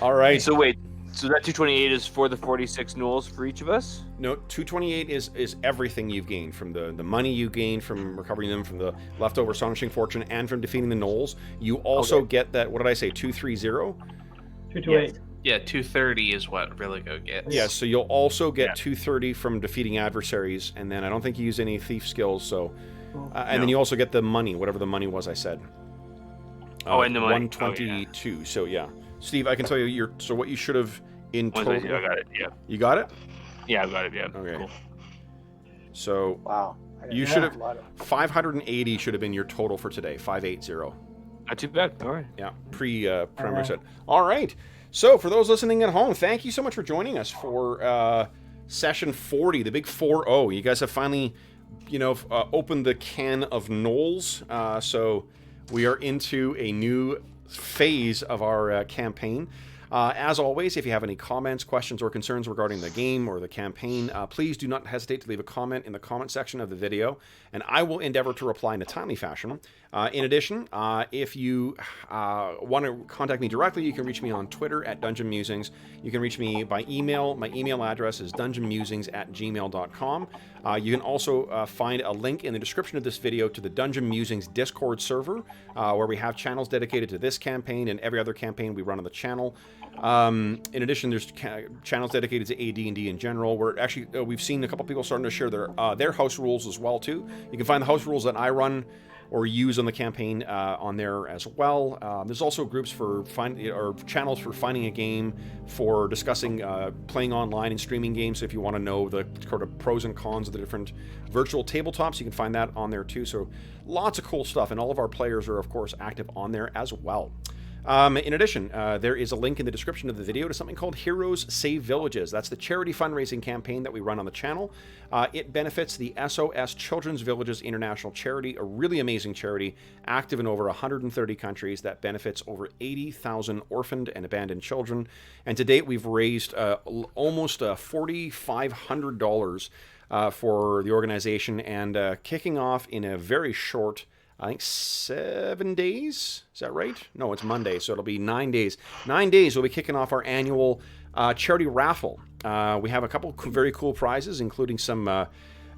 All right. So wait, so that 228 is for the 46 gnolls for each of us? No, 228 is everything you've gained, from the money you gained from recovering them, from the leftover astonishing fortune, and from defeating the gnolls. You also get that, what did I say, 230? 228. Yeah, 230 is what Religo gets. Yeah, so you'll also get 230 from defeating adversaries, and then I don't think you use any thief skills, so... and then you also get the money, whatever the money was I said. And the money. 122, so yeah. Steve, I can tell you, so what you should have in total... I got it, yeah. You got it? Yeah, I got it, yeah. Okay. Cool. So... Wow. You should have... 580 should have been your total for today, 580. Not too bad, all right. Yeah, pre-primer set. All right. So, for those listening at home, thank you so much for joining us for session 40, the big 4-0. You guys have finally, opened the can of gnolls. So, we are into a new phase of our campaign. As always, if you have any comments, questions, or concerns regarding the game or the campaign, please do not hesitate to leave a comment in the comment section of the video, and I will endeavor to reply in a timely fashion. In addition, if you want to contact me directly, you can reach me on Twitter at Dungeon Musings. You can reach me by email. My email address is dungeonmusings@gmail.com. You can also find a link in the description of this video to the Dungeon Musings Discord server, where we have channels dedicated to this campaign and every other campaign we run on the channel. In addition, there's channels dedicated to AD&D in general. We've seen a couple people starting to share their house rules as well too. You can find the house rules that I run or use on the campaign on there as well. There's also groups for channels for finding a game, for discussing playing online and streaming games. So if you want to know the sort of pros and cons of the different virtual tabletops, you can find that on there too. So lots of cool stuff, and all of our players are of course active on there as well. In addition, there is a link in the description of the video to something called Heroes Save Villages. That's the charity fundraising campaign that we run on the channel. It benefits the SOS Children's Villages International Charity, a really amazing charity, active in over 130 countries, that benefits over 80,000 orphaned and abandoned children. And to date, we've raised almost $4,500 for the organization, and kicking off in a very short, I think 7 days. Is that right? No, it's Monday, so it'll be 9 days. 9 days we'll be kicking off our annual charity raffle. We have a couple very cool prizes, including some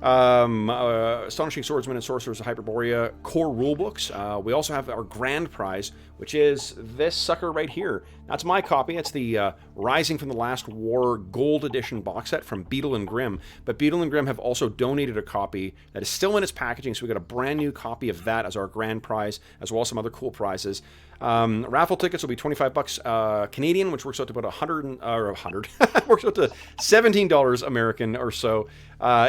Astonishing Swordsman and Sorcerers of Hyperborea core rulebooks. We also have our grand prize, which is this sucker right here. That's my copy. It's the Rising from the Last War Gold Edition box set from Beetle and Grimm. But Beetle and Grimm have also donated a copy that is still in its packaging, so we got a brand new copy of that as our grand prize, as well as some other cool prizes. Raffle tickets will be $25 Canadian, which works out to about 100 works out to $17 American or so.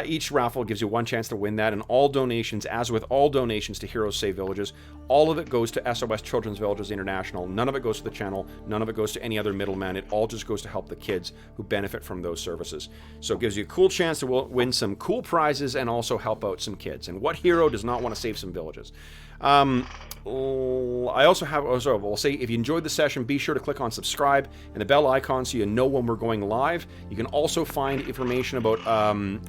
Each raffle gives you one chance to win that, and all donations, as with all donations to Heroes Save Villages, all of it goes to SOS Children's Villages International. None of it goes to the channel. None of it goes to any other middleman. It all just goes to help the kids who benefit from those services. So it gives you a cool chance to win some cool prizes and also help out some kids. And what hero does not want to save some villages? I also will say, if you enjoyed the session, be sure to click on subscribe and the bell icon so you know when we're going live. You can also find information about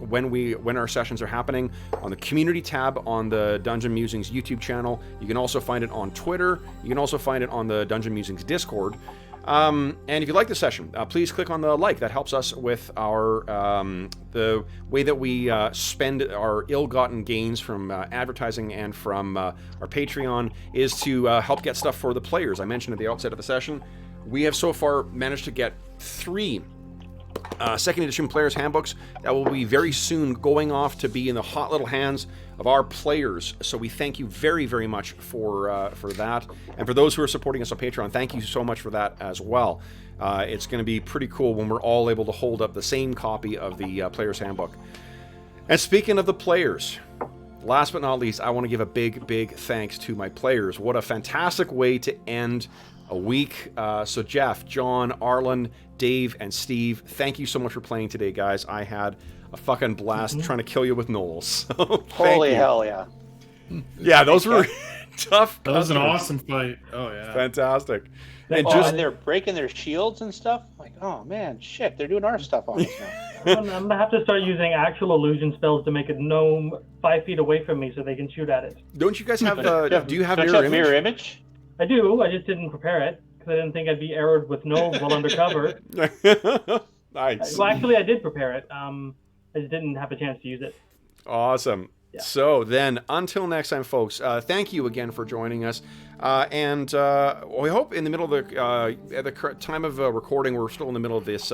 when our sessions are happening on the community tab on the Dungeon Musings YouTube channel. You can also find it on Twitter. You can also find it on the Dungeon Musings Discord. And if you like the session, please click on the like. That helps us with our the way that we spend our ill-gotten gains from advertising and from our Patreon is to help get stuff for the players. I mentioned at the outset of the session, we have so far managed to get 3 second edition players handbooks that will be very soon going off to be in the hot little hands of our players. So we thank you very, very much for that. And for those who are supporting us on Patreon, thank you so much for that as well. It's going to be pretty cool when we're all able to hold up the same copy of the players handbook. And speaking of the players, last but not least, I want to give a big, big thanks to my players. What a fantastic way to end a week. So Jeff, John, Arlen, Dave, and Steve, thank you so much for playing today, guys. I had a fucking blast trying to kill you with Noel. So Holy hell, yeah. Yeah, those were tough. That was an awesome fight. Oh, yeah. Fantastic. And, and they're breaking their shields and stuff. Like, oh, man, shit, they're doing our stuff on us now. I'm going to have to start using actual illusion spells to make a gnome 5 feet away from me so they can shoot at it. Don't you guys have, do you have mirror image? I do, I just didn't prepare it. I didn't think I'd be arrowed with gnomes while undercover. Nice. Well, actually, I did prepare it. I just didn't have a chance to use it. Awesome. Yeah. So then, until next time, folks, thank you again for joining us. And we hope in the middle of at the time of recording, we're still in the middle of this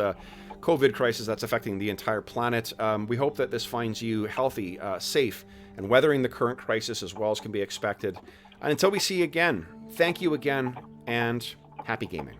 COVID crisis that's affecting the entire planet. We hope that this finds you healthy, safe, and weathering the current crisis as well as can be expected. And until we see you again, thank you again, and happy gaming.